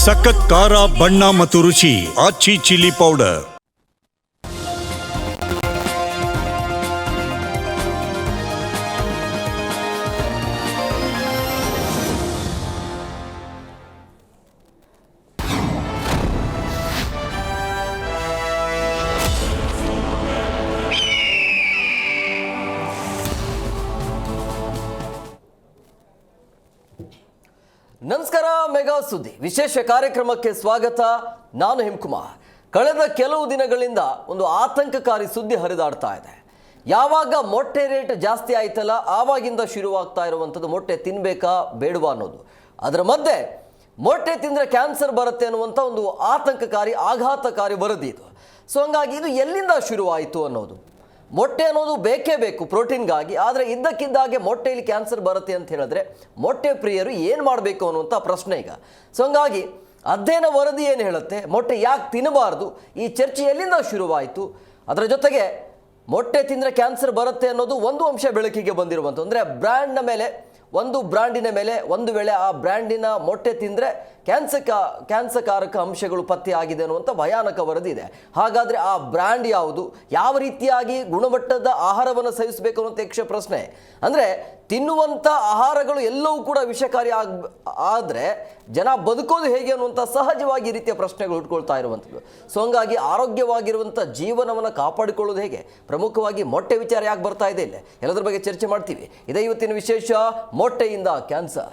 ಸಖತ್ ಖಾರ ಬಣ್ಣ ಮತ್ತು ರುಚಿ ಆಚಿ ಚಿಲ್ಲಿ ಪೌಡರ್. ನಮಸ್ಕಾರ. ಮೆಗಾ ಸುದ್ದಿ ವಿಶೇಷ ಕಾರ್ಯಕ್ರಮಕ್ಕೆ ಸ್ವಾಗತ. ನಾನು ಹಿಮಕುಮಾರ್. ಕಳೆದ ಕೆಲವು ದಿನಗಳಿಂದ ಒಂದು ಆತಂಕಕಾರಿ ಸುದ್ದಿ ಹರಿದಾಡ್ತಾ ಇದೆ. ಯಾವಾಗ ಮೊಟ್ಟೆ ರೇಟ್ ಜಾಸ್ತಿ ಆಯ್ತಲ್ಲ ಆವಾಗಿಂದ ಶುರುವಾಗ್ತಾ ಇರುವಂಥದ್ದು ಮೊಟ್ಟೆ ತಿನ್ಬೇಕಾ ಬೇಡವಾ ಅನ್ನೋದು. ಅದರ ಮಧ್ಯೆ ಮೊಟ್ಟೆ ತಿಂದರೆ ಕ್ಯಾನ್ಸರ್ ಬರುತ್ತೆ ಅನ್ನುವಂಥ ಒಂದು ಆತಂಕಕಾರಿ ಆಘಾತಕಾರಿ ವರದಿ ಇದು. ಸೊ ಹಂಗಾಗಿ ಇದು ಎಲ್ಲಿಂದ ಶುರುವಾಯಿತು ಅನ್ನೋದು. ಮೊಟ್ಟೆ ಅನ್ನೋದು ಬೇಕೇ ಬೇಕು ಪ್ರೋಟೀನ್ಗಾಗಿ. ಆದರೆ ಇದ್ದಕ್ಕಿದ್ದಾಗೆ ಮೊಟ್ಟೆಯಲ್ಲಿ ಕ್ಯಾನ್ಸರ್ ಬರುತ್ತೆ ಅಂತ ಹೇಳಿದ್ರೆ ಮೊಟ್ಟೆ ಪ್ರಿಯರು ಏನು ಮಾಡಬೇಕು ಅನ್ನುವಂಥ ಪ್ರಶ್ನೆ ಈಗ. ಸೊ ಹಂಗಾಗಿ ಅಧ್ಯಯನ ವರದಿ ಏನು ಹೇಳುತ್ತೆ, ಮೊಟ್ಟೆ ಯಾಕೆ ತಿನ್ನಬಾರ್ದು, ಈ ಚರ್ಚೆ ಎಲ್ಲಿಂದ ಶುರುವಾಯಿತು, ಅದರ ಜೊತೆಗೆ ಮೊಟ್ಟೆ ತಿಂದರೆ ಕ್ಯಾನ್ಸರ್ ಬರುತ್ತೆ ಅನ್ನೋದು ಒಂದು ಅಂಶ ಬೆಳಕಿಗೆ ಬಂದಿರುವಂಥದ್ದು. ಅಂದರೆ ಬ್ರ್ಯಾಂಡ್ನ ಮೇಲೆ, ಒಂದು ಬ್ರ್ಯಾಂಡಿನ ಮೇಲೆ ಒಂದು ವೇಳೆ ಆ ಬ್ರ್ಯಾಂಡಿನ ಮೊಟ್ಟೆ ತಿಂದರೆ ಕ್ಯಾನ್ಸರ್ಕಾರಕ ಅಂಶಗಳು ಪತ್ತೆ ಆಗಿದೆ ಅನ್ನುವಂಥ ಭಯಾನಕ ವರದಿ ಇದೆ. ಹಾಗಾದರೆ ಆ ಬ್ರ್ಯಾಂಡ್ ಯಾವುದು, ಯಾವ ರೀತಿಯಾಗಿ ಗುಣಮಟ್ಟದ ಆಹಾರವನ್ನು ಸೇವಿಸಬೇಕು ಅನ್ನುವಂಥ ಯಕ್ಷ ಪ್ರಶ್ನೆ. ಅಂದರೆ ತಿನ್ನುವಂಥ ಆಹಾರಗಳು ಎಲ್ಲವೂ ಕೂಡ ವಿಷಕಾರಿ ಆದರೆ ಜನ ಬದುಕೋದು ಹೇಗೆ ಅನ್ನುವಂಥ ಸಹಜವಾಗಿ ಈ ರೀತಿಯ ಪ್ರಶ್ನೆಗಳು ಉಟ್ಕೊಳ್ತಾ ಇರುವಂಥದ್ದು. ಸೊ ಹಂಗಾಗಿ ಆರೋಗ್ಯವಾಗಿರುವಂಥ ಜೀವನವನ್ನು ಕಾಪಾಡಿಕೊಳ್ಳೋದು ಹೇಗೆ, ಪ್ರಮುಖವಾಗಿ ಮೊಟ್ಟೆ ವಿಚಾರ ಯಾಕೆ ಬರ್ತಾ ಇದೆ ಇಲ್ಲ, ಎಲ್ಲದರ ಬಗ್ಗೆ ಚರ್ಚೆ ಮಾಡ್ತೀವಿ. ಇದೇ ಇವತ್ತಿನ ವಿಶೇಷ, ಮೊಟ್ಟೆಯಿಂದ ಕ್ಯಾನ್ಸರ್.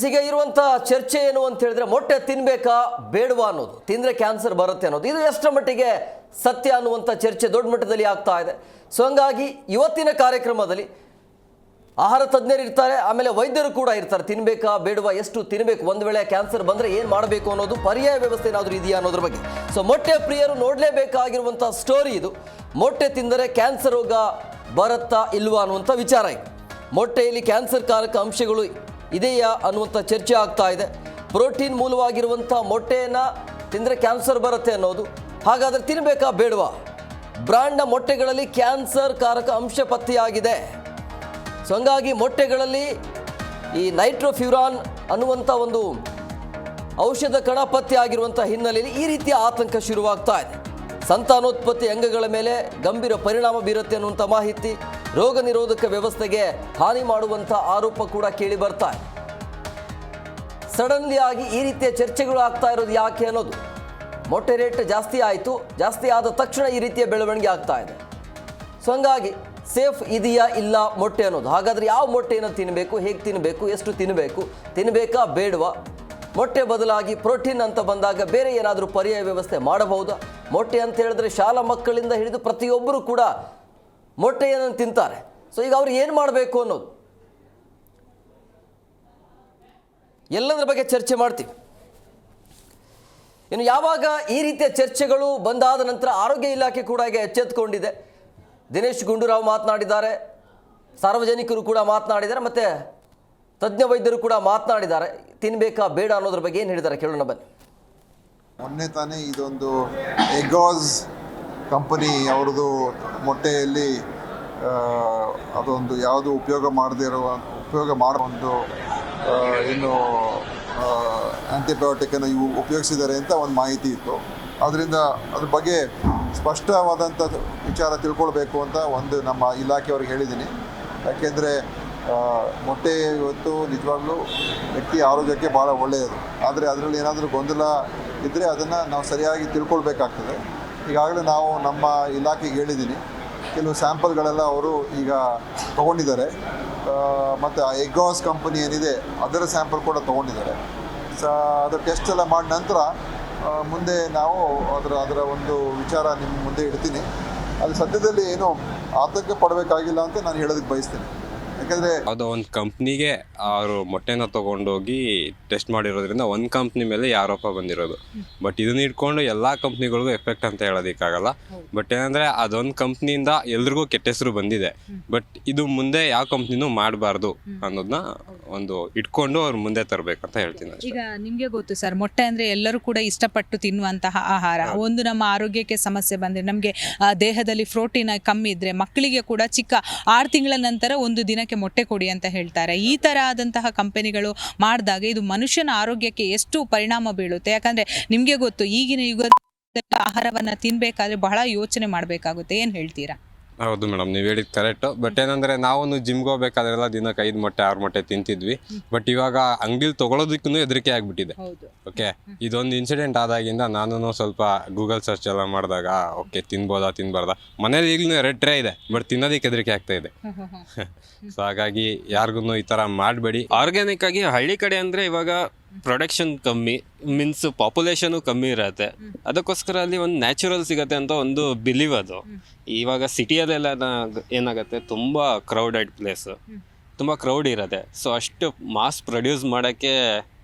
ಈಗ ಇರುವಂಥ ಚರ್ಚೆ ಏನು ಅಂತ ಹೇಳಿದ್ರೆ ಮೊಟ್ಟೆ ತಿನ್ನಬೇಕಾ ಬೇಡವಾ ಅನ್ನೋದು, ತಿಂದರೆ ಕ್ಯಾನ್ಸರ್ ಬರುತ್ತೆ ಅನ್ನೋದು. ಇದು ಎಷ್ಟರ ಮಟ್ಟಿಗೆ ಸತ್ಯ ಅನ್ನುವಂಥ ಚರ್ಚೆ ದೊಡ್ಡ ಮಟ್ಟದಲ್ಲಿ ಆಗ್ತಾ ಇದೆ. ಸೊ ಹಂಗಾಗಿ ಇವತ್ತಿನ ಕಾರ್ಯಕ್ರಮದಲ್ಲಿ ಆಹಾರ ತಜ್ಞರು ಇರ್ತಾರೆ, ಆಮೇಲೆ ವೈದ್ಯರು ಕೂಡ ಇರ್ತಾರೆ. ತಿನ್ನಬೇಕಾ ಬೇಡವಾ, ಎಷ್ಟು ತಿನ್ನಬೇಕು, ಒಂದು ವೇಳೆ ಕ್ಯಾನ್ಸರ್ ಬಂದರೆ ಏನು ಮಾಡಬೇಕು ಅನ್ನೋದು, ಪರ್ಯಾಯ ವ್ಯವಸ್ಥೆ ಏನಾದರೂ ಇದೆಯಾ ಅನ್ನೋದ್ರ ಬಗ್ಗೆ. ಸೊ ಮೊಟ್ಟೆ ಪ್ರಿಯರು ನೋಡಲೇಬೇಕಾಗಿರುವಂಥ ಸ್ಟೋರಿ ಇದು. ಮೊಟ್ಟೆ ತಿಂದರೆ ಕ್ಯಾನ್ಸರ್ ರೋಗ ಬರುತ್ತಾ ಇಲ್ವಾ ಅನ್ನುವಂಥ ವಿಚಾರ ಇದು. ಮೊಟ್ಟೆಯಲ್ಲಿ ಕ್ಯಾನ್ಸರ್ಕಾರಕ ಅಂಶಗಳು ಇದೆಯಾ ಅನ್ನುವಂಥ ಚರ್ಚೆ ಆಗ್ತಾ ಇದೆ. ಪ್ರೋಟೀನ್ ಮೂಲವಾಗಿರುವಂಥ ಮೊಟ್ಟೆಯನ್ನು ತಿಂದರೆ ಕ್ಯಾನ್ಸರ್ ಬರುತ್ತೆ ಅನ್ನೋದು. ಹಾಗಾದರೆ ತಿನ್ನಬೇಕಾ ಬೇಡವಾ? ಬ್ರ್ಯಾಂಡ್ನ ಮೊಟ್ಟೆಗಳಲ್ಲಿ ಕ್ಯಾನ್ಸರ್ ಕಾರಕ ಅಂಶ ಪತ್ತೆಯಾಗಿದೆ. ಸೊ ಹಂಗಾಗಿ ಮೊಟ್ಟೆಗಳಲ್ಲಿ ಈ ನೈಟ್ರೋಫ್ಯೂರಾನ್ ಅನ್ನುವಂಥ ಒಂದು ಔಷಧ ಕಣ ಪತ್ತೆ ಆಗಿರುವಂಥ ಹಿನ್ನೆಲೆಯಲ್ಲಿ ಈ ರೀತಿಯ ಆತಂಕ ಶುರುವಾಗ್ತಾ ಇದೆ. ಸಂತಾನೋತ್ಪತ್ತಿ ಅಂಗಗಳ ಮೇಲೆ ಗಂಭೀರ ಪರಿಣಾಮ ಬೀರುತ್ತೆ ಅನ್ನುವಂಥ ಮಾಹಿತಿ, ರೋಗ ನಿರೋಧಕ ವ್ಯವಸ್ಥೆಗೆ ಹಾನಿ ಮಾಡುವಂಥ ಆರೋಪ ಕೂಡ ಕೇಳಿ ಬರ್ತಾ ಇದೆ. ಸಡನ್ಲಿ ಆಗಿ ಈ ರೀತಿಯ ಚರ್ಚೆಗಳು ಆಗ್ತಾ ಇರೋದು ಯಾಕೆ ಅನ್ನೋದು. ಮೊಟ್ಟೆ ರೇಟ್ ಜಾಸ್ತಿ ಆಯಿತು, ಜಾಸ್ತಿ ಆದ ತಕ್ಷಣ ಈ ರೀತಿಯ ಬೆಳವಣಿಗೆ ಆಗ್ತಾ ಇದೆ. ಸೊ ಹಂಗಾಗಿ ಸೇಫ್ ಇದೆಯಾ ಇಲ್ಲ ಮೊಟ್ಟೆ ಅನ್ನೋದು. ಹಾಗಾದರೆ ಯಾವ ಮೊಟ್ಟೆಯನ್ನು ತಿನ್ನಬೇಕು, ಹೇಗೆ ತಿನ್ನಬೇಕು, ಎಷ್ಟು ತಿನ್ನಬೇಕು, ತಿನ್ನಬೇಕಾ ಬೇಡವಾ? ಮೊಟ್ಟೆ ಬದಲಾಗಿ ಪ್ರೋಟೀನ್ ಅಂತ ಬಂದಾಗ ಬೇರೆ ಏನಾದರೂ ಪರ್ಯಾಯ ವ್ಯವಸ್ಥೆ ಮಾಡಬಹುದಾ? ಮೊಟ್ಟೆ ಅಂತ ಹೇಳಿದ್ರೆ ಶಾಲಾ ಮಕ್ಕಳಿಂದ ಹಿಡಿದು ಪ್ರತಿಯೊಬ್ಬರು ಕೂಡ ಮೊಟ್ಟೆಯನ್ನು ತಿಂತಾರೆ. ಸೊ ಈಗ ಅವ್ರು ಏನು ಮಾಡಬೇಕು ಅನ್ನೋದು, ಎಲ್ಲದರ ಬಗ್ಗೆ ಚರ್ಚೆ ಮಾಡ್ತೀವಿ. ಇನ್ನು ಯಾವಾಗ ಈ ರೀತಿಯ ಚರ್ಚೆಗಳು ಬಂದಾದ ನಂತರ ಆರೋಗ್ಯ ಇಲಾಖೆ ಕೂಡ ಈಗ ಎಚ್ಚೆತ್ತುಕೊಂಡಿದೆ. ದಿನೇಶ್ ಗುಂಡೂರಾವ್ ಮಾತನಾಡಿದ್ದಾರೆ, ಸಾರ್ವಜನಿಕರು ಕೂಡ ಮಾತನಾಡಿದ್ದಾರೆ, ಮತ್ತು ತಜ್ಞ ವೈದ್ಯರು ಕೂಡ ಮಾತನಾಡಿದ್ದಾರೆ. ತಿನ್ನಬೇಕಾ ಬೇಡ ಅನ್ನೋದ್ರ ಬಗ್ಗೆ ಏನು ಹೇಳಿದ್ದಾರೆ ಕೇಳೋಣ ಬನ್ನಿ. ಮೊನ್ನೆ ತಾನೇ ಇದೊಂದು ಎಗ್ಗಾಸ್ ಕಂಪನಿ ಅವ್ರದ್ದು ಮೊಟ್ಟೆಯಲ್ಲಿ ಅದೊಂದು ಯಾವುದು ಉಪಯೋಗ ಮಾಡೋ ಒಂದು ಏನು ಆ್ಯಂಟಿಬಯೋಟಿಕನ್ನು ಇವು ಉಪಯೋಗಿಸಿದ್ದಾರೆ ಅಂತ ಒಂದು ಮಾಹಿತಿ ಇತ್ತು. ಅದರಿಂದ ಅದ್ರ ಬಗ್ಗೆ ಸ್ಪಷ್ಟವಾದಂಥ ವಿಚಾರ ತಿಳ್ಕೊಳ್ಬೇಕು ಅಂತ ಒಂದು ನಮ್ಮ ಇಲಾಖೆಯವ್ರಿಗೆ ಹೇಳಿದ್ದೀನಿ. ಯಾಕೆಂದರೆ ಮೊಟ್ಟೆ ಇವತ್ತು ನಿಜವಾಗ್ಲೂ ವ್ಯಕ್ತಿ ಆರೋಗ್ಯಕ್ಕೆ ಭಾಳ ಒಳ್ಳೆಯದು. ಆದರೆ ಅದರಲ್ಲಿ ಏನಾದರೂ ಗೊಂದಲ ಇದ್ದರೆ ಅದನ್ನು ನಾವು ಸರಿಯಾಗಿ ತಿಳ್ಕೊಳ್ಬೇಕಾಗ್ತದೆ. ಈಗಾಗಲೇ ನಾವು ನಮ್ಮ ಇಲಾಖೆಗೆ ಹೇಳಿದ್ದೀನಿ, ಕೆಲವು ಸ್ಯಾಂಪಲ್ಗಳೆಲ್ಲ ಅವರು ಈಗ ತೊಗೊಂಡಿದ್ದಾರೆ. ಮತ್ತು ಆ ಎಗ್ಗಾಸ್ ಕಂಪನಿ ಏನಿದೆ ಅದರ ಸ್ಯಾಂಪಲ್ ಕೂಡ ತೊಗೊಂಡಿದ್ದಾರೆ. ಅದರ ಟೆಸ್ಟ್ ಎಲ್ಲ ಮಾಡಿದ ನಂತರ ಮುಂದೆ ನಾವು ಅದರ ಒಂದು ವಿಚಾರ ನಿಮ್ಮ ಮುಂದೆ ಇಡ್ತೀನಿ. ಅದು ಸದ್ಯದಲ್ಲಿ ಏನು ಆತಂಕ ಪಡಬೇಕಾಗಿಲ್ಲ ಅಂತ ನಾನು ಹೇಳೋದಕ್ಕೆ ಬಯಸ್ತೀನಿ. ಯಾಕಂದರೆ ಯಾವುದೋ ಒಂದು ಕಂಪ್ನಿಗೆ ಅವರು ಮೊಟ್ಟೆನ ತೊಗೊಂಡೋಗಿ ಟೆಸ್ಟ್ ಮಾಡಿರೋದ್ರಿಂದ ಒಂದು ಕಂಪ್ನಿ ಮೇಲೆ ಈ ಆರೋಪ ಬಂದಿರೋದು. ಬಟ್ ಇದನ್ನ ಇಟ್ಕೊಂಡು ಎಲ್ಲ ಕಂಪ್ನಿಗಳಿಗೂ ಎಫೆಕ್ಟ್ ಅಂತ ಹೇಳೋದಕ್ಕಾಗಲ್ಲ. ಬಟ್ ಏನಂದರೆ ಅದೊಂದು ಕಂಪ್ನಿಯಿಂದ ಎಲ್ರಿಗೂ ಕೆಟ್ಟ ಹೆಸರು ಬಂದಿದೆ. ಬಟ್ ಇದು ಮುಂದೆ ಯಾವ ಕಂಪ್ನಿನೂ ಮಾಡಬಾರ್ದು ಅನ್ನೋದನ್ನ ಒಂದು ಇಟ್ಕೊಂಡು ಅವ್ರು ಮುಂದೆ ತರಬೇಕಂತ ಹೇಳ್ತೀನಿ ಅಷ್ಟೇ. ಈಗ ನಿಮಗೆ ಗೊತ್ತು ಸರ್, ಮೊಟ್ಟೆ ಅಂದರೆ ಎಲ್ಲರೂ ಕೂಡ ಇಷ್ಟಪಟ್ಟು ತಿನ್ನುವಂತಹ ಆಹಾರ. ಒಂದು ನಮ್ಮ ಆರೋಗ್ಯಕ್ಕೆ ಸಮಸ್ಯೆ ಬಂದರೆ, ನಮಗೆ ದೇಹದಲ್ಲಿ ಪ್ರೋಟೀನ್ ಕಮ್ಮಿ ಇದ್ದರೆ ಮಕ್ಕಳಿಗೆ ಕೂಡ ಚಿಕ್ಕ 6 ತಿಂಗಳ ನಂತರ ಒಂದು ದಿನಕ್ಕೆ ಮೊಟ್ಟೆ ಕೊಡಿ ಅಂತ ಹೇಳ್ತಾರೆ. ಈ ಥರ ಆದಂತಹ ಕಂಪನಿಗಳು ಮಾಡಿದಾಗ ಇದು ಮನುಷ್ಯನ ಆರೋಗ್ಯಕ್ಕೆ ಎಷ್ಟು ಪರಿಣಾಮ ಬೀಳುತ್ತೆ? ಯಾಕಂದರೆ ನಿಮಗೆ ಗೊತ್ತು, ಈಗಿನ ಯುಗದಲ್ಲಿ ಆಹಾರವನ್ನು ತಿನ್ನಬೇಕಾದ್ರೆ ಬಹಳ ಯೋಚನೆ ಮಾಡಬೇಕಾಗುತ್ತೆ. ಏನು ಹೇಳ್ತೀರಾ? ಹೌದು ಮೇಡಮ್, ನೀವು ಹೇಳಿದ್ದು ಕರೆಕ್ಟು. ಬಟ್ ಏನಂದರೆ ನಾವು ಜಿಮ್ಗೆ ಹೋಗ್ಬೇಕಾದ್ರೆಲ್ಲ ದಿನಕ್ಕೆ 5 ಮೊಟ್ಟೆ 6 ಮೊಟ್ಟೆ ತಿಂತಿದ್ವಿ. ಬಟ್ ಇವಾಗ ಅಂಗಡಿಲಿ ತೊಗೊಳೋದಕ್ಕೂ ಹೆದರಿಕೆ ಆಗಿಬಿಟ್ಟಿದೆ. ಓಕೆ, ಇದೊಂದು ಇನ್ಸಿಡೆಂಟ್ ಆದಾಗಿಂದ ನಾನು ಸ್ವಲ್ಪ ಗೂಗಲ್ ಸರ್ಚ್ ಎಲ್ಲ ಮಾಡಿದಾಗ ಓಕೆ ತಿನ್ಬೋದಾ ತಿನ್ಬಾರ್ದಾ, ಮನೇಲಿ ಈಗಲೂ ರೆಡ್ ಟ್ರೇ ಇದೆ, ಬಟ್ ತಿನ್ನೋದಕ್ಕೆ ಹೆದರಿಕೆ ಆಗ್ತಾ ಇದೆ. ಸೊ ಹಾಗಾಗಿ ಯಾರಿಗೂ ಈ ಥರ ಮಾಡಬೇಡಿ. ಆರ್ಗ್ಯಾನಿಕ್ ಆಗಿ ಹಳ್ಳಿ ಕಡೆ ಅಂದರೆ ಇವಾಗ ಪ್ರೊಡಕ್ಷನ್ ಕಮ್ಮಿ, ಮೀನ್ಸ್ ಪಾಪ್ಯುಲೇಷನು ಕಮ್ಮಿ ಇರತ್ತೆ. ಅದಕ್ಕೋಸ್ಕರ ಅಲ್ಲಿ ಒಂದು ನ್ಯಾಚುರಲ್ ಸಿಗತ್ತೆ ಅಂತ ಒಂದು ಬಿಲೀವ್ ಅದು. ಇವಾಗ ಸಿಟಿಯಲ್ಲೆಲ್ಲ ಏನಾಗುತ್ತೆ, ತುಂಬ ಕ್ರೌಡೆಡ್ ಪ್ಲೇಸ್, ತುಂಬ ಕ್ರೌಡ್ ಇರುತ್ತೆ. ಸೊ ಅಷ್ಟು ಮಾಸ್ ಪ್ರೊಡ್ಯೂಸ್ ಮಾಡೋಕ್ಕೆ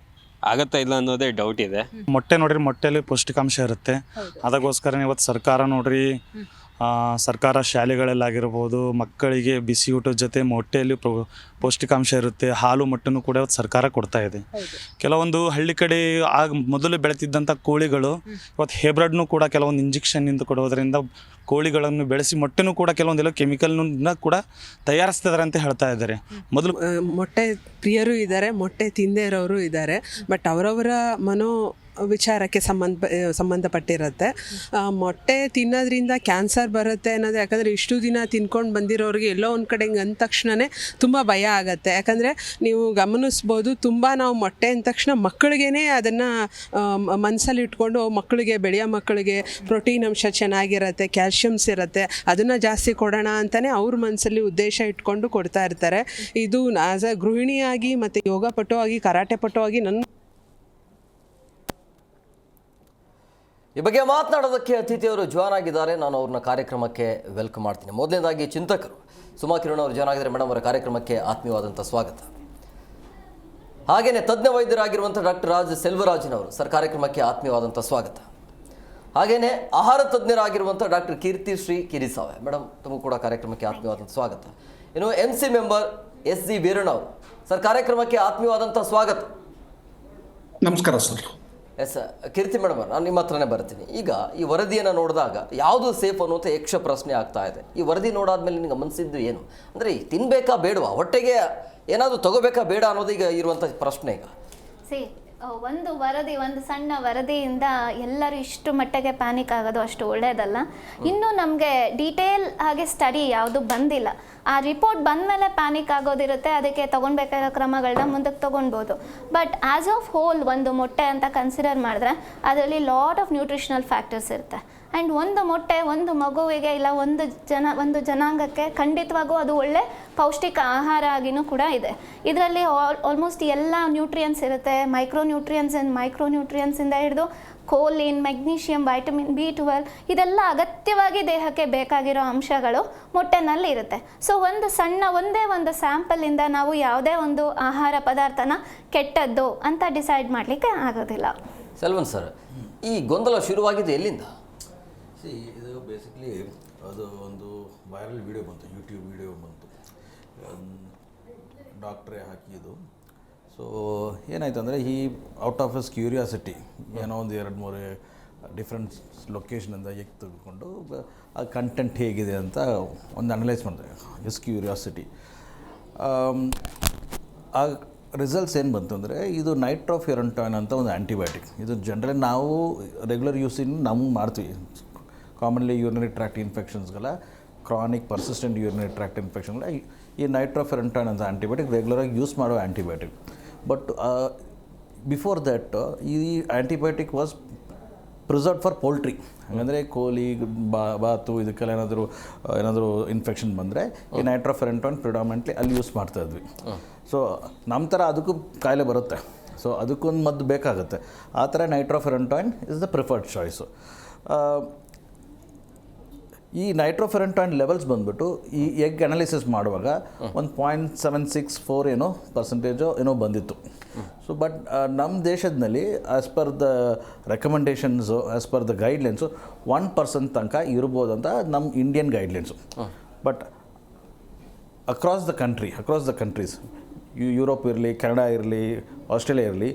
ಆಗತ್ತಾ ಇಲ್ಲ ಅನ್ನೋದೇ ಡೌಟ್ ಇದೆ. ಮೊಟ್ಟೆ ನೋಡ್ರಿ, ಮೊಟ್ಟೆಯಲ್ಲಿ ಪೌಷ್ಟಿಕಾಂಶ ಇರುತ್ತೆ. ಅದಕ್ಕೋಸ್ಕರ ಇವತ್ತು ಸರ್ಕಾರ ನೋಡ್ರಿ, ಸರ್ಕಾರ ಶಾಲೆಗಳಲ್ಲಾಗಿರ್ಬೋದು ಮಕ್ಕಳಿಗೆ ಬಿಸಿ ಊಟದ ಜೊತೆ ಮೊಟ್ಟೆಯಲ್ಲಿ ಪೌಷ್ಟಿಕಾಂಶ ಇರುತ್ತೆ. ಹಾಲು ಮೊಟ್ಟೆನೂ ಕೂಡ ಇವತ್ತು ಸರ್ಕಾರ ಕೊಡ್ತಾ ಇದೆ. ಕೆಲವೊಂದು ಹಳ್ಳಿ ಕಡೆ ಮೊದಲು ಬೆಳೆತಿದ್ದಂಥ ಕೋಳಿಗಳು ಇವತ್ತು ಹೇಬ್ರಿಡ್ನು ಕೂಡ ಕೆಲವೊಂದು ಇಂಜೆಕ್ಷನ್ನಿಂದ ಕೊಡೋದ್ರಿಂದ ಕೋಳಿಗಳನ್ನು ಬೆಳೆಸಿ ಮೊಟ್ಟೆನೂ ಕೂಡ ಕೆಲವೊಂದೆಲ್ಲ ಕೆಮಿಕಲ್ನ ಕೂಡ ತಯಾರಿಸ್ತಿದ್ದಾರೆ ಅಂತ ಹೇಳ್ತಾ ಇದ್ದಾರೆ. ಮೊದಲು ಮೊಟ್ಟೆ ಪ್ರಿಯರು ಇದ್ದಾರೆ, ಮೊಟ್ಟೆ ತಿಂದೇ ಇರೋರು ಇದ್ದಾರೆ. ಬಟ್ ಅವರವರ ವಿಚಾರಕ್ಕೆ ಸಂಬಂಧಪಟ್ಟಿರುತ್ತೆ. ಮೊಟ್ಟೆ ತಿನ್ನೋದ್ರಿಂದ ಕ್ಯಾನ್ಸರ್ ಬರುತ್ತೆ ಅನ್ನೋದು, ಯಾಕಂದರೆ ಇಷ್ಟು ದಿನ ತಿನ್ಕೊಂಡು ಬಂದಿರೋರಿಗೆ ಎಲ್ಲೋ ಒಂದು ಕಡೆ ಹಿಂಗೆ ಅಂದ ತಕ್ಷಣವೇ ತುಂಬ ಭಯ ಆಗುತ್ತೆ. ಯಾಕಂದರೆ ನೀವು ಗಮನಿಸ್ಬೋದು, ತುಂಬ ನಾವು ಮೊಟ್ಟೆ ಅಂದ ತಕ್ಷಣ ಮಕ್ಕಳಿಗೇ ಅದನ್ನು ಮನಸ್ಸಲ್ಲಿ ಇಟ್ಕೊಂಡು ಮಕ್ಕಳಿಗೆ, ಬೆಳೆಯೋ ಮಕ್ಕಳಿಗೆ ಪ್ರೋಟೀನ್ ಅಂಶ ಚೆನ್ನಾಗಿರುತ್ತೆ, ಕ್ಯಾಲ್ಶಿಯಮ್ಸ್ ಇರುತ್ತೆ, ಅದನ್ನು ಜಾಸ್ತಿ ಕೊಡೋಣ ಅಂತಲೇ ಅವ್ರ ಮನಸ್ಸಲ್ಲಿ ಉದ್ದೇಶ ಇಟ್ಕೊಂಡು ಕೊಡ್ತಾ ಇರ್ತಾರೆ. ಇದು ಆ್ಯಸ್ ಅ ಗೃಹಿಣಿಯಾಗಿ ಮತ್ತು ಯೋಗ ಪಟುವಾಗಿ, ಕರಾಟೆ ಪಟುವಾಗಿ ನನ್ನ ಈ ಬಗ್ಗೆ ಮಾತನಾಡೋದಕ್ಕೆ ಅತಿಥಿಯವರು ಜಾಯ್ನ್ ಆಗಿದ್ದಾರೆ. ನಾನು ಅವ್ರನ್ನ ಕಾರ್ಯಕ್ರಮಕ್ಕೆ ವೆಲ್ಕಮ್ ಮಾಡ್ತೀನಿ. ಮೊದಲನೇದಾಗಿ ಚಿಂತಕರು ಸುಮಾ ಕಿರಣ್ ಅವರು ಜಾಯ್ನ್ ಆಗಿದ್ದಾರೆ. ಮೇಡಮ್, ಅವರ ಕಾರ್ಯಕ್ರಮಕ್ಕೆ ಆತ್ಮೀಯವಾದಂಥ ಸ್ವಾಗತ. ಹಾಗೆಯೇ ತಜ್ಞ ವೈದ್ಯರಾಗಿರುವಂಥ ಡಾಕ್ಟರ್ ರಾಜ್ ಸೆಲ್ವರಾಜನವರು ಸರ್, ಕಾರ್ಯಕ್ರಮಕ್ಕೆ ಆತ್ಮೀಯವಾದಂಥ ಸ್ವಾಗತ. ಹಾಗೆಯೇ ಆಹಾರ ತಜ್ಞರಾಗಿರುವಂಥ ಡಾಕ್ಟರ್ ಕೀರ್ತಿಶ್ರೀ ಕಿರಿಸಾವೆ ಮೇಡಮ್, ತಮಗೂ ಕೂಡ ಕಾರ್ಯಕ್ರಮಕ್ಕೆ ಆತ್ಮೀಯವಾದಂಥ ಸ್ವಾಗತ. ಇನ್ನು MC ಮೆಂಬರ್ SG ವೀರಣ್ಣ ಅವರು ಸರ್, ಕಾರ್ಯಕ್ರಮಕ್ಕೆ ಆತ್ಮೀಯವಾದಂಥ ಸ್ವಾಗತ. ನಮಸ್ಕಾರ ಸರ್. ಎಸ್ ಕೀರ್ತಿ ಮೇಡಮ್, ನಾನು ನಿಮ್ಮ ಹತ್ರನೇ ಬರ್ತೀನಿ. ಈಗ ಈ ವರದಿಯನ್ನು ನೋಡಿದಾಗ ಯಾವುದು ಸೇಫ್ ಅನ್ನುವಂಥ ಯಕ್ಷ ಪ್ರಶ್ನೆ ಆಗ್ತಾ ಇದೆ. ಈ ವರದಿ ನೋಡಾದ್ಮೇಲೆ ನಿಮಗೆ ಗಮನಿಸಿದ್ದು ಏನು? ಅಂದರೆ ತಿನ್ನಬೇಕಾ ಬೇಡವಾ, ಹೊಟ್ಟೆಗೆ ಏನಾದರೂ ತಗೋಬೇಕಾ ಬೇಡ ಅನ್ನೋದು ಈಗ ಇರುವಂಥ ಪ್ರಶ್ನೆ. ಈಗ ಒಂದು ಸಣ್ಣ ವರದಿಯಿಂದ ಎಲ್ಲರೂ ಇಷ್ಟು ಮಟ್ಟಿಗೆ ಪ್ಯಾನಿಕ್ ಆಗೋದು ಅಷ್ಟು ಒಳ್ಳೆಯದಲ್ಲ. ಇನ್ನೂ ನಮಗೆ ಡೀಟೇಲ್ ಹಾಗೆ ಸ್ಟಡಿ ಯಾವುದು ಬಂದಿಲ್ಲ. ಆ ರಿಪೋರ್ಟ್ ಬಂದಮೇಲೆ ಪ್ಯಾನಿಕ್ ಆಗೋದಿರುತ್ತೆ, ಅದಕ್ಕೆ ತೊಗೊಳ್ಬೇಕಾದ ಕ್ರಮಗಳನ್ನ ಮುಂದಕ್ಕೆ ತೊಗೊಳ್ಬೋದು. ಬಟ್ ಆ್ಯಸ್ ಆಫ್ ಹೋಲ್ ಒಂದು ಮೊಟ್ಟೆ ಅಂತ ಕನ್ಸಿಡರ್ ಮಾಡಿದ್ರೆ ಅದರಲ್ಲಿ ಲಾಟ್ ಆಫ್ ನ್ಯೂಟ್ರಿಷನಲ್ ಫ್ಯಾಕ್ಟರ್ಸ್ ಇರುತ್ತೆ. ಆ್ಯಂಡ್ ಒಂದು ಮೊಟ್ಟೆ ಒಂದು ಮಗುವಿಗೆ ಇಲ್ಲ ಒಂದು ಜನಾಂಗಕ್ಕೆ ಖಂಡಿತವಾಗೂ ಅದು ಒಳ್ಳೆ ಪೌಷ್ಟಿಕ ಆಹಾರ ಆಗಿನೂ ಕೂಡ ಇದೆ. ಇದರಲ್ಲಿ ಆಲ್ಮೋಸ್ಟ್ ಎಲ್ಲ ನ್ಯೂಟ್ರಿಯನ್ಸ್ ಇರುತ್ತೆ. ಮೈಕ್ರೋನ್ಯೂಟ್ರಿಯನ್ಸಿಂದ ಹಿಡಿದು ಕೋಲಿನ್, ಮೆಗ್ನೀಷಿಯಂ, ವೈಟಮಿನ್ B12 ಇದೆಲ್ಲ ಅಗತ್ಯವಾಗಿ ದೇಹಕ್ಕೆ ಬೇಕಾಗಿರೋ ಅಂಶಗಳು ಮೊಟ್ಟೆನಲ್ಲಿ ಇರುತ್ತೆ. ಸೊ ಒಂದೇ ಒಂದು ಸ್ಯಾಂಪಲಿಂದ ನಾವು ಯಾವುದೇ ಒಂದು ಆಹಾರ ಪದಾರ್ಥನ ಕೆಟ್ಟದ್ದು ಅಂತ ಡಿಸೈಡ್ ಮಾಡಲಿಕ್ಕೆ ಆಗೋದಿಲ್ಲ. ಸೆಲ್ವನ್ ಸರ್, ಈ ಗೊಂದಲ ಶುರುವಾಗಿದೆ ಎಲ್ಲಿಂದ? ಇದು ಬೇಸಿಕ್ಲಿ ಅದು ಒಂದು ವೈರಲ್ ವಿಡಿಯೋ ಬಂತು, ಯೂಟ್ಯೂಬ್ ವಿಡಿಯೋ ಬಂತು, ಡಾಕ್ಟ್ರೇ ಹಾಕಿದ್ದು. ಸೊ ಏನಾಯ್ತು ಅಂದರೆ, ಔಟ್ ಆಫ್ ಎಸ್ ಕ್ಯೂರಿಯಾಸಿಟಿ ಏನೋ ಒಂದು 2-3 ಡಿಫ್ರೆಂಟ್ ಲೊಕೇಶನಿಂದ ತೆಗೆದುಕೊಂಡು ಆ ಕಂಟೆಂಟ್ ಹೇಗಿದೆ ಅಂತ ಒಂದು ಅನಲೈಸ್ ಮಾಡಿದೆ. S curiosity. ಆ ರಿಸಲ್ಟ್ಸ್ ಏನು ಬಂತು ಅಂದರೆ, ಇದು ನೈಟ್ರೋಫ್ಯುರಂಟಾನ್ ಅಂತ ಒಂದು ಆ್ಯಂಟಿಬಯೋಟಿಕ್. ಇದು ಜನರಲಿ ನಾವು ರೆಗ್ಯುಲರ್ ಯೂಸಿಂಗ್ ನಮ್ಗೆ ಮಾಡ್ತೀವಿ. ಕಾಮನ್ಲಿ ಯೂರಿನರಿ ಟ್ರ್ಯಾಕ್ಟ್ ಇನ್ಫೆಕ್ಷನ್ಸ್ಗೆಲ್ಲ, ಕ್ರಾನಿಕ್ ಪರ್ಸಿಸ್ಟೆಂಟ್ ಯೂರಿನರಿ ಟ್ರ್ಯಾಕ್ಟ್ ಇನ್ಫೆಕ್ಷನ್ಗಳ ಈ ನೈಟ್ರೋಫ್ಯುರಂಟಾನ್ ಅಂತ ಆ್ಯಂಟಿಬಯೋಟಿಕ್ ರೆಗ್ಯುಲರಾಗಿ ಯೂಸ್ ಮಾಡೋ ಆ್ಯಂಟಿಬಯೋಟಿಕ್. ಬಟ್ ಬಿಫೋರ್ ದ್ಯಾಟ್ ಈ antibiotic was preserved for poultry. ಹಾಗಂದರೆ ಕೋಳಿ, ಬಾತು ಇದಕ್ಕೆಲ್ಲ ಏನಾದರೂ ಇನ್ಫೆಕ್ಷನ್ ಬಂದರೆ ಈ ನೈಟ್ರೋಫ್ಯುರಂಟಾನ್ ಪ್ರಿಡಾಮಿನೆಂಟ್ಲಿ ಅಲ್ಲಿ ಯೂಸ್ ಮಾಡ್ತಾಯಿದ್ವಿ. ಸೊ ನಮ್ಮ ಥರ ಅದಕ್ಕೂ ಕಾಯಿಲೆ ಬರುತ್ತೆ. ಸೊ ಅದಕ್ಕೊಂದು ಮದ್ದು ಬೇಕಾಗುತ್ತೆ. ಆ ಥರ ನೈಟ್ರೋಫ್ಯುರಂಟಾನ್ ಇಸ್ ದ ಪ್ರಿಫರ್ಡ್ ಚಾಯ್ಸು. ಈ ನೈಟ್ರೋಫೆರಂಟಾಯಿನ್ ಲೆವೆಲ್ಸ್ ಬಂದ್ಬಿಟ್ಟು ಈ ಎಗ್ ಅನಾಲಿಸಿಸ್ ಮಾಡುವಾಗ ಒಂದು 0.764 ಏನೋ ಬಂದಿತ್ತು. ಸೊ ಬಟ್ ನಮ್ಮ ದೇಶದಲ್ಲಿ as per the recommendations as per the guidelines 1% ತನಕ ಇರ್ಬೋದು ಅಂತ ನಮ್ಮ Indian guidelines. But across the countries Europe ಇರಲಿ, ಕೆನಡಾ ಇರಲಿ, ಆಸ್ಟ್ರೇಲಿಯಾ ಇರಲಿ,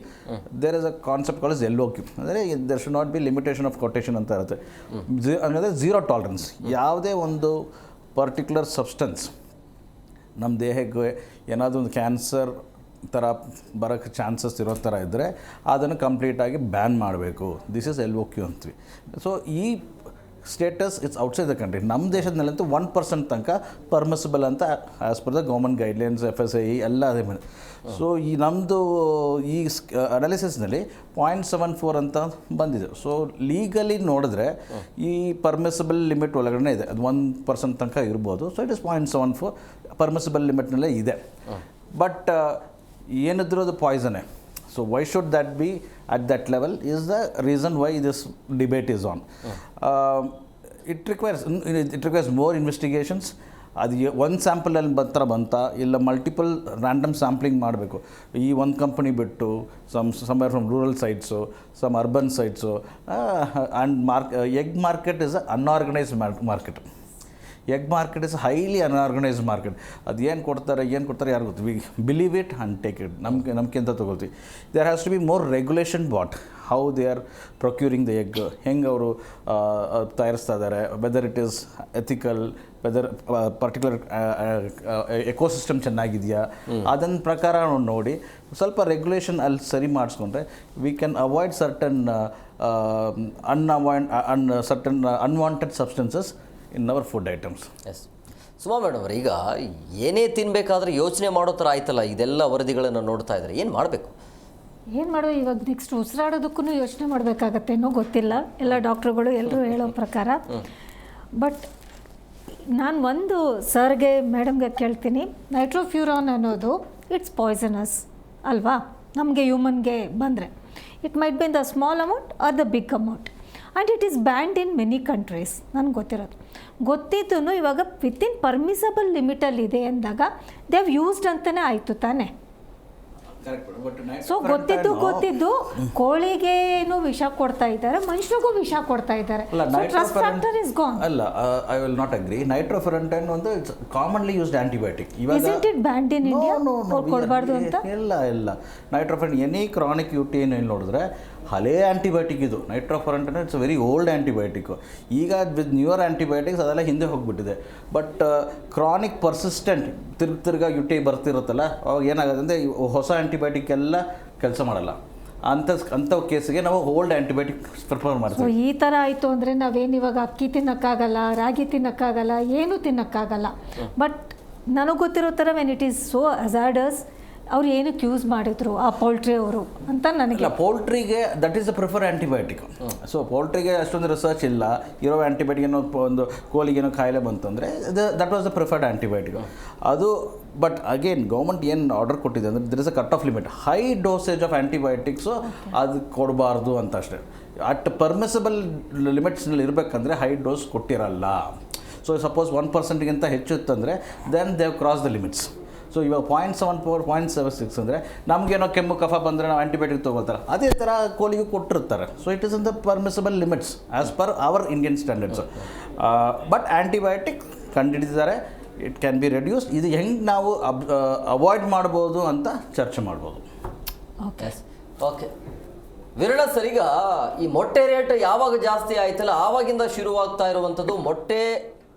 there is a concept calls LOQ, ಅಂದರೆ there should not be limitation of quotation ಅಂತ ಇರುತ್ತೆ. ಅಂದರೆ ಝೀರೋ ಟಾಲರೆನ್ಸ್. ಯಾವುದೇ ಒಂದು ಪರ್ಟಿಕ್ಯುಲರ್ ಸಬ್ಸ್ಟೆನ್ಸ್ ನಮ್ಮ ದೇಹಕ್ಕೆ ಏನಾದರೂ ಒಂದು ಕ್ಯಾನ್ಸರ್ ಥರ ಬರೋಕ್ಕೆ ಚಾನ್ಸಸ್ ಇರೋ ಥರ ಇದ್ದರೆ ಅದನ್ನು ಕಂಪ್ಲೀಟಾಗಿ ಬ್ಯಾನ್ ಮಾಡಬೇಕು. ದಿಸ್ ಇಸ್ LOQ ಅಂತೀವಿ. ಸೊ ಈ status it's outside the country. ನಮ್ಮ ದೇಶದಲ್ಲಂತೂ 1% ತನಕ ಪರ್ಮಿಸಿಬಲ್ ಅಂತ as per the government guidelines, FSI ಎಲ್ಲ ಅದೇ ಮೇಲೆ. ಸೊ ಈ ನಮ್ಮದು ಈ ಅನಾಲಿಸಿಸ್ನಲ್ಲಿ 0.74 ಅಂತ ಬಂದಿದೆ. ಸೊ ಲೀಗಲಿ ನೋಡಿದ್ರೆ ಈ ಪರ್ಮಿಸಿಬಲ್ ಲಿಮಿಟ್ ಒಳಗಡೆ ಇದೆ, ಅದು 1% ತನಕ ಇರ್ಬೋದು. ಸೊ ಇಟ್ ಇಸ್ 0.74 ಪರ್ಮಿಸಿಬಲ್ ಲಿಮಿಟ್ನಲ್ಲೇ ಇದೆ. ಬಟ್ ಏನಿದ್ರೂ ಅದು ಪಾಯ್ಸನ್ನೇ. So why should that be at that level is the reason why this debate is on. It requires more investigations. ಅದು ಒಂದು ಸ್ಯಾಂಪಲಲ್ಲಿ ಬಂತ ಇಲ್ಲ ಮಲ್ಟಿಪಲ್ ರ್ಯಾಂಡಮ್ ಸ್ಯಾಂಪ್ಲಿಂಗ್ ಮಾಡಬೇಕು. ಈ ಒಂದು ಕಂಪನಿ ಬಿಟ್ಟು somewhere from rural sites, some urban sites. And egg market is a unorganised market. Egg market is highly unorganised market. ಅದು ಏನು ಕೊಡ್ತಾರೆ ಯಾರು ಗೊತ್ತು. We believe it and take it. ನಮ್ಗೆ ಅಂತ ತೊಗೊಳ್ತೀವಿ. There has to be more regulation but how they are procuring the egg, ಹೆಂಗೆ ಅವರು ತಯಾರಿಸ್ತಾ ಇದ್ದಾರೆ, whether it is ethical, whether particular ecosystem ಚೆನ್ನಾಗಿದೆಯಾ, ಅದನ್ನ ಪ್ರಕಾರ ನೋಡಿ ಸ್ವಲ್ಪ ರೆಗ್ಯುಲೇಷನ್ ಅಲ್ಲಿ ಸರಿ ಮಾಡಿಸ್ಕೊಂಡ್ರೆ we can avoid certain unwanted substances in our food items. Yes Suma madam ಅವರೇ, ಈಗ ಏನೇ ತಿನ್ನಬೇಕಾದ್ರೆ ಯೋಚನೆ ಮಾಡೋ ಥರ ಆಯ್ತಲ್ಲ, ಇದೆಲ್ಲ ವರದಿಗಳನ್ನು ನೋಡ್ತಾ ಇದ್ದಾರೆ, ಏನು ಮಾಡಬೇಕು? ಏನು ಮಾಡೋ ಇವಾಗ ನೆಕ್ಸ್ಟ್ ಉಸಿರಾಡೋದಕ್ಕೂ ಯೋಚನೆ ಮಾಡಬೇಕಾಗತ್ತೆ ಅನ್ನೋ ಗೊತ್ತಿಲ್ಲ. ಎಲ್ಲ ಡಾಕ್ಟ್ರುಗಳು ಎಲ್ಲರೂ ಹೇಳೋ ಪ್ರಕಾರ. ಬಟ್ ನಾನು ಒಂದು ಸರ್ಗೆ ಮೇಡಮ್ಗೆ ಕೇಳ್ತೀನಿ, ನೈಟ್ರೋಫ್ಯೂರಾನ್ ಅನ್ನೋದು ಇಟ್ಸ್ ಪಾಯ್ಸನಸ್ ಅಲ್ವಾ ನಮಗೆ ಹ್ಯೂಮನ್ಗೆ ಬಂದರೆ? It might be in the small amount or the big amount. And it is banned in many countries. ನನಗೆ ಗೊತ್ತಿದ್ದೂ ಇವಾಗ ವಿತಿನ್ ಪರ್ಮಿಸಬಲ್ ಲಿಮಿಟಲ್ಲಿದೆ ಅಂದಾಗ ದೇ ಹ್ಯಾವ್ ಯೂಸ್ಡ್ ಅಂತಲೇ ಆಯಿತು ತಾನೇ. ಸೊ ಗೊತ್ತಿದ್ದು ಕೋಳಿಗೇನು ವಿಷ ಕೊಡ್ತಾ ಇದ್ದಾರೆ, ಮನುಷ್ಯರಿಗೂ ವಿಷ ಕೊಡ್ತಾ ಇದ್ದಾರೆ. Trust factor is gone. ಅಲ್ಲ, ಐ ವಿಲ್ ನಾಟ್ ಅಗ್ರಿ. ನೈಟ್ರೋಫೆರಂಟೈನ್ ಒಂದು it's commonly used antibiotic. Isn't it banned in India? ಕೊಡಬಾರ್ದು ಅಂತ ಇಲ್ಲ. ನೈಟ್ರೋಫೆರಂಟೈನ್ ಎನಿ ಕ್ರಾನಿಕ್ UTI ನೋಡಿದ್ರೆ ಹಳೇ ಆ್ಯಂಟಿಬಯೋಟಿಕ್ ಇದು. ನೈಟ್ರೋಫೆರಂಟೈನ್ ಇಟ್ಸ್ ವೆರಿ ಓಲ್ಡ್ ಆ್ಯಂಟಿಬಯೋಟಿಕ್. ಈಗ ವಿತ್ ನ್ಯೂಯರ್ ಆ್ಯಂಟಿಬಯೋಟಿಕ್ಸ್ ಅದೆಲ್ಲ ಹಿಂದೆ ಹೋಗಿಬಿಟ್ಟಿದೆ. ಬಟ್ ಕ್ರಾನಿಕ್ ಪರ್ಸಿಸ್ಟೆಂಟ್ ತಿರ್ಗಾ UTI ಬರ್ತಿರುತ್ತಲ್ಲ, ಅವಾಗ ಏನಾಗುತ್ತೆ ಅಂದರೆ ಹೊಸ ಆ್ಯಂಟಿಬಯೋಟಿಕ್ ಎಲ್ಲ ಕೆಲಸ ಮಾಡಲ್ಲ. ಅಂಥ ಕೇಸಿಗೆ ನಾವು ಓಲ್ಡ್ ಆ್ಯಂಟಿಬಯೋಟಿಕ್ ಪ್ರಿಫರ್ ಮಾಡ್ತೀವಿ. ಈ ಥರ ಆಯಿತು ಅಂದರೆ ನಾವೇನು ಇವಾಗ ಅಕ್ಕಿ ತಿನ್ನೋಕ್ಕಾಗಲ್ಲ, ರಾಗಿ ತಿನ್ನೋಕ್ಕಾಗಲ್ಲ, ಏನೂ ತಿನ್ನೋಕ್ಕಾಗಲ್ಲ. ಬಟ್ ನನಗೆ ಗೊತ್ತಿರೋ ಥರ when it is so hazardous, ಅವ್ರು ಏನಕ್ಕೆ ಯೂಸ್ ಮಾಡಿದ್ರು ಆ ಪೌಲ್ಟ್ರಿ ಅವರು ಅಂತ ನನಗೆ. ಪೌಲ್ಟ್ರಿಗೆ that is the prefer antibiotic. So ಪೌಲ್ಟ್ರಿಗೆ ಅಷ್ಟೊಂದು ರಿಸರ್ಚ್ ಇಲ್ಲ. ಇರೋ ಆ್ಯಂಟಿಬಯೋಟಿಕ್ ಏನೋ ಒಂದು ಕೋಳಿಗೇನೋ ಕಾಯಿಲೆ ಬಂತು ಅಂದರೆ that was the preferred antibiotic ಅದು. ಬಟ್ ಅಗೇನ್ ಗೌರ್ಮೆಂಟ್ ಏನು ಆರ್ಡರ್ ಕೊಟ್ಟಿದೆ ಅಂದರೆ there is a cut off limit. High dosage of antibiotics ಅದು ಕೊಡಬಾರ್ದು ಅಂತ ಅಷ್ಟೇ. ಅಟ್ ಪರ್ಮಿಸಬಲ್ ಲಿಮಿಟ್ಸ್ನಲ್ಲಿ ಇರಬೇಕಂದ್ರೆ ಹೈ ಡೋಸ್ ಕೊಟ್ಟಿರಲ್ಲ. ಸೊ ಸಪೋಸ್ 1%ಗಿಂತ ಹೆಚ್ಚು ಇತ್ತಂದರೆ then they have cross the limits. So ಇವಾಗ 0.74 0.76 ಅಂದರೆ ನಮಗೇನೋ ಕೆಮ್ಮು ಕಫ ಬಂದರೆ ನಾವು ಆ್ಯಂಟಿಬಯೋಟಿಕ್ ತೊಗೊಳ್ತಾರೆ, ಅದೇ ಥರ ಕೋಳಿಗೂ ಕೊಟ್ಟಿರ್ತಾರೆ. So it is in the permissible limits as per our Indian standards. But antibiotic ಕಂಡುಹಿಡಿದಿದ್ದಾರೆ, ಇಟ್ ಕ್ಯಾನ್ ಬಿ ರೆಡ್ಯೂಸ್ಡ್. ಇದು ಹೆಂಗೆ ನಾವು ಅವಾಯ್ಡ್ ಮಾಡ್ಬೋದು ಅಂತ ಚರ್ಚೆ ಮಾಡ್ಬೋದು. ಓಕೆ ವಿರಳ ಸರ್, ಈಗ ಈ ಮೊಟ್ಟೆ ರೇಟ್ ಯಾವಾಗ ಜಾಸ್ತಿ ಆಯ್ತಲ್ಲ ಆವಾಗಿಂದ ಶುರುವಾಗ್ತಾ ಇರುವಂಥದ್ದು ಮೊಟ್ಟೆ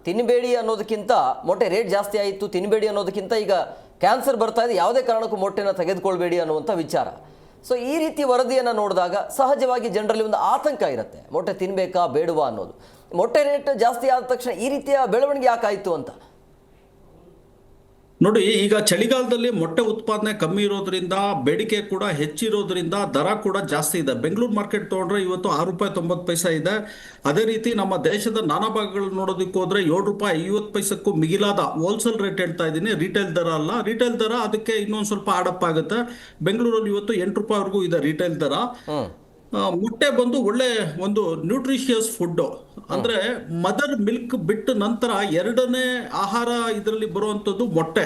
ತಿನ್ನಬೇಡಿ ಅನ್ನೋದಕ್ಕಿಂತ, ಮೊಟ್ಟೆ ರೇಟ್ ಜಾಸ್ತಿ ಆಯಿತು ತಿನ್ನಬೇಡಿ ಅನ್ನೋದಕ್ಕಿಂತ ಈಗ ಕ್ಯಾನ್ಸರ್ ಬರ್ತಾ ಇದೆ, ಯಾವುದೇ ಕಾರಣಕ್ಕೂ ಮೊಟ್ಟೆನ ತೆಗೆದುಕೊಳ್ಬೇಡಿ ಅನ್ನುವಂಥ ವಿಚಾರ. ಸೊ ಈ ರೀತಿ ವರದಿಯನ್ನು ನೋಡಿದಾಗ ಸಹಜವಾಗಿ ಜನರಲ್ಲಿ ಒಂದು ಆತಂಕ ಇರುತ್ತೆ, ಮೊಟ್ಟೆ ತಿನ್ನಬೇಕಾ ಬೇಡವಾ ಅನ್ನೋದು. ಮೊಟ್ಟೆ ರೇಟ್ ಜಾಸ್ತಿ ಆದ ತಕ್ಷಣ ಈ ರೀತಿಯ ಬೆಳವಣಿಗೆ ಯಾಕಾಯಿತು ಅಂತ ನೋಡಿ. ಈಗ ಚಳಿಗಾಲದಲ್ಲಿ ಮೊಟ್ಟೆ ಉತ್ಪಾದನೆ ಕಮ್ಮಿ ಇರೋದ್ರಿಂದ ಬೇಡಿಕೆ ಕೂಡ ಹೆಚ್ಚಿರೋದ್ರಿಂದ ದರ ಕೂಡ ಜಾಸ್ತಿ ಇದೆ. ಬೆಂಗಳೂರು ಮಾರ್ಕೆಟ್ ತೊಗೊಂಡ್ರೆ ಇವತ್ತು ₹6.90 ಇದೆ. ಅದೇ ರೀತಿ ನಮ್ಮ ದೇಶದ ನಾನಾ ಭಾಗಗಳು ನೋಡೋದಕ್ಕೆ ಹೋದ್ರೆ ₹7.50 ಮಿಗಿಲಾದ ಹೋಲ್ಸೇಲ್ ರೇಟ್ ಹೇಳ್ತಾ ಇದ್ದೀನಿ, ರಿಟೇಲ್ ದರ ಅಲ್ಲ. ರಿಟೇಲ್ ದರ ಅದಕ್ಕೆ ಇನ್ನೊಂದು ಸ್ವಲ್ಪ ಆಡಪ್ ಆಗುತ್ತೆ. ಬೆಂಗಳೂರಲ್ಲಿ ಇವತ್ತು ₹8ವರೆಗೂ ಇದೆ ರಿಟೇಲ್ ದರ. ಮೊಟ್ಟೆ ಬಂದು ಒಳ್ಳೆ ಒಂದು ನ್ಯೂಟ್ರಿಷಿಯಸ್ ಫುಡ್ಡು. ಅಂದರೆ ಮದರ್ ಮಿಲ್ಕ್ ಬಿಟ್ಟ ನಂತರ ಎರಡನೇ ಆಹಾರ ಇದರಲ್ಲಿ ಬರುವಂಥದ್ದು ಮೊಟ್ಟೆ.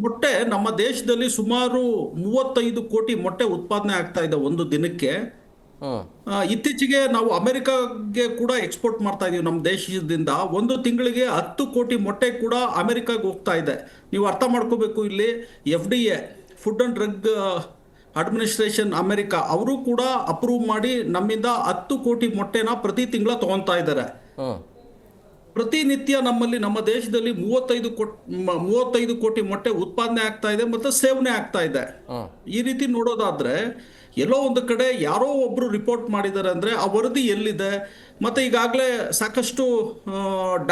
ಮೊಟ್ಟೆ ನಮ್ಮ ದೇಶದಲ್ಲಿ ಸುಮಾರು 35 ಕೋಟಿ ಮೊಟ್ಟೆ ಉತ್ಪಾದನೆ ಆಗ್ತಾ ಇದೆ ಒಂದು ದಿನಕ್ಕೆ. ಇತ್ತೀಚೆಗೆ ನಾವು ಅಮೆರಿಕಾಗೆ ಕೂಡ ಎಕ್ಸ್ಪೋರ್ಟ್ ಮಾಡ್ತಾ ಇದೀವಿ ನಮ್ಮ ದೇಶದಿಂದ. ಒಂದು ತಿಂಗಳಿಗೆ 10 ಕೋಟಿ ಮೊಟ್ಟೆ ಕೂಡ ಅಮೆರಿಕಾಗೆ ಹೋಗ್ತಾ ಇದೆ. ನೀವು ಅರ್ಥ ಮಾಡ್ಕೋಬೇಕು, ಇಲ್ಲಿ FDA food and drug administration America ಅವರು ಕೂಡ ಅಪ್ರೂವ್ ಮಾಡಿ ನಮ್ಮಿಂದ 10 ಕೋಟಿ ಮೊಟ್ಟೆನ ಪ್ರತಿ ತಿಂಗಳ ತಗೊಂತಾ ಇದ್ದಾರೆ. ಪ್ರತಿನಿತ್ಯ ನಮ್ಮಲ್ಲಿ ನಮ್ಮ ದೇಶದಲ್ಲಿ 35 ಕೋಟಿ ಮೊಟ್ಟೆ ಉತ್ಪಾದನೆ ಆಗ್ತಾ ಇದೆ ಮತ್ತು ಸೇವನೆ ಆಗ್ತಾ ಇದೆ. ಈ ರೀತಿ ನೋಡೋದಾದ್ರೆ ಎಲ್ಲೋ ಒಂದು ಕಡೆ ಯಾರೋ ಒಬ್ರು ರಿಪೋರ್ಟ್ ಮಾಡಿದ್ದಾರೆ ಅಂದ್ರೆ ಆ ವರದಿ ಎಲ್ಲಿದೆ? ಮತ್ತೆ ಈಗಾಗಲೇ ಸಾಕಷ್ಟು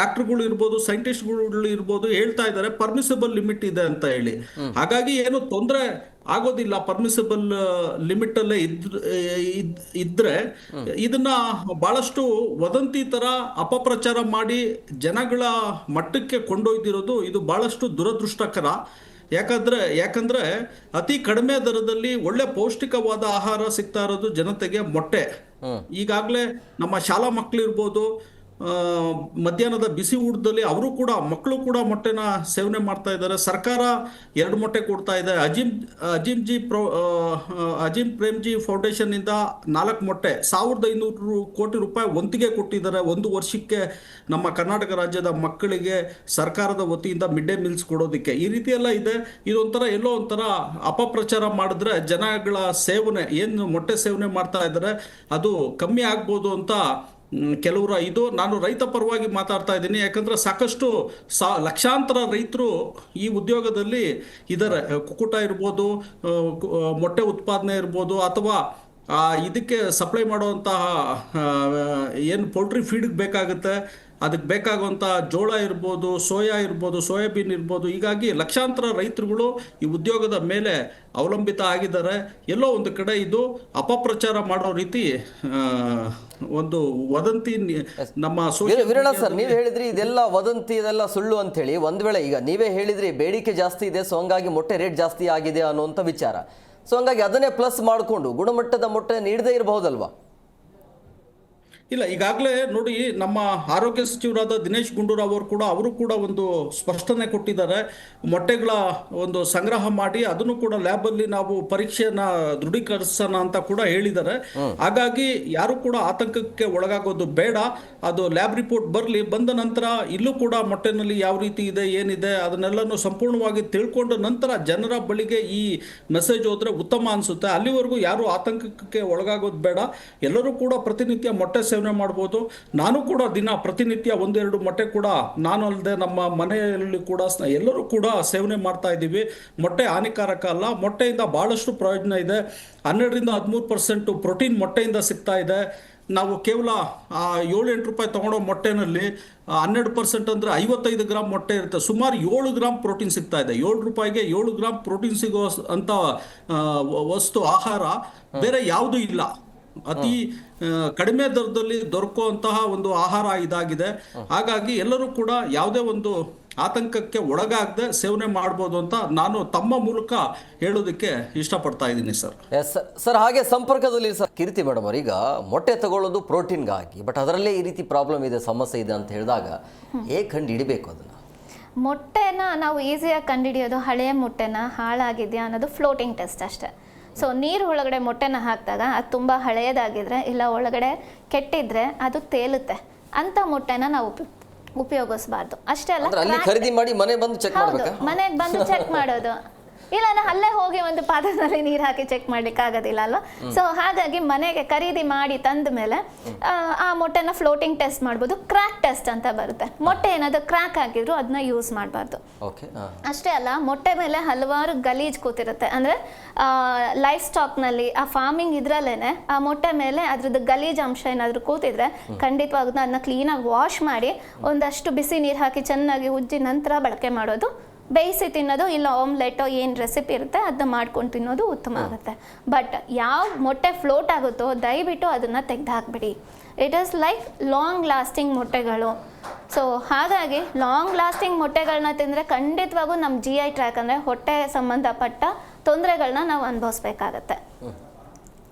ಡಾಕ್ಟರ್ಗಳು ಇರ್ಬೋದು, ಸೈಂಟಿಸ್ಟ್ಗಳು ಇರ್ಬೋದು ಹೇಳ್ತಾ ಇದ್ದಾರೆ ಪರ್ಮಿಸಿಬಲ್ ಲಿಮಿಟ್ ಇದೆ ಅಂತ ಹೇಳಿ. ಹಾಗಾಗಿ ಏನು ತೊಂದರೆ ಆಗೋದಿಲ್ಲ, ಪರ್ಮಿಸಿಬಲ್ ಲಿಮಿಟ್ ಅಲ್ಲೇ ಇದ್ರೆ. ಇದನ್ನ ಬಹಳಷ್ಟು ವದಂತಿ ತರ ಅಪಪ್ರಚಾರ ಮಾಡಿ ಜನಗಳ ಮಟ್ಟಕ್ಕೆ ಕೊಂಡೊಯ್ದಿರೋದು ಇದು ಬಹಳಷ್ಟು ದುರದೃಷ್ಟಕರ. ಯಾಕಂದ್ರೆ ಅತಿ ಕಡಿಮೆ ದರದಲ್ಲಿ ಒಳ್ಳೆ ಪೌಷ್ಟಿಕವಾದ ಆಹಾರ ಸಿಗ್ತಾ ಇರೋದು ಜನತೆಗೆ ಮೊಟ್ಟೆ. ಈಗಾಗಲೇ ನಮ್ಮ ಶಾಲಾ ಮಕ್ಕಳಿರ್ಬೋದು, ಮಧ್ಯಾಹ್ನದ ಬಿಸಿ ಊಟದಲ್ಲಿ ಅವರು ಕೂಡ ಮಕ್ಕಳು ಕೂಡ ಮೊಟ್ಟೆನ ಸೇವನೆ ಮಾಡ್ತಾ ಇದ್ದಾರೆ. ಸರ್ಕಾರ 2 ಮೊಟ್ಟೆ ಕೊಡ್ತಾ ಇದೆ. ಅಜೀಂ ಪ್ರೇಮ್ಜಿ ಫೌಂಡೇಶನ್ ಇಂದ 4 ಮೊಟ್ಟೆ 1500 ಕೋಟಿ ರೂಪಾಯಿ ವಂತಿಗೆ ಕೊಟ್ಟಿದ್ದಾರೆ ಒಂದು ವರ್ಷಕ್ಕೆ ನಮ್ಮ ಕರ್ನಾಟಕ ರಾಜ್ಯದ ಮಕ್ಕಳಿಗೆ ಸರ್ಕಾರದ ವತಿಯಿಂದ ಮಿಡ್ ಡೇ ಮೀಲ್ಸ್ ಕೊಡೋದಕ್ಕೆ. ಈ ರೀತಿ ಎಲ್ಲ ಇದೆ. ಇದೊಂಥರ ಎಲ್ಲೋ ಒಂಥರ ಅಪಪ್ರಚಾರ ಮಾಡಿದ್ರೆ ಜನಗಳ ಸೇವನೆ ಏನು ಮೊಟ್ಟೆ ಸೇವನೆ ಮಾಡ್ತಾ ಇದ್ದಾರೆ ಅದು ಕಮ್ಮಿ ಆಗ್ಬೋದು ಅಂತ ಕೆಲವರು. ಇದು ನಾನು ರೈತ ಪರವಾಗಿ ಮಾತಾಡ್ತಾ ಇದ್ದೀನಿ, ಯಾಕಂದ್ರೆ ಸಾಕಷ್ಟು ಲಕ್ಷಾಂತರ ರೈತರು ಈ ಉದ್ಯೋಗದಲ್ಲಿ ಇದ್ದಾರೆ. ಕುಕ್ಕುಟ ಇರ್ಬೋದು, ಮೊಟ್ಟೆ ಉತ್ಪಾದನೆ ಇರ್ಬೋದು, ಅಥವಾ ಇದಕ್ಕೆ ಸಪ್ಲೈ ಮಾಡುವಂತಹ ಏನು ಪೌಲ್ಟ್ರಿ ಫೀಡ್ಗೆ ಬೇಕಾಗುತ್ತೆ ಅದಕ್ಕೆ ಬೇಕಾಗುವಂಥ ಜೋಳ ಇರ್ಬೋದು, ಸೋಯಾ ಇರ್ಬೋದು, ಸೋಯಾಬೀನ್ ಇರ್ಬೋದು. ಹೀಗಾಗಿ ಲಕ್ಷಾಂತರ ರೈತರುಗಳು ಈ ಉದ್ಯೋಗದ ಮೇಲೆ ಅವಲಂಬಿತ ಆಗಿದ್ದಾರೆ. ಎಲ್ಲೋ ಒಂದು ಕಡೆ ಇದು ಅಪಪ್ರಚಾರ ಮಾಡೋ ರೀತಿ ಒಂದು ವದಂತಿ ನಮ್ಮ ವೀರಣ್ಣ ಸರ್, ನೀವು ಹೇಳಿದ್ರಿ ಇದೆಲ್ಲ ವದಂತಿ, ಇದೆಲ್ಲ ಸುಳ್ಳು ಅಂತ ಹೇಳಿ. ಒಂದ್ ವೇಳೆ ಈಗ ನೀವೇ ಹೇಳಿದ್ರಿ ಬೇಡಿಕೆ ಜಾಸ್ತಿ ಇದೆ, ಸೊ ಹಂಗಾಗಿ ಮೊಟ್ಟೆ ರೇಟ್ ಜಾಸ್ತಿ ಆಗಿದೆ ಅನ್ನುವಂಥ ವಿಚಾರ. ಸೊ ಹಂಗಾಗಿ ಅದನ್ನೇ ಪ್ಲಸ್ ಮಾಡಿಕೊಂಡು ಗುಣಮಟ್ಟದ ಮೊಟ್ಟೆ ನೀಡದೇ ಇರಬಹುದಲ್ವಾ? ಇಲ್ಲ, ಈಗಾಗಲೇ ನೋಡಿ ನಮ್ಮ ಆರೋಗ್ಯ ಸಚಿವರಾದ ದಿನೇಶ್ ಗುಂಡೂರಾವ್ ಅವರು ಕೂಡ ಒಂದು ಸ್ಪಷ್ಟನೆ ಕೊಟ್ಟಿದ್ದಾರೆ. ಮೊಟ್ಟೆಗಳ ಒಂದು ಸಂಗ್ರಹ ಮಾಡಿ ಅದನ್ನು ಕೂಡ ಲ್ಯಾಬಲ್ಲಿ ನಾವು ಪರೀಕ್ಷೆಯನ್ನ ದೃಢೀಕರಿಸೋಣ ಅಂತ ಕೂಡ ಹೇಳಿದ್ದಾರೆ. ಹಾಗಾಗಿ ಯಾರು ಕೂಡ ಆತಂಕಕ್ಕೆ ಒಳಗಾಗೋದು ಬೇಡ. ಅದು ಲ್ಯಾಬ್ ರಿಪೋರ್ಟ್ ಬರಲಿ, ಬಂದ ನಂತರ ಇಲ್ಲೂ ಕೂಡ ಮೊಟ್ಟೆನಲ್ಲಿ ಯಾವ ರೀತಿ ಇದೆ ಏನಿದೆ ಅದನ್ನೆಲ್ಲನೂ ಸಂಪೂರ್ಣವಾಗಿ ತಿಳ್ಕೊಂಡ ನಂತರ ಜನರ ಬಳಿಗೆ ಈ ಮೆಸೇಜ್ ಹೋದ್ರೆ ಉತ್ತಮ ಅನಿಸುತ್ತೆ. ಅಲ್ಲಿವರೆಗೂ ಯಾರು ಆತಂಕಕ್ಕೆ ಒಳಗಾಗೋದು ಬೇಡ. ಎಲ್ಲರೂ ಕೂಡ ಪ್ರತಿನಿತ್ಯ ಮೊಟ್ಟೆ ಸೇವನೆ ಮಾಡ್ಬೋದು. ನಾನು ಕೂಡ ಪ್ರತಿನಿತ್ಯ 1-2 ಮೊಟ್ಟೆ ಕೂಡ ನಾನು ಅಲ್ಲದೆ ನಮ್ಮ ಮನೆಯಲ್ಲಿ ಕೂಡ ಎಲ್ಲರೂ ಕೂಡ ಸೇವನೆ ಮಾಡ್ತಾ ಇದ್ದೀವಿ. ಮೊಟ್ಟೆ ಹಾನಿಕಾರಕ ಅಲ್ಲ, ಮೊಟ್ಟೆಯಿಂದ ಬಹಳಷ್ಟು ಪ್ರಯೋಜನ ಇದೆ. 12-13% ಪ್ರೋಟೀನ್ ಮೊಟ್ಟೆಯಿಂದ ಸಿಗ್ತಾ ಇದೆ. ನಾವು ಕೇವಲ 7-8 ರೂಪಾಯಿ ತಗೊಳ್ಳೋ ಮೊಟ್ಟೆನಲ್ಲಿ 12% ಅಂದರೆ 55 ಗ್ರಾಮ್ ಮೊಟ್ಟೆ ಇರುತ್ತೆ. ಸುಮಾರು 7 ಗ್ರಾಮ್ ಪ್ರೋಟೀನ್ ಸಿಗ್ತಾ ಇದೆ. 7 ರೂಪಾಯಿಗೆ 7 ಗ್ರಾಮ್ ಪ್ರೋಟೀನ್ ಸಿಗೋ ಅಂತ ವಸ್ತು ಆಹಾರ ಬೇರೆ ಯಾವುದೂ ಇಲ್ಲ. ಅತಿ ಕಡಿಮೆ ದರದಲ್ಲಿ ದೊರಕುವಂತಹ ಒಂದು ಆಹಾರ ಇದಾಗಿದೆ. ಹಾಗಾಗಿ ಎಲ್ಲರೂ ಕೂಡ ಯಾವುದೇ ಒಂದು ಆತಂಕಕ್ಕೆ ಒಳಗಾಗದೆ ಸೇವನೆ ಮಾಡ್ಬೋದು ಅಂತ ನಾನು ತಮ್ಮ ಮೂಲಕ ಹೇಳೋದಕ್ಕೆ ಇಷ್ಟಪಡ್ತಾ ಇದ್ದೀನಿ ಸರ್. ಸರ್, ಹಾಗೆ ಸಂಪರ್ಕದಲ್ಲಿ ಸರ್ ಕೀರ್ತಿ ಮೇಡಮ್ ಅವರು, ಈಗ ಮೊಟ್ಟೆ ತಗೊಳ್ಳೋದು ಪ್ರೋಟೀನ್ಗಾಗಿ, ಬಟ್ ಅದರಲ್ಲೇ ಈ ರೀತಿ ಪ್ರಾಬ್ಲಮ್ ಇದೆ, ಸಮಸ್ಯೆ ಇದೆ ಅಂತ ಹೇಳಿದಾಗ ಹೇಗೆ ಕಂಡು ಹಿಡಿಬೇಕು ಅದನ್ನು? ಮೊಟ್ಟೆನ ನಾವು ಈಸಿಯಾಗಿ ಕಂಡುಹಿಡಿಯೋದು ಹಳೆಯ ಮೊಟ್ಟೆನ ಹಾಳಾಗಿದೆಯಾ ಅನ್ನೋದು ಫ್ಲೋಟಿಂಗ್ ಟೆಸ್ಟ್ ಅಷ್ಟೇ. ಸೊ ನೀರು ಒಳಗಡೆ ಮೊಟ್ಟೆನ ಹಾಕಿದಾಗ ಅದು ತುಂಬ ಹಳೆಯದಾಗಿದ್ರೆ ಇಲ್ಲ ಒಳಗಡೆ ಕೆಟ್ಟಿದ್ರೆ ಅದು ತೇಲುತ್ತೆ. ಅಂಥ ಮೊಟ್ಟೆನ ನಾವು ಉಪಯೋಗಿಸಬಾರ್ದು. ಅಷ್ಟೇ ಅಲ್ಲ, ಖರೀದಿ ಮಾಡಿ ಮನೆಗೆ ಬಂದು ಚೆಕ್ ಮಾಡೋದು ಇಲ್ಲ, ಅಲ್ಲೇ ಹೋಗಿ ಒಂದು ಪಾತ್ರದಲ್ಲಿ ನೀರು ಹಾಕಿ ಚೆಕ್ ಮಾಡ್ಲಿಕ್ಕೆ ಆಗೋದಿಲ್ಲ ಅಲ್ವಾ? ಸೊ ಹಾಗಾಗಿ ಮನೆಗೆ ಖರೀದಿ ಮಾಡಿ ತಂದ ಮೇಲೆ ಆ ಮೊಟ್ಟೆನ ಫ್ಲೋಟಿಂಗ್ ಟೆಸ್ಟ್ ಮಾಡ್ಬೋದು. ಕ್ರ್ಯಾಕ್ ಟೆಸ್ಟ್ ಅಂತ ಬರುತ್ತೆ. ಮೊಟ್ಟೆ ಏನಾದರೂ ಕ್ರ್ಯಾಕ್ ಆಗಿದ್ರು ಅದನ್ನ ಯೂಸ್ ಮಾಡಬಾರ್ದು. ಅಷ್ಟೇ ಅಲ್ಲ, ಮೊಟ್ಟೆ ಮೇಲೆ ಹಲವಾರು ಗಲೀಜ್ ಕೂತಿರುತ್ತೆ. ಅಂದರೆ ಲೈಫ್ ಸ್ಟಾಕ್ನಲ್ಲಿ ಆ ಫಾರ್ಮಿಂಗ್ ಇದ್ರಲ್ಲೇನೆ ಆ ಮೊಟ್ಟೆ ಮೇಲೆ ಅದ್ರದ್ದು ಗಲೀಜ್ ಅಂಶ ಏನಾದರೂ ಕೂತಿದ್ರೆ ಖಂಡಿತವಾಗೂ ಅದನ್ನ ಕ್ಲೀನಾಗಿ ವಾಶ್ ಮಾಡಿ ಒಂದಷ್ಟು ಬಿಸಿ ನೀರು ಹಾಕಿ ಚೆನ್ನಾಗಿ ಉಜ್ಜಿ ನಂತರ ಬಳಕೆ ಮಾಡೋದು. ಬೇಯಿಸಿ ತಿನ್ನೋದು ಇಲ್ಲ ಆಮ್ಲೆಟೋ ಏನು ರೆಸಿಪಿ ಇರುತ್ತೆ ಅದನ್ನ ಮಾಡ್ಕೊಂಡು ತಿನ್ನೋದು ಉತ್ತಮ ಆಗುತ್ತೆ. ಬಟ್ ಯಾವ ಮೊಟ್ಟೆ ಫ್ಲೋಟ್ ಆಗುತ್ತೋ ದಯವಿಟ್ಟು ಅದನ್ನು ತೆಗೆದು ಹಾಕ್ಬಿಡಿ. It is like long lasting ಮೊಟ್ಟೆಗಳು. ಸೊ ಹಾಗಾಗಿ ಲಾಂಗ್ ಲಾಸ್ಟಿಂಗ್ ಮೊಟ್ಟೆಗಳನ್ನ ತಿಂದರೆ ಖಂಡಿತವಾಗೂ ನಮ್ಮ GI ಟ್ರ್ಯಾಕ್ ಅಂದರೆ ಹೊಟ್ಟೆ ಸಂಬಂಧಪಟ್ಟ ತೊಂದರೆಗಳನ್ನ ನಾವು ಅನುಭವಿಸ್ಬೇಕಾಗತ್ತೆ.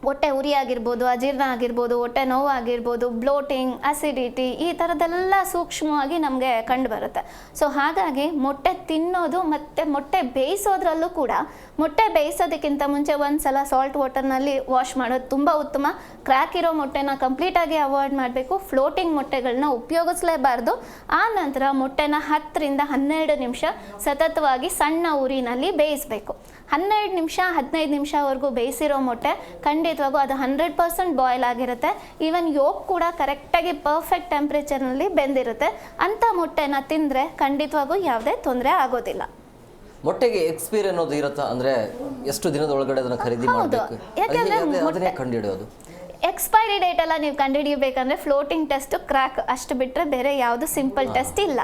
ಹೊಟ್ಟೆ ಉರಿ ಆಗಿರ್ಬೋದು, ಅಜೀರ್ಣ ಆಗಿರ್ಬೋದು, ಹೊಟ್ಟೆ ನೋವು ಆಗಿರ್ಬೋದು, ಬ್ಲೋಟಿಂಗ್, ಅಸಿಡಿಟಿ, ಈ ಥರದ್ದೆಲ್ಲ ಸೂಕ್ಷ್ಮವಾಗಿ ನಮಗೆ ಕಂಡು ಬರುತ್ತೆ. ಸೊ ಹಾಗಾಗಿ ಮೊಟ್ಟೆ ತಿನ್ನೋದು ಮತ್ತು ಮೊಟ್ಟೆ ಬೇಯಿಸೋದ್ರಲ್ಲೂ ಕೂಡ ಮೊಟ್ಟೆ ಬೇಯಿಸೋದಕ್ಕಿಂತ ಮುಂಚೆ ಒಂದು ಸಲ ಸಾಲ್ಟ್ ವಾಟರ್ನಲ್ಲಿ ವಾಶ್ ಮಾಡೋದು ತುಂಬ ಉತ್ತಮ. ಕ್ರ್ಯಾಕ್ ಇರೋ ಮೊಟ್ಟೆನ ಕಂಪ್ಲೀಟಾಗಿ ಅವಾಯ್ಡ್ ಮಾಡಬೇಕು. ಫ್ಲೋಟಿಂಗ್ ಮೊಟ್ಟೆಗಳನ್ನ ಉಪಯೋಗಿಸಲೇಬಾರ್ದು. ಆ ನಂತರ ಮೊಟ್ಟೆನ 10ರಿಂದ 12 ನಿಮಿಷ ಸತತವಾಗಿ ಸಣ್ಣ ಉರಿನಲ್ಲಿ ಬೇಯಿಸಬೇಕು. 12 ನಿಮಿಷ 15 ನಿಮಿಷವರೆಗೂ ಬೇಯಿಸಿರೋ ಮೊಟ್ಟೆ ಖಂಡಿತವಾಗೂ ಅದು 100% ಬಾಯ್ಲ್ ಆಗಿರುತ್ತೆ. ಈವನ್ ಯೋಕ್ ಕೂಡ ಕರೆಕ್ಟಾಗಿ ಪರ್ಫೆಕ್ಟ್ ಟೆಂಪ್ರೇಚರ್ನಲ್ಲಿ ಬೆಂದಿರುತ್ತೆ. ಅಂಥ ಮೊಟ್ಟೆನ ತಿಂದರೆ ಖಂಡಿತವಾಗೂ ಯಾವುದೇ ತೊಂದರೆ ಆಗೋದಿಲ್ಲ. ಮೊಟ್ಟೆಗೆ ಎಕ್ಸ್ಪೈರಿ ಅನ್ನೋದು ಇರುತ್ತಾ? ಅಂದರೆ ಎಷ್ಟು ದಿನದ ಒಳಗಡೆ ಅದನ್ನು ಖರೀದಿ ಮಾಡಬೇಕು? ಅದನ್ನೇ ಕಂಡುಹಿಡಿಯೋದು. ಎಕ್ಸ್ಪೈರಿ ಡೇಟ್ ಎಲ್ಲ ನೀವು ಕಂಡುಹಿಡಿಯಬೇಕಂದ್ರೆ ಫ್ಲೋಟಿಂಗ್ ಟೆಸ್ಟ್, ಕ್ರ್ಯಾಕ್ ಅಷ್ಟು ಬಿಟ್ಟರೆ ಬೇರೆ ಯಾವುದು ಸಿಂಪಲ್ ಟೆಸ್ಟ್ ಇಲ್ಲ.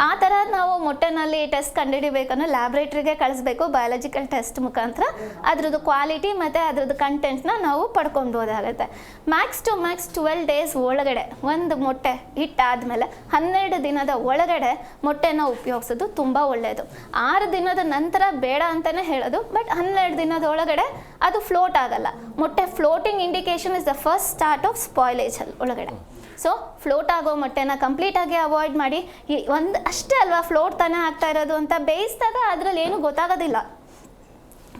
ಆ ಥರ ನಾವು ಮೊಟ್ಟೆನಲ್ಲಿ ಟೆಸ್ಟ್ ಕಂಡುಹಿಡಿಬೇಕಂದ್ರೆ ಲ್ಯಾಬ್ರೇಟ್ರಿಗೆ ಕಳಿಸ್ಬೇಕು ಬಯಾಲಜಿಕಲ್ ಟೆಸ್ಟ್ ಮುಖಾಂತರ. ಅದ್ರದ್ದು ಕ್ವಾಲಿಟಿ ಮತ್ತು ಅದ್ರದ್ದು ಕಂಟೆಂಟ್ನ ನಾವು ಪಡ್ಕೊಬೋದಾಗುತ್ತೆ. ಮ್ಯಾಕ್ಸ್ ಟು ಮ್ಯಾಕ್ಸ್ 12 ಡೇಸ್ ಒಳಗಡೆ ಒಂದು ಮೊಟ್ಟೆ ಹಿಟ್ಟಾದಮೇಲೆ 12 ದಿನದ ಒಳಗಡೆ ಮೊಟ್ಟೆನ ಉಪಯೋಗಿಸೋದು ತುಂಬ ಒಳ್ಳೆಯದು. 6 ದಿನದ ನಂತರ ಬೇಡ ಅಂತಲೇ ಹೇಳೋದು. ಬಟ್ 12 ದಿನದ ಒಳಗಡೆ ಅದು ಫ್ಲೋಟ್ ಆಗಲ್ಲ. ಮೊಟ್ಟೆ floating indication is the first start of spoilage ಒಳಗಡೆ. ಸೊ ಫ್ಲೋಟ್ ಆಗೋ ಮೊಟ್ಟೆನ ಕಂಪ್ಲೀಟಾಗಿ ಅವಾಯ್ಡ್ ಮಾಡಿ. ಒಂದು ಅಷ್ಟೇ ಅಲ್ವಾ ಫ್ಲೋಟ್ ತಾನೇ ಆಗ್ತಾ ಇರೋದು ಅಂತ ಬೇಯಿಸಿದಾಗ ಅದರಲ್ಲಿ ಏನೂ ಗೊತ್ತಾಗೋದಿಲ್ಲ.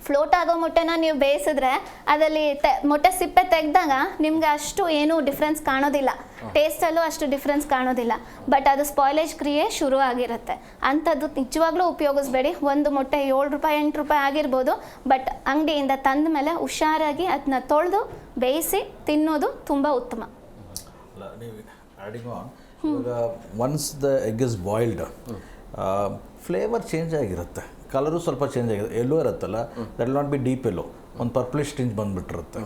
ಫ್ಲೋಟ್ ಆಗೋ ಮೊಟ್ಟೆನ ನೀವು ಬೇಯಿಸಿದ್ರೆ ಅದರಲ್ಲಿ ಮೊಟ್ಟೆ ಸಿಪ್ಪೆ ತೆಗೆದಾಗ ನಿಮಗೆ ಅಷ್ಟು ಏನೂ ಡಿಫ್ರೆನ್ಸ್ ಕಾಣೋದಿಲ್ಲ, ಟೇಸ್ಟಲ್ಲೂ ಅಷ್ಟು ಡಿಫ್ರೆನ್ಸ್ ಕಾಣೋದಿಲ್ಲ. ಬಟ್ ಅದು ಸ್ಪಾಯ್ಲೇಜ್ ಕ್ರಿಯೆ ಶುರು ಆಗಿರುತ್ತೆ. ಅಂಥದ್ದು ನಿಜವಾಗ್ಲೂ ಉಪಯೋಗಿಸ್ಬೇಡಿ. ಒಂದು ಮೊಟ್ಟೆ 7 ರೂಪಾಯಿ 8 ರೂಪಾಯಿ ಆಗಿರ್ಬೋದು. ಬಟ್ ಅಂಗಡಿಯಿಂದ ತಂದ ಮೇಲೆ ಹುಷಾರಾಗಿ ಅದನ್ನ ತೊಳೆದು ಬೇಯಿಸಿ ತಿನ್ನೋದು ತುಂಬ ಉತ್ತಮ. ನೀವು ಆ್ಯಡಿಂಗ್ ಆನ್, ಇವಾಗ once the egg is boiled, flavour change ಆಗಿರುತ್ತೆ, ಕಲರು ಸ್ವಲ್ಪ ಚೇಂಜ್ ಆಗಿದೆ. ಎಲ್ಲೋ ಇರುತ್ತಲ್ಲ, that will not be deep yellow, ಒಂದು ಪರ್ಪ್ಲಿಶ್ ಟಿಂಜ್ ಬಂದುಬಿಟ್ಟಿರುತ್ತೆ.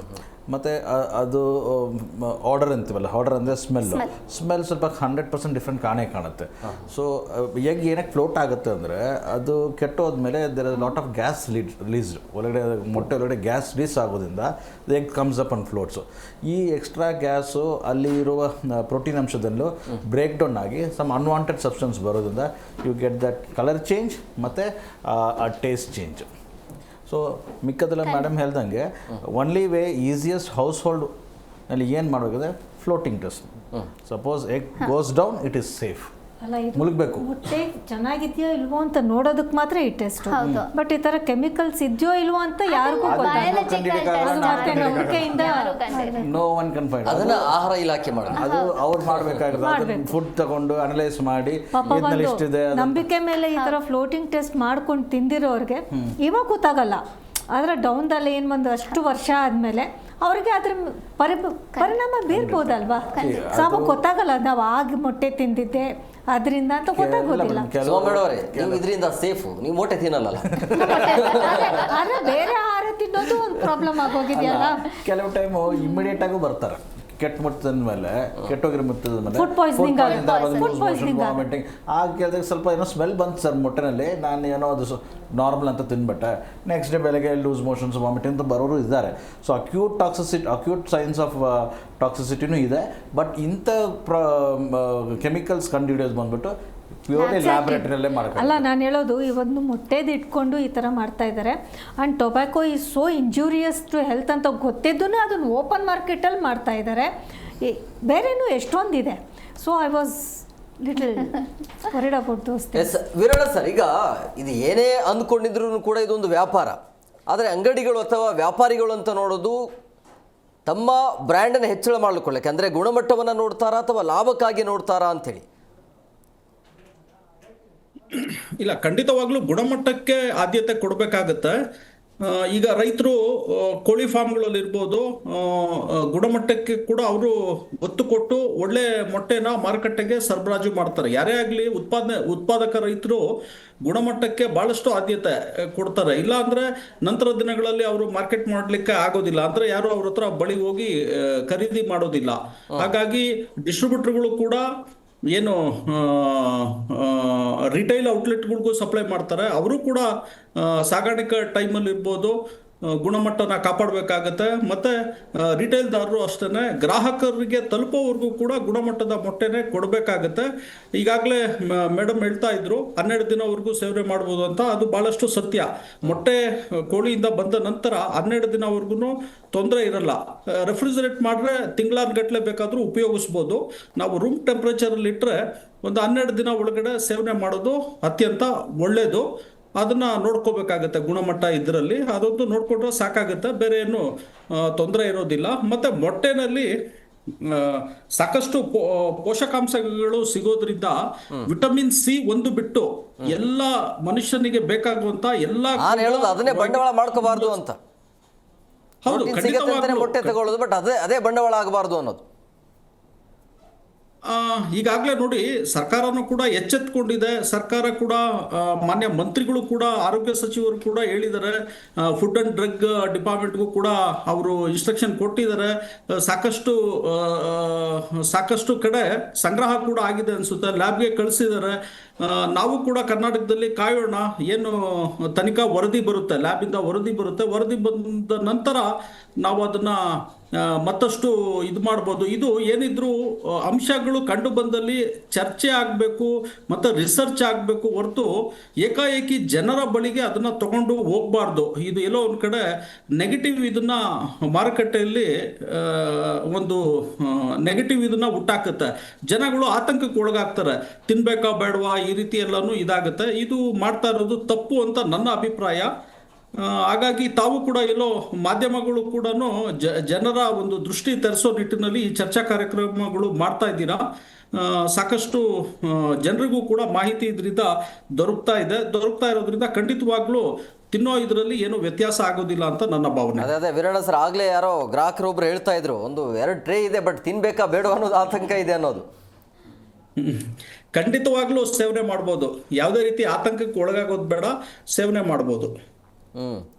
ಮತ್ತು ಅದು ಆರ್ಡರ್ ಅಂತೀವಲ್ಲ, ಆರ್ಡರ್ ಅಂದರೆ ಸ್ಮೆಲ್ ಸ್ವಲ್ಪ 100% ಡಿಫ್ರೆಂಟ್ ಕಾಣುತ್ತೆ. ಸೊ ಎಗ್ ಏನಕ್ಕೆ ಫ್ಲೋಟ್ ಆಗುತ್ತೆ ಅಂದರೆ ಅದು ಕೆಟ್ಟೋದ್ಮೇಲೆ there is lot of gas released ಒಳಗಡೆ, ಮೊಟ್ಟೆ ಒಳಗಡೆ ಗ್ಯಾಸ್ ರಿಲೀಸ್ ಆಗೋದ್ರಿಂದ the egg comes up on floats. ಈ ಎಕ್ಸ್ಟ್ರಾ ಗ್ಯಾಸು ಅಲ್ಲಿ ಇರುವ ಪ್ರೋಟೀನ್ ಅಂಶದಲ್ಲೂ ಬ್ರೇಕ್ ಡೌನ್ ಆಗಿ ಸಮ್ ಅನ್ವಾಂಟೆಡ್ ಸಬ್ಸ್ಟೆನ್ಸ್ ಬರೋದ್ರಿಂದ you get that colour change ಮತ್ತು ಆ ಟೇಸ್ಟ್ ಚೇಂಜ್. ಸೊ ಮಿಕ್ಕದೆಲ್ಲ ಮೇಡಮ್ ಹೇಳ್ದಂಗೆ only way easiest household ಅಲ್ಲಿ ಏನು ಮಾಡಬೇಕಂದ್ರೆ floating test. Suppose egg goes down, it is safe. ಅಲ್ಲ, ಇದು ಮುಳುಗಬೇಕು. ಮೊಟ್ಟೆ ಚೆನ್ನಾಗಿದೆಯೋ ಇಲ್ವೋ ಅಂತ ನೋಡೋದಕ್ಕೆ ಮಾತ್ರ ಈ ಟೆಸ್ಟ್. ಬಟ್ ಈ ಥರ ಕೆಮಿಕಲ್ಸ್ ಇದೆಯೋ ಇಲ್ವೋ ಅಂತ ಯಾರಿಗೂ ನೋ ಒನ್ ಕ್ಯಾನ್ ಫೈಂಡ್. ಅದನ್ನ ಆಹಾರ ಇಲಾಖೆ ಮಾಡೋದು, ಅದು ಅವ್ರು ಮಾಡಬೇಕಾಗಿರೋದು. ಅದನ್ನ ಫುಡ್ ತಗೊಂಡು ಅನಲೈಸ್ ಮಾಡಿ ಇಷ್ಟಿದೆ ನಂಬಿಕೆ ಮೇಲೆ ಈ ಥರ ಫ್ಲೋಟಿಂಗ್ ಟೆಸ್ಟ್ ಮಾಡ್ಕೊಂಡು ತಿಂದಿರೋರಿಗೆ ಇವಾಗ ಗೊತ್ತಾಗಲ್ಲ. ಆದರೆ ಡೌನ್ದಲ್ಲಿ ಏನು ಒಂದು ಅಷ್ಟು ವರ್ಷ ಆದಮೇಲೆ ಅವ್ರಿಗೆ ಅದ್ರ ಪರಿಣಾಮ ಬೀರ್ಬೋದಲ್ವಾ? ಸಾಮ ಗೊತ್ತಾಗಲ್ಲ, ನಾವು ಆಗ ಮೊಟ್ಟೆ ತಿಂದಿದ್ದೆ ಅದರಿಂದ ಅಂತ ಗೊತ್ತಾಗೋದಿಲ್ಲ. ಇದರಿಂದ ಸೇಫು, ನೀವು ಮೊಟ್ಟೆ ತಿನ್ನಲ್ಲ. ಆದರೆ ಬೇರೆ ಆಹಾರ ತಿನ್ನೋದು ಒಂದು ಪ್ರಾಬ್ಲಮ್ ಆಗೋಗಿದೆಯಲ್ಲ. ಕೆಲವು ಟೈಮು ಇಮಿಡಿಯೇಟ್ ಆಗೂ ಬರ್ತಾರೆ ಕೆಟ್ಟ ಮುಟ್ಟದ ಮೇಲೆ, ಕೆಟ್ಟೋಗಿರೋ ಮುಟ್ಟದ ಮೇಲೆ ಫುಡ್ ಪಾಯ್ಸನಿಂಗ್ ವಾಮಿಟಿಂಗ್ ಆಗ ಕೇಳಿದಾಗ ಸ್ವಲ್ಪ ಏನೋ ಸ್ಮೆಲ್ ಬಂತು ಸರ್ ಮೊಟ್ಟೆನಲ್ಲಿ, ನಾನು ಏನೋ ಅದು ನಾರ್ಮಲ್ ಅಂತ ತಿನ್ಬಿಟ್ಟೆ, ನೆಕ್ಸ್ಟ್ ಡೇ ಬೆಳಗ್ಗೆ ಲೂಸ್ ಮೋಷನ್ಸ್ ವಾಮಿಟಿಂಗ್ ಅಂತ ಬರೋರು ಇದ್ದಾರೆ. ಸೊ ಅಕ್ಯೂಟ್ ಸೈನ್ಸ್ ಆಫ್ ಟಾಕ್ಸಿಸಿಟಿನೂ ಇದೆ. ಬಟ್ ಇಂಥ ಕೆಮಿಕಲ್ಸ್ ಕಂಡುಹಿಡಿಯೋದು ಬಂದ್ಬಿಟ್ಟು ಪ್ಯೂರ್ಲಿ ಲ್ಯಾಬ್ರೇಟರಿಯಲ್ಲೇ ಮಾಡ್ತಾರೆ. ಅಲ್ಲ, ನಾನು ಹೇಳೋದು ಈ ಒಂದು ಮೊಟ್ಟೆದು ಇಟ್ಕೊಂಡು ಈ ಥರ ಮಾಡ್ತಾ ಇದ್ದಾರೆ. And tobacco is so injurious to health ಅಂತ ಗೊತ್ತಿದ್ದೂ ಅದನ್ನು ಓಪನ್ ಮಾರ್ಕೆಟಲ್ಲಿ ಮಾಡ್ತಾ ಇದ್ದಾರೆ. ಬೇರೆನೂ ಎಷ್ಟೊಂದಿದೆ. So I was little worried about those things. ವಿರಳ ಸರ್, ಈಗ ಇದು ಏನೇ ಅಂದ್ಕೊಂಡಿದ್ರು ಕೂಡ ಇದೊಂದು ವ್ಯಾಪಾರ. ಆದರೆ ಅಂಗಡಿಗಳು ಅಥವಾ ವ್ಯಾಪಾರಿಗಳು ಅಂತ ನೋಡೋದು ತಮ್ಮ ಬ್ರ್ಯಾಂಡನ್ನು ಹೆಚ್ಚಳ ಮಾಡಿಕೊಳ್ಳಕ್ಕೆ, ಅಂದರೆ ಗುಣಮಟ್ಟವನ್ನು ನೋಡ್ತಾರಾ ಅಥವಾ ಲಾಭಕ್ಕಾಗಿ ನೋಡ್ತಾರಾ ಅಂಥೇಳಿ? ಇಲ್ಲ, ಖಂಡಿತವಾಗ್ಲೂ ಗುಣಮಟ್ಟಕ್ಕೆ ಆದ್ಯತೆ ಕೊಡಬೇಕಾಗತ್ತೆ. ಈಗ ರೈತರು ಕೋಳಿ ಫಾರ್ಮ್ಗಳಲ್ಲಿ ಇರ್ಬೋದು, ಗುಣಮಟ್ಟಕ್ಕೆ ಕೂಡ ಅವರು ಒತ್ತು ಕೊಟ್ಟು ಒಳ್ಳೆ ಮೊಟ್ಟೆನ ಮಾರುಕಟ್ಟೆಗೆ ಸರಬರಾಜು ಮಾಡ್ತಾರೆ. ಯಾರೇ ಆಗಲಿ ಉತ್ಪಾದಕ ರೈತರು ಗುಣಮಟ್ಟಕ್ಕೆ ಬಹಳಷ್ಟು ಆದ್ಯತೆ ಕೊಡ್ತಾರೆ. ಇಲ್ಲ ಅಂದ್ರೆ ನಂತರ ದಿನಗಳಲ್ಲಿ ಅವರು ಮಾರ್ಕೆಟ್ ಮಾಡ್ಲಿಕ್ಕೆ ಆಗೋದಿಲ್ಲ, ಅಂದ್ರೆ ಯಾರು ಅವ್ರ ಹತ್ರ ಬಳಿ ಹೋಗಿ ಖರೀದಿ ಮಾಡೋದಿಲ್ಲ. ಹಾಗಾಗಿ ಡಿಸ್ಟ್ರಿಬ್ಯೂಟರ್ಗಳು ಕೂಡ ಏನು ರಿಟೈಲ್ ಔಟ್ಲೆಟ್ಗಳಿಗೂ ಸಪ್ಲೈ ಮಾಡ್ತಾರೆ. ಅವರು ಕೂಡ ಸಾಗಾಣಿಕೆ ಟೈಮಲ್ಲಿ ಇರ್ಬೋದು ಗುಣಮಟ್ಟನ ಕಾಪಾಡಬೇಕಾಗತ್ತೆ. ಮತ್ತು ರಿಟೇಲ್ದಾರರು ಅಷ್ಟೇ ಗ್ರಾಹಕರಿಗೆ ತಲುಪೋವರೆಗೂ ಕೂಡ ಗುಣಮಟ್ಟದ ಮೊಟ್ಟೆನೇ ಕೊಡಬೇಕಾಗತ್ತೆ. ಈಗಾಗಲೇ ಮೇಡಮ್ ಹೇಳ್ತಾ ಇದ್ರು 12 ದಿನವರೆಗೂ ಸೇವನೆ ಮಾಡ್ಬೋದು ಅಂತ. ಅದು ಭಾಳಷ್ಟು ಸತ್ಯ. ಮೊಟ್ಟೆ ಕೋಳಿಯಿಂದ ಬಂದ ನಂತರ 12 ದಿನವರೆಗೂ ತೊಂದರೆ ಇರಲ್ಲ. ರೆಫ್ರಿಜರೇಟ್ ಮಾಡಿದ್ರೆ ತಿಂಗಳಾನ್ಗಟ್ಲೆ ಬೇಕಾದರೂ ಉಪಯೋಗಿಸ್ಬೋದು. ನಾವು ರೂಮ್ ಟೆಂಪ್ರೇಚರಲ್ಲಿ ಇಟ್ಟರೆ ಒಂದು 12 ದಿನ ಒಳಗಡೆ ಸೇವನೆ ಮಾಡೋದು ಅತ್ಯಂತ ಒಳ್ಳೆಯದು. ಅದನ್ನು ನೋಡ್ಕೋಬೇಕಾಗತ್ತೆ. ಗುಣಮಟ್ಟ ಇದರಲ್ಲಿ ಅದೊಂದು ನೋಡಿಕೊಂಡ್ರೆ ಸಾಕಾಗುತ್ತೆ, ಬೇರೆ ಏನು ತೊಂದರೆ ಇರೋದಿಲ್ಲ. ಮತ್ತು ಮೊಟ್ಟೆನಲ್ಲಿ ಸಾಕಷ್ಟು ಪೋಷಕಾಂಶಗಳು ಸಿಗೋದ್ರಿಂದ ವಿಟಮಿನ್ ಸಿ ಒಂದು ಬಿಟ್ಟು ಎಲ್ಲ ಮನುಷ್ಯನಿಗೆ ಬೇಕಾಗುವಂತ ಎಲ್ಲ ನಾನು ಹೇಳೋದು ಅದನ್ನೇ ಬಂಡವಾಳ ಮಾಡ್ಕೋಬಾರ್ದು ಅಂತ. ಹೌದು, ಮೊಟ್ಟೆ ತಗೊಳ್ಳೋದು, ಬಟ್ ಅದೇ ಬಂಡವಾಳ ಆಗಬಾರ್ದು ಅನ್ನೋದು. ಈಗಾಗಲೇ ನೋಡಿ, ಸರ್ಕಾರನೂ ಕೂಡ ಎಚ್ಚೆತ್ಕೊಂಡಿದೆ. ಸರ್ಕಾರ ಕೂಡ ಮಾನ್ಯ ಮಂತ್ರಿಗಳು ಕೂಡ, ಆರೋಗ್ಯ ಸಚಿವರು ಕೂಡ ಹೇಳಿದ್ದಾರೆ. ಫುಡ್ ಅಂಡ್ ಡ್ರಗ್ ಡಿಪಾರ್ಟ್ಮೆಂಟ್ಗೂ ಕೂಡ ಅವರು ಇನ್ಸ್ಟ್ರಕ್ಷನ್ ಕೊಟ್ಟಿದ್ದಾರೆ. ಸಾಕಷ್ಟು ಕಡೆ ಸಂಗ್ರಹ ಕೂಡ ಆಗಿದೆ ಅನಿಸುತ್ತೆ, ಲ್ಯಾಬ್ಗೆ ಕಳಿಸಿದ್ದಾರೆ. ನಾವು ಕೂಡ ಕರ್ನಾಟಕದಲ್ಲಿ ಕಾಯೋಣ. ಏನು ತನಿಖಾ ವರದಿ ಬರುತ್ತೆ, ಲ್ಯಾಬಿಂದ ವರದಿ ಬರುತ್ತೆ, ವರದಿ ಬಂದ ನಂತರ ನಾವು ಅದನ್ನು ಮತ್ತಷ್ಟು ಇದು ಮಾಡ್ಬೋದು. ಇದು ಏನಿದ್ರು ಅಂಶಗಳು ಕಂಡು ಬಂದಲ್ಲಿ ಚರ್ಚೆ ಆಗಬೇಕು ಮತ್ತು ರಿಸರ್ಚ್ ಆಗಬೇಕು ಹೊರತು ಏಕಾಏಕಿ ಜನರ ಬಳಿಗೆ ಅದನ್ನು ತಗೊಂಡು ಹೋಗಬಾರ್ದು. ಇದು ಎಲ್ಲೋ ಒಂದು ಕಡೆ ನೆಗೆಟಿವ್ ಇದನ್ನು ಮಾರುಕಟ್ಟೆಯಲ್ಲಿ ಒಂದು ನೆಗೆಟಿವ್ ಇದನ್ನು ಹುಟ್ಟಾಕುತ್ತೆ. ಜನಗಳು ಆತಂಕಕ್ಕೆ ಒಳಗಾಗ್ತಾರೆ, ತಿನ್ಬೇಕಾ ಬೇಡವಾ ಈ ರೀತಿ ಎಲ್ಲನೂ ಇದಾಗುತ್ತೆ. ಇದು ಮಾಡ್ತಾ ಇರೋದು ತಪ್ಪು ಅಂತ ನನ್ನ ಅಭಿಪ್ರಾಯ. ಹಾಗಾಗಿ ತಾವು ಕೂಡ ಎಲ್ಲೋ ಮಾಧ್ಯಮಗಳು ಕೂಡ ಜನರ ಒಂದು ದೃಷ್ಟಿ ತರಿಸೋ ನಿಟ್ಟಿನಲ್ಲಿ ಈ ಚರ್ಚಾ ಕಾರ್ಯಕ್ರಮಗಳು ಮಾಡ್ತಾ ಇದ್ದೀರಾ. ಸಾಕಷ್ಟು ಜನರಿಗೂ ಕೂಡ ಮಾಹಿತಿ ಇದರಿಂದ ದೊರಕ್ತಾ ಇರೋದ್ರಿಂದ ಖಂಡಿತವಾಗ್ಲೂ ತಿನ್ನೋ ಇದರಲ್ಲಿ ಏನು ವ್ಯತ್ಯಾಸ ಆಗೋದಿಲ್ಲ ಅಂತ ನನ್ನ ಭಾವನೆ. ಅದೇ ವೀರಣ್ಣ ಸರ್, ಆಗಲೇ ಯಾರೋ ಗ್ರಾಹಕರೊಬ್ರು ಹೇಳ್ತಾ ಇದ್ರು, 1-2 ಟ್ರೇ ಇದೆ, ಬಟ್ ತಿನ್ಬೇಕಾ ಬೇಡ ಅನ್ನೋದು ಆತಂಕ ಇದೆ ಅನ್ನೋದು. ಖಂಡಿತವಾಗ್ಲೂ ಸೇವನೆ ಮಾಡ್ಬೋದು, ಯಾವುದೇ ರೀತಿ ಆತಂಕಕ್ಕೆ ಒಳಗಾಗೋದು ಬೇಡ, ಸೇವನೆ ಮಾಡ್ಬೋದು.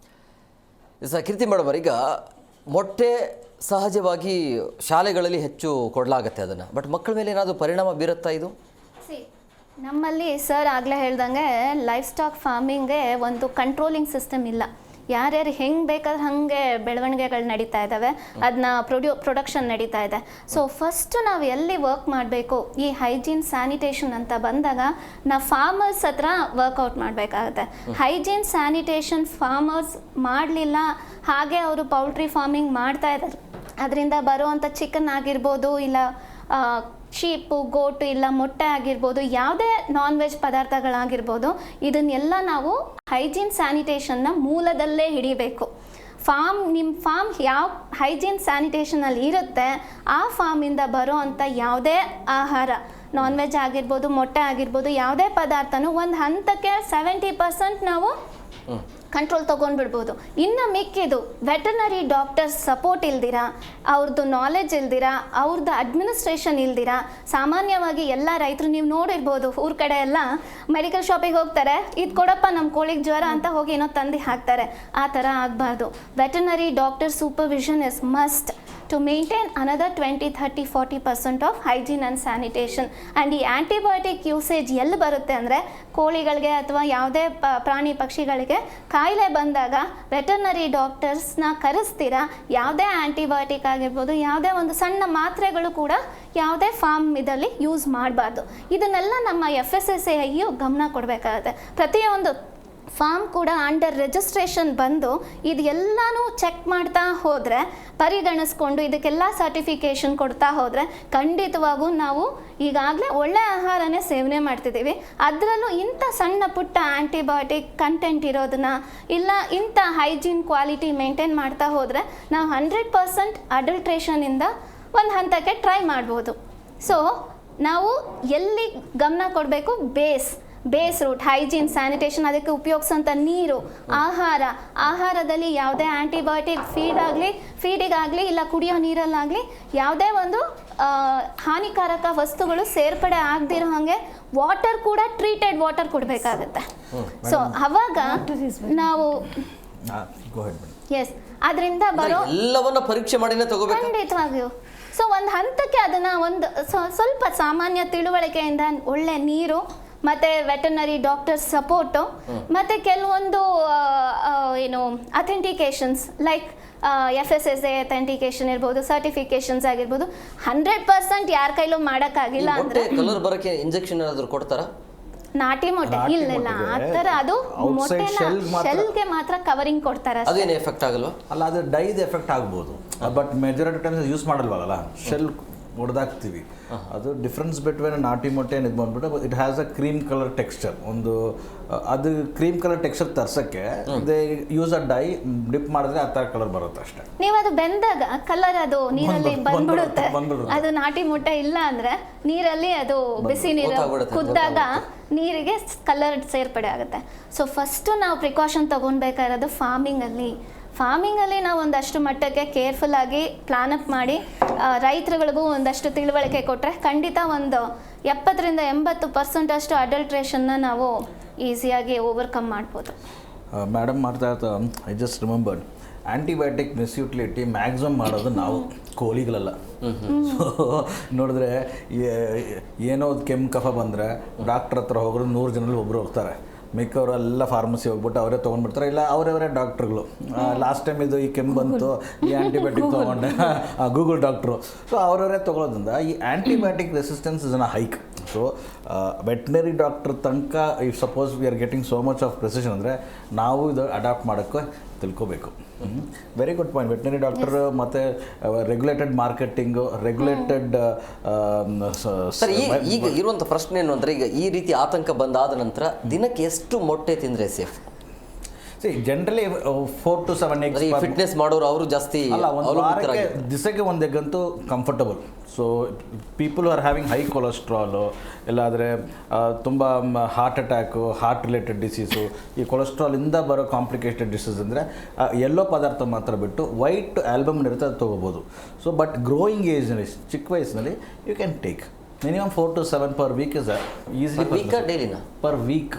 ಸರ್, ಕೀರ್ತಿ ಮೇಡಮ್, ಈಗ ಮೊಟ್ಟೆ ಸಹಜವಾಗಿ ಶಾಲೆಗಳಲ್ಲಿ ಹೆಚ್ಚು ಕೊಡಲಾಗತ್ತೆ ಅದನ್ನು, ಬಟ್ ಮಕ್ಕಳ ಮೇಲೆ ಏನಾದರೂ ಪರಿಣಾಮ ಬೀರುತ್ತಾ ಇದು? ನಮ್ಮಲ್ಲಿ ಸರ್ ಆಗಲೇ ಹೇಳ್ದಂಗೆ ಲೈಫ್ ಸ್ಟಾಕ್ ಫಾರ್ಮಿಂಗ್ಗೆ ಒಂದು ಕಂಟ್ರೋಲಿಂಗ್ ಸಿಸ್ಟಮ್ ಇಲ್ಲ. ಯಾರ್ಯಾರು ಹೆಂಗೆ ಬೇಕಾದ್ರೆ ಹಾಗೆ ಬೆಳವಣಿಗೆಗಳು ನಡೀತಾ ಇದ್ದಾವೆ, ಅದನ್ನ ಪ್ರೊಡಕ್ಷನ್ ನಡೀತಾ ಇದೆ. ಸೊ ಫಸ್ಟು ನಾವು ಎಲ್ಲಿ ವರ್ಕ್ ಮಾಡಬೇಕು, ಈ ಹೈಜೀನ್ ಸ್ಯಾನಿಟೇಷನ್ ಅಂತ ಬಂದಾಗ ನಾವು ಫಾರ್ಮರ್ಸ್ ಹತ್ರ ವರ್ಕೌಟ್ ಮಾಡಬೇಕಾಗುತ್ತೆ. ಹೈಜೀನ್ ಸ್ಯಾನಿಟೇಷನ್ ಫಾರ್ಮರ್ಸ್ ಮಾಡಲಿಲ್ಲ, ಹಾಗೆ ಅವರು ಪೌಲ್ಟ್ರಿ ಫಾರ್ಮಿಂಗ್ ಮಾಡ್ತಾ ಇದ್ದಾರೆ. ಅದರಿಂದ ಬರುವಂಥ ಚಿಕನ್ ಆಗಿರ್ಬೋದು, ಇಲ್ಲ ಶೀಪು, ಗೋಟು, ಇಲ್ಲ ಮೊಟ್ಟೆ ಆಗಿರ್ಬೋದು, ಯಾವುದೇ ನಾನ್ ವೆಜ್ ಪದಾರ್ಥಗಳಾಗಿರ್ಬೋದು, ಇದನ್ನೆಲ್ಲ ನಾವು ಹೈಜೀನ್ ಸ್ಯಾನಿಟೇಷನ್ನ ಮೂಲದಲ್ಲೇ ಹಿಡಿಬೇಕು. ನಿಮ್ಮ ಫಾರ್ಮ್ ಯಾವ ಹೈಜೀನ್ ಸ್ಯಾನಿಟೇಷನಲ್ಲಿ ಇರುತ್ತೆ, ಆ ಫಾರ್ಮಿಂದ ಬರೋ ಅಂಥ ಯಾವುದೇ ಆಹಾರ, ನಾನ್ ವೆಜ್ ಆಗಿರ್ಬೋದು, ಮೊಟ್ಟೆ ಆಗಿರ್ಬೋದು, ಯಾವುದೇ ಪದಾರ್ಥನೂ ಒಂದು ಹಂತಕ್ಕೆ 70% ನಾವು ಕಂಟ್ರೋಲ್ ತೊಗೊಂಡ್ಬಿಡ್ಬೋದು. ಇನ್ನು ಮಿಕ್ಕಿದು ವೆಟರ್ನರಿ ಡಾಕ್ಟರ್ಸ್ ಸಪೋರ್ಟ್ ಇಲ್ದಿರ, ಅವ್ರದ್ದು ನಾಲೆಜ್ ಇಲ್ದಿರ, ಅವ್ರದ್ದು ಅಡ್ಮಿನಿಸ್ಟ್ರೇಷನ್ ಇಲ್ದಿರ, ಸಾಮಾನ್ಯವಾಗಿ ಎಲ್ಲ ರೈತರು ನೀವು ನೋಡಿರ್ಬೋದು, ಊರ ಕಡೆ ಎಲ್ಲ ಮೆಡಿಕಲ್ ಶಾಪಿಗೆ ಹೋಗ್ತಾರೆ, ಇದು ಕೊಡಪ್ಪ ನಮ್ಮ ಕೋಳಿಗೆ ಜ್ವರ ಅಂತ ಹೋಗಿ ಏನೋ ತಂದು ಹಾಕ್ತಾರೆ. ಆ ಥರ ಆಗಬಾರ್ದು. Veterinary doctor supervision is must to maintain another 20-30-40% of hygiene and sanitation. and ಈ ಆ್ಯಂಟಿಬಯೋಟಿಕ್ ಯೂಸೇಜ್ ಎಲ್ಲಿ ಬರುತ್ತೆ ಅಂದರೆ, ಕೋಳಿಗಳಿಗೆ ಅಥವಾ ಯಾವುದೇ ಪ್ರಾಣಿ ಪಕ್ಷಿಗಳಿಗೆ ಕಾಯಿಲೆ ಬಂದಾಗ ವೆಟರ್ನರಿ ಡಾಕ್ಟರ್ಸ್ನ ಕರೆಸ್ತೀರಾ, ಯಾವುದೇ ಆ್ಯಂಟಿಬಯೋಟಿಕ್ ಆಗಿರ್ಬೋದು, ಯಾವುದೇ ಒಂದು ಸಣ್ಣ ಮಾತ್ರೆಗಳು ಕೂಡ ಯಾವುದೇ ಫಾರ್ಮ್ ಇದರಲ್ಲಿ ಯೂಸ್ ಮಾಡಬಾರ್ದು. ಇದನ್ನೆಲ್ಲ ನಮ್ಮ FSSAI ಗಮನ ಕೊಡಬೇಕಾಗುತ್ತೆ. ಪ್ರತಿಯೊಂದು ಫಾರ್ಮ್ ಕೂಡ ಅಂಡರ್ ರಿಜಿಸ್ಟ್ರೇಷನ್ ಬಂದು ಇದೆಲ್ಲನೂ ಚೆಕ್ ಮಾಡ್ತಾ ಹೋದರೆ, ಪರಿಗಣಿಸ್ಕೊಂಡು ಇದಕ್ಕೆಲ್ಲ ಸರ್ಟಿಫಿಕೇಷನ್ ಕೊಡ್ತಾ ಹೋದರೆ, ಖಂಡಿತವಾಗೂ ನಾವು ಈಗಾಗಲೇ ಒಳ್ಳೆ ಆಹಾರನೇ ಸೇವನೆ ಮಾಡ್ತಿದ್ದೀವಿ. ಅದರಲ್ಲೂ ಇಂಥ ಸಣ್ಣ ಪುಟ್ಟ ಆ್ಯಂಟಿಬಯೋಟಿಕ್ ಕಂಟೆಂಟ್ ಇರೋದನ್ನ, ಇಲ್ಲ ಇಂಥ ಹೈಜೀನ್ ಕ್ವಾಲಿಟಿ ಮೇಂಟೈನ್ ಮಾಡ್ತಾ ಹೋದರೆ ನಾವು 100% ಅಡಲ್ಟ್ರೇಷನಿಂದ ಒಂದು ಹಂತಕ್ಕೆ ಟ್ರೈ ಮಾಡ್ಬೋದು. ಸೊ ನಾವು ಎಲ್ಲಿ ಗಮನ ಕೊಡಬೇಕು, ಬೇಸ್ ರೂಟ್, ಹೈಜೀನ್, ಸ್ಯಾನಿಟೇಷನ್, ಅದಕ್ಕೆ ಉಪಯೋಗಿಸೋಂಥ ನೀರು, ಆಹಾರದಲ್ಲಿ ಯಾವುದೇ ಆ್ಯಂಟಿಬಯೋಟಿಕ್ ಫೀಡಿಗಾಗಲಿ ಇಲ್ಲ ಕುಡಿಯೋ ನೀರಲ್ಲಾಗಲಿ ಯಾವುದೇ ಒಂದು ಹಾನಿಕಾರಕ ವಸ್ತುಗಳು ಸೇರ್ಪಡೆ ಆಗದಿರೋ ಹಾಗೆ ವಾಟರ್ ಕೂಡ ಟ್ರೀಟೆಡ್ ವಾಟರ್ ಕೊಡಬೇಕಾಗತ್ತೆ. ಸೊ ಅವಾಗ ನಾವು ಅದರಿಂದ ಬರೋ ಎಲ್ಲವನ್ನ ಪರೀಕ್ಷೆ ಮಾಡಿನೇ ತಗೋಬೇಕು ಖಂಡಿತವಾಗಿಯೂ. ಸೊ ಒಂದು ಹಂತಕ್ಕೆ ಅದನ್ನು ಒಂದು ಸ್ವಲ್ಪ ಸಾಮಾನ್ಯ ತಿಳುವಳಿಕೆಯಿಂದ ಒಳ್ಳೆ ನೀರು ಮತ್ತು ವೆಟರ್ನರಿ ಡಾಕ್ಟರ್ ಸಪೋರ್ಟು ಮತ್ತು ಕೆಲವೊಂದು ಏನು ಅಥೆಂಟಿಕೇಶನ್ಸ್ ಲೈಕ್ FSSAI ಅಥೆಂಟಿಕೇಶನ್ ಇರ್ಬೋದು, ಸರ್ಟಿಫಿಕೇಶನ್ಸ್ ಆಗಿರ್ಬೋದು. 100% ಯಾರ ಕೈಲೂ ಮಾಡೋಕ್ಕಾಗಿಲ್ಲ ಅಂದರೆ ಕಲರ್ ಬರೋಕ್ಕೆ ಇಂಜೆಕ್ಷನ್ ಏನಾದರೂ ಕೊಡ್ತಾರಾ? ನಾಟಿ ಮೊಟ್ಟೆ ಇಲ್ಲ ಆ ಥರ, ಅದು ಮೊಟ್ಟೆನ ಶೆಲ್ಗೆ ಮಾತ್ರ ಕವರಿಂಗ್ ಕೊಡ್ತಾರೆ. ಅದೇನು ಎಫೆಕ್ಟ್ ಆಗಲ್ವಾ? ಅಲ್ಲ, ಅದು ಡೈದು ಎಫೆಕ್ಟ್ ಆಗ್ಬೋದು, ಬಟ್ ಮೆಜಾರಿಟಿ ಟೈಮ್ಸ್ ಯೂಸ್ ಮಾಡಲ್ವಲ್ಲ, ಶೆಲ್ ಹೊಡೆದಾಕ್ತೀವಿ. ಅದು ಡಿಫ್ರೆನ್ಸ್ ಬಿಟ್ವೀನ್ ನಾಟಿ ಮೊಟ್ಟೆ ಇದು ಬಂದ್ಬಿಟ್ಟು it has a cream colour texture. ಒಂದು ಅದು ಕ್ರೀಮ್ ಕಲರ್ ಟೆಕ್ಸ್ಚರ್ ತರ್ಸಕ್ಕೆ they use a dye, dip ಮಾಡಿದ್ರೆ ಆ ಥರ ಕಲರ್ ಬರುತ್ತೆ ಅಷ್ಟೇ. ನೀವು ಅದು ಬೆಂದಾಗ ಕಲರ್ ಅದು ನೀರಲ್ಲಿ ಬಂದ್ಬಿಡುತ್ತೆ. ಅದು ನಾಟಿ ಮೊಟ್ಟೆ ಇಲ್ಲ ಅಂದ್ರೆ ನೀರಲ್ಲಿ ಅದು ಬಿಸಿ ನೀರು ಕುದ್ದಾಗ ನೀರಿಗೆ ಕಲರ್ ಸೇರ್ಪಡೆ ಆಗುತ್ತೆ. ಸೊ ಫಸ್ಟು ನಾವು ಪ್ರಿಕಾಷನ್ ತೊಗೊಳ್ಬೇಕಾಗಿರೋದು ಫಾರ್ಮಿಂಗಲ್ಲಿ ನಾವು ಒಂದಷ್ಟು ಮಟ್ಟಕ್ಕೆ ಕೇರ್ಫುಲ್ ಆಗಿ ಪ್ಲಾನ್ ಅಪ್ ಮಾಡಿ ರೈತರುಗಳಿಗೂ ಒಂದಷ್ಟು ತಿಳುವಳಿಕೆ ಕೊಟ್ಟರೆ ಖಂಡಿತ ಒಂದು 70-80% ಅಷ್ಟು ಅಡಲ್ಟ್ರೇಷನ್ನ ನಾವು ಈಸಿಯಾಗಿ ಓವರ್ಕಮ್ ಮಾಡ್ಬೋದು. ಮೇಡಮ್ ಮಾಡ್ತಾ ಇರ್ತಾ I just remembered, antibiotic misutility maximum ಮಾಡೋದು ನಾವು ಕೋಳಿಗಳಲ್ಲ. ನೋಡಿದ್ರೆ ಏನೋ ಕೆಮ್ಮು ಕಫ ಬಂದರೆ ಡಾಕ್ಟ್ರ್ ಹತ್ರ ಹೋಗೋರು 100 ಜನರಲ್ಲಿ ಒಬ್ಬರು ಹೋಗ್ತಾರೆ, ಮಿಕ್ಕವರೆಲ್ಲ ಫಾರ್ಮಸಿ ಹೋಗ್ಬಿಟ್ಟು ಅವರೇ ತೊಗೊಂಡ್ಬಿಡ್ತಾರೆ, ಇಲ್ಲ ಅವರವರೇ ಡಾಕ್ಟ್ರುಗಳು. ಲಾಸ್ಟ್ ಟೈಮ್ ಇದು ಈ ಕೆಮ್ಮು ಬಂತು, ಈ ಆ್ಯಂಟಿಬಯೋಟಿಕ್ ತೊಗೊಂಡೆ, ಗೂಗಲ್ ಡಾಕ್ಟ್ರು. ಸೊ ಅವರವರೇ ತೊಗೊಳೋದ್ರಿಂದ ಈ antibiotic resistance is a hike. So veterinary doctor ತನಕ if suppose we are getting so much of precision ಅಂದರೆ ನಾವು ಇದು ಅಡಾಪ್ಟ್ ಮಾಡೋಕ್ಕೆ ತಿಳ್ಕೋಬೇಕು. Very good point. Veterinary doctor ಮತ್ತು ರೆಗ್ಯುಲೇಟೆಡ್ ಮಾರ್ಕೆಟಿಂಗು, ರೆಗ್ಯುಲೇಟೆಡ್ ಸರ್. ಈಗ ಇರುವಂಥ ಪ್ರಶ್ನೆ ಏನು ಅಂದರೆ, ಈಗ ಈ ರೀತಿ ಆತಂಕ ಬಂದಾದ ನಂತರ ದಿನಕ್ಕೆ ಎಷ್ಟು ಮೊಟ್ಟೆ ತಿಂದರೆ safe? Generally 4 to 7 eggs. Fitness ಮಾಡೋರು ಅವರು ಜಾಸ್ತಿ ದಿವಸಕ್ಕೆ 1 egg ಅಂತೂ comfortable. So people are having high cholesterol, ಇಲ್ಲಾದರೆ ತುಂಬ heart attack, heart related disease, ಈ ಕೊಲೆಸ್ಟ್ರಾಲಿಂದ ಬರೋ ಕಾಂಪ್ಲಿಕೇಟೆಡ್ ಡಿಸೀಸ್ ಅಂದರೆ ಎಲ್ಲೋ ಪದಾರ್ಥ ಮಾತ್ರ ಬಿಟ್ಟು ವೈಟ್ ಆಲ್ಬಮ್ ಇರುತ್ತೆ, ಅದು ತೊಗೋಬೋದು. ಸೊ ಬಟ್ ಗ್ರೋಯಿಂಗ್ ಏಜ್ನಲ್ಲಿ, ಚಿಕ್ಕ ವಯಸ್ಸಿನಲ್ಲಿ you can take minimum 4 to 7 per week is easily ಡೈಲಿನ ಪರ್ ವೀಕ್.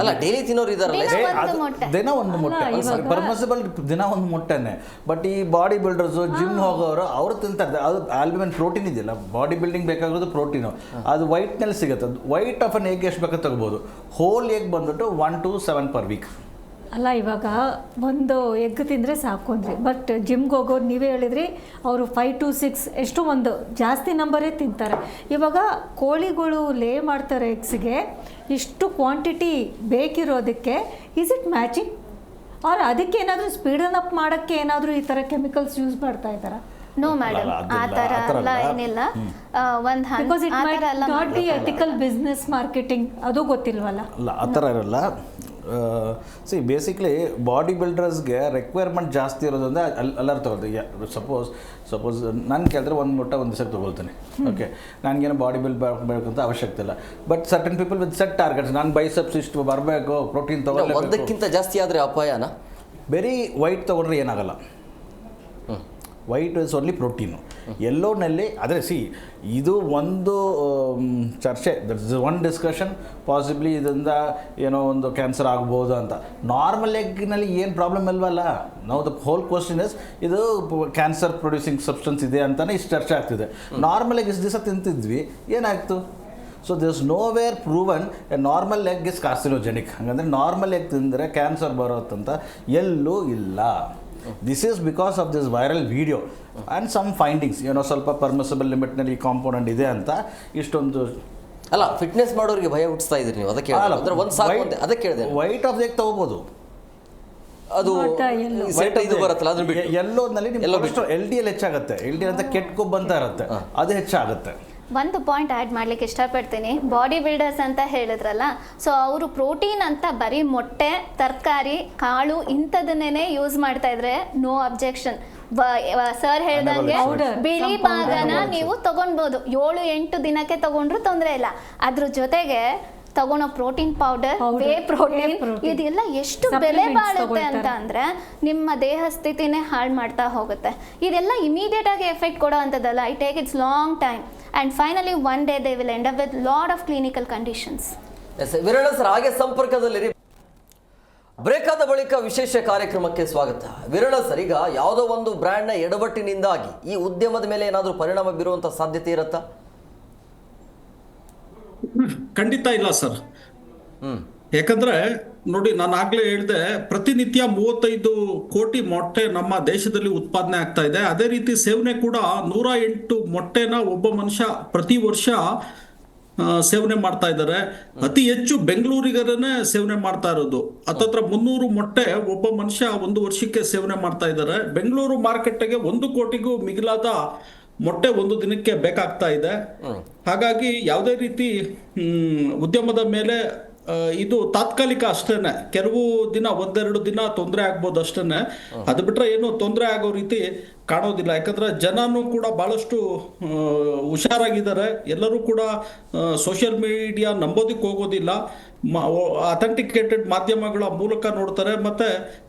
ಅಲ್ಲ, ಡೈಲಿ ತಿನ್ನೋರು ಇದಾರಲ್ಲ, ದಿನ ಒಂದು ಮೊಟ್ಟೆ ಪರ್ಮಿಸಿಬಲ್, ದಿನ ಒಂದು ಮೊಟ್ಟೆನೆ. ಬಟ್ ಈ ಬಾಡಿ ಬಿಲ್ಡರ್ಸು, ಜಿಮ್ ಹೋಗೋರು ಅವರು ತಿಂತಾರೆ. ಅದು ಆಲ್ಬುಮಿನ್ ಪ್ರೋಟೀನ್ ಇದೆಯಲ್ಲ, ಬಾಡಿ ಬಿಲ್ಡಿಂಗ್ ಬೇಕಾಗಿರೋದು ಪ್ರೋಟೀನು, ಅದು ವೈಟ್ನಲ್ಲಿ ಸಿಗುತ್ತೆ. ಅದು ವೈಟ್ ಆಫ್ ಅನ್ ಎಗ್ ಎಷ್ಟು ಬೇಕಾದ್ರೆ ತಗೋಬೋದು. ಹೋಲ್ ಎಗ್ ಬಂದ್ಬಿಟ್ಟು 1 to 7 per week. ಅಲ್ಲ, ಇವಾಗ ಒಂದು ಎಗ್ ತಿಂದರೆ ಸಾಕು ಅಂದ್ರಿ, ಬಟ್ ಜಿಮ್ಗೆ ಹೋಗೋರು ನೀವೇ ಹೇಳಿದ್ರಿ ಅವರು 5 to 6 ಎಷ್ಟು ಒಂದು ಜಾಸ್ತಿ ನಂಬರೇ ತಿಂತಾರೆ. ಇವಾಗ ಕೋಳಿಗಳು ಲೇ ಮಾಡ್ತಾರೆ ಎಗ್ಸಿಗೆ, ಇಷ್ಟು ಕ್ವಾಂಟಿಟಿ ಬೇಕಿರೋದಕ್ಕೆ ಈಸ್ ಇಟ್ ಮ್ಯಾಚಿಂಗ್? ಆರ್ ಅದಕ್ಕೆ ಏನಾದರೂ ಸ್ಪೀಡನ್ ಅಪ್ ಮಾಡೋಕ್ಕೆ ಏನಾದರೂ ಈ ಥರ ಕೆಮಿಕಲ್ಸ್ ಯೂಸ್ ಮಾಡ್ತಾ ಇದ್ದಾರಾ? ನೋ ಮೇಡಮ್, ಆ ಥರ ಎಲ್ಲ ಏನಿಲ್ಲ. Because it might not be ethical business marketing, ಅದು ಗೊತ್ತಿಲ್ವಲ್ಲ. ಅಲ್ಲ, ಆ ಥರ ಇರಲ್ಲ. ಬೇಸಿಕ್ಲಿ ಬಾಡಿ ಬಿಲ್ಡರ್ಸ್ಗೆ ರಿಕ್ವೈರ್ಮೆಂಟ್ ಜಾಸ್ತಿ ಇರೋದ್ರಿಂದ ಎಲ್ಲರೂ ತಗೊಳ್ತೀವಿ. ಸಪೋಸ್ ನಾನು ಕೇಳಿದ್ರೆ ಒಂದು ಮೊಟ್ಟೆ ಒಂದು ದಿವಸಕ್ಕೆ ತೊಗೊಳ್ತೀನಿ. ಓಕೆ, ನನಗೇನು ಬಾಡಿ ಬಿಲ್ಡ್ ಬೇಕಂತ ಅವಶ್ಯಕತೆ ಇಲ್ಲ. But certain people with set targets, ನಾನು ಬೈಸೆಪ್ಸ್ ಇಷ್ಟು ಬರಬೇಕು, ಪ್ರೋಟೀನ್ ತೊಗೊಳ್ಬೇಕು. ಒಂದಕ್ಕಿಂತ ಜಾಸ್ತಿ ಆದರೆ ಅಪಾಯನ? ಬರೀ ವೈಟ್ ತೊಗೊಂಡ್ರೆ ಏನಾಗಲ್ಲ. White is only protein. ಎಲ್ಲೋನಲ್ಲಿ ಆದರೆ ಇದು ಒಂದು ಚರ್ಚೆ, that is one discussion. Possibly ಇದರಿಂದ ಏನೋ ಒಂದು ಕ್ಯಾನ್ಸರ್ ಆಗ್ಬೋದು ಅಂತ. ನಾರ್ಮಲ್ ಎಗ್ನಲ್ಲಿ ಏನು ಪ್ರಾಬ್ಲಮ್ ಇಲ್ವಲ್ಲ. ನಾವು ದ ಹೋಲ್ ಕ್ವಶನ್ ಇಸ್, ಇದು ಕ್ಯಾನ್ಸರ್ ಪ್ರೊಡ್ಯೂಸಿಂಗ್ ಸಬ್ಸ್ಟೆನ್ಸ್ ಇದೆ ಅಂತಲೇ ಇಷ್ಟು ಚರ್ಚೆ ಆಗ್ತಿದೆ. ನಾರ್ಮಲ್ ಎಗ್ ಇಷ್ಟು ದಿವಸ ತಿಂತಿದ್ವಿ, ಏನಾಯಿತು? So this nowhere proven a normal egg is carcinogenic. ಹಾಗಂದರೆ ನಾರ್ಮಲ್ ಎಗ್ ತಿಂದರೆ ಕ್ಯಾನ್ಸರ್ ಬರೋತ್ತಂತ ಎಲ್ಲೂ ಇಲ್ಲ. This is because of this viral video and some findings, ಏನೋ ಸ್ವಲ್ಪ ಪರ್ಮಿಸಬಲ್ ಲಿಮಿಟ್ನಲ್ಲಿ ಕಾಂಪೋನೆಂಟ್ ಇದೆ ಅಂತ ಇಷ್ಟೊಂದು. ಅಲ್ಲ, ಫಿಟ್ನೆಸ್ ಮಾಡೋರಿಗೆ ಭಯ ಹುಟ್ಟಿಸ್ತಾ ಇದ್ರಿ ನೀವು, ಅದಕ್ಕೆ ಅದಕ್ಕೆ ಹೇಳಿದೆ. ವೈಟ್ ಆಫ್ ಎಗ್ ತಗೋಬೋದು, ಅದು ಇದು ಬರುತ್ತಲ್ಲ, ಅದ್ರ ಬಿಟ್ಟು ಎಲ್ಲೋನಲ್ಲಿ LDL ಹೆಚ್ಚಾಗುತ್ತೆ. LDL ಅಂತ ಕೆಟ್ಟ ಕೊಬ್ಬು ಅಂತ ಇರುತ್ತೆ, ಅದು ಹೆಚ್ಚಾಗುತ್ತೆ. ಒಂದು ಪಾಯಿಂಟ್ ಆ್ಯಡ್ ಮಾಡ್ಲಿಕ್ಕೆ ಇಷ್ಟಪಡ್ತೀನಿ. ಬಾಡಿ ಬಿಲ್ಡರ್ಸ್ ಅಂತ ಹೇಳಿದ್ರಲ್ಲ, ಸೊ ಅವರು ಪ್ರೋಟೀನ್ ಅಂತ ಬರೀ ಮೊಟ್ಟೆ, ತರಕಾರಿ, ಕಾಳು ಇಂಥದನ್ನೇ ಯೂಸ್ ಮಾಡ್ತಾ ಇದ್ರೆ ನೋ ಅಬ್ಜೆಕ್ಷನ್. ಸರ್ ಹೇಳ್ದಂಗೆ ಬಿಳಿ ಭಾಗನ ನೀವು ತಗೊಳ್ಬೋದು, 7-8 ದಿನಕ್ಕೆ ತಗೊಂಡ್ರು ತೊಂದರೆ ಇಲ್ಲ. ಅದ್ರ ಜೊತೆಗೆ ತಗೊಳೋ ಪ್ರೋಟೀನ್ ಪೌಡರ್, ವೇ ಪ್ರೋಟೀನ್, ಇದೆಲ್ಲ ಎಷ್ಟು ಬೆಲೆ ಬಾಳುತ್ತೆ ಅಂತ ಅಂದ್ರೆ ನಿಮ್ಮ ದೇಹ ಸ್ಥಿತಿನೇ ಹಾಳು ಮಾಡ್ತಾ ಹೋಗುತ್ತೆ. ಇದೆಲ್ಲ ಇಮಿಡಿಯೇಟ್ ಆಗಿ ಎಫೆಕ್ಟ್ ಕೊಡೋ ಅಂಥದ್ದಲ್ಲ. I take it's long time and finally one day they will end up with lot of clinical conditions. ವಿರಳ ಸರ್, ಹಾಗೆ ಸಂಪರ್ಕದಲ್ಲಿರಿ. ಬ್ರೇಕ್ ಆದ ಬಳಿಕ ವಿಶೇಷ ಕಾರ್ಯಕ್ರಮಕ್ಕೆ ಸ್ವಾಗತ. ವಿರಳ ಸರ್, ಈಗ ಯಾವುದೋ ಒಂದು ಬ್ರ್ಯಾಂಡ್ನ ಎಡವಟ್ಟಿನಿಂದಾಗಿ ಈ ಉದ್ಯಮದ ಮೇಲೆ ಏನಾದರೂ ಪರಿಣಾಮ ಬೀರುವಂಥ ಸಾಧ್ಯತೆ ಇರುತ್ತಾ? ಖಂಡಿತ ಇಲ್ಲ ಸರ್. ಹ್ಮ್. ಯಾಕಂದ್ರೆ ನೋಡಿ, ನಾನು ಆಗ್ಲೇ ಹೇಳಿದೆ, ಪ್ರತಿನಿತ್ಯ 35 ಕೋಟಿ ಮೊಟ್ಟೆ ನಮ್ಮ ದೇಶದಲ್ಲಿ ಉತ್ಪಾದನೆ ಆಗ್ತಾ ಇದೆ. ಅದೇ ರೀತಿ ಸೇವನೆ ಕೂಡ 108 ಮೊಟ್ಟೆನ ಒಬ್ಬ ಮನುಷ್ಯ ಪ್ರತಿ ವರ್ಷ ಸೇವನೆ ಮಾಡ್ತಾ ಇದ್ದಾರೆ. ಅತಿ ಹೆಚ್ಚು ಬೆಂಗಳೂರಿಗರನ್ನೇ ಸೇವನೆ ಮಾಡ್ತಾ ಇರೋದು. ಹತ್ತತ್ರ 300 ಮೊಟ್ಟೆ ಒಬ್ಬ ಮನುಷ್ಯ ಒಂದು ವರ್ಷಕ್ಕೆ ಸೇವನೆ ಮಾಡ್ತಾ ಇದ್ದಾರೆ. ಬೆಂಗಳೂರು ಮಾರುಕಟ್ಟೆಗೆ 1 ಕೋಟಿಗೂ ಮಿಗಿಲಾದ ಮೊಟ್ಟೆ ಒಂದು ದಿನಕ್ಕೆ ಬೇಕಾಗ್ತಾ ಇದೆ. ಹಾಗಾಗಿ ಯಾವುದೇ ರೀತಿ ಉದ್ಯಮದ ಮೇಲೆ ಇದು ತಾತ್ಕಾಲಿಕ ಅಷ್ಟೇನೆ, ಕೆಲವು ದಿನ 1-2 ದಿನ ತೊಂದರೆ ಆಗ್ಬೋದು ಅಷ್ಟೇನೆ. ಅದು ಬಿಟ್ರೆ ಏನು ತೊಂದರೆ ಆಗೋ ರೀತಿ ಕಾಣೋದಿಲ್ಲ. ಯಾಕಂದ್ರೆ ಜನನು ಕೂಡ ಬಹಳಷ್ಟು ಹುಷಾರಾಗಿದ್ದಾರೆ. ಎಲ್ಲರೂ ಕೂಡ ಸೋಷಿಯಲ್ ಮೀಡಿಯಾ ನಂಬೋದಕ್ಕೆ ಹೋಗೋದಿಲ್ಲ, ಅಥೆಂಟಿಕೇಟೆಡ್ ಮಾಧ್ಯಮಗಳ ಮೂಲಕ ನೋಡ್ತಾರೆ. ಮತ್ತೆ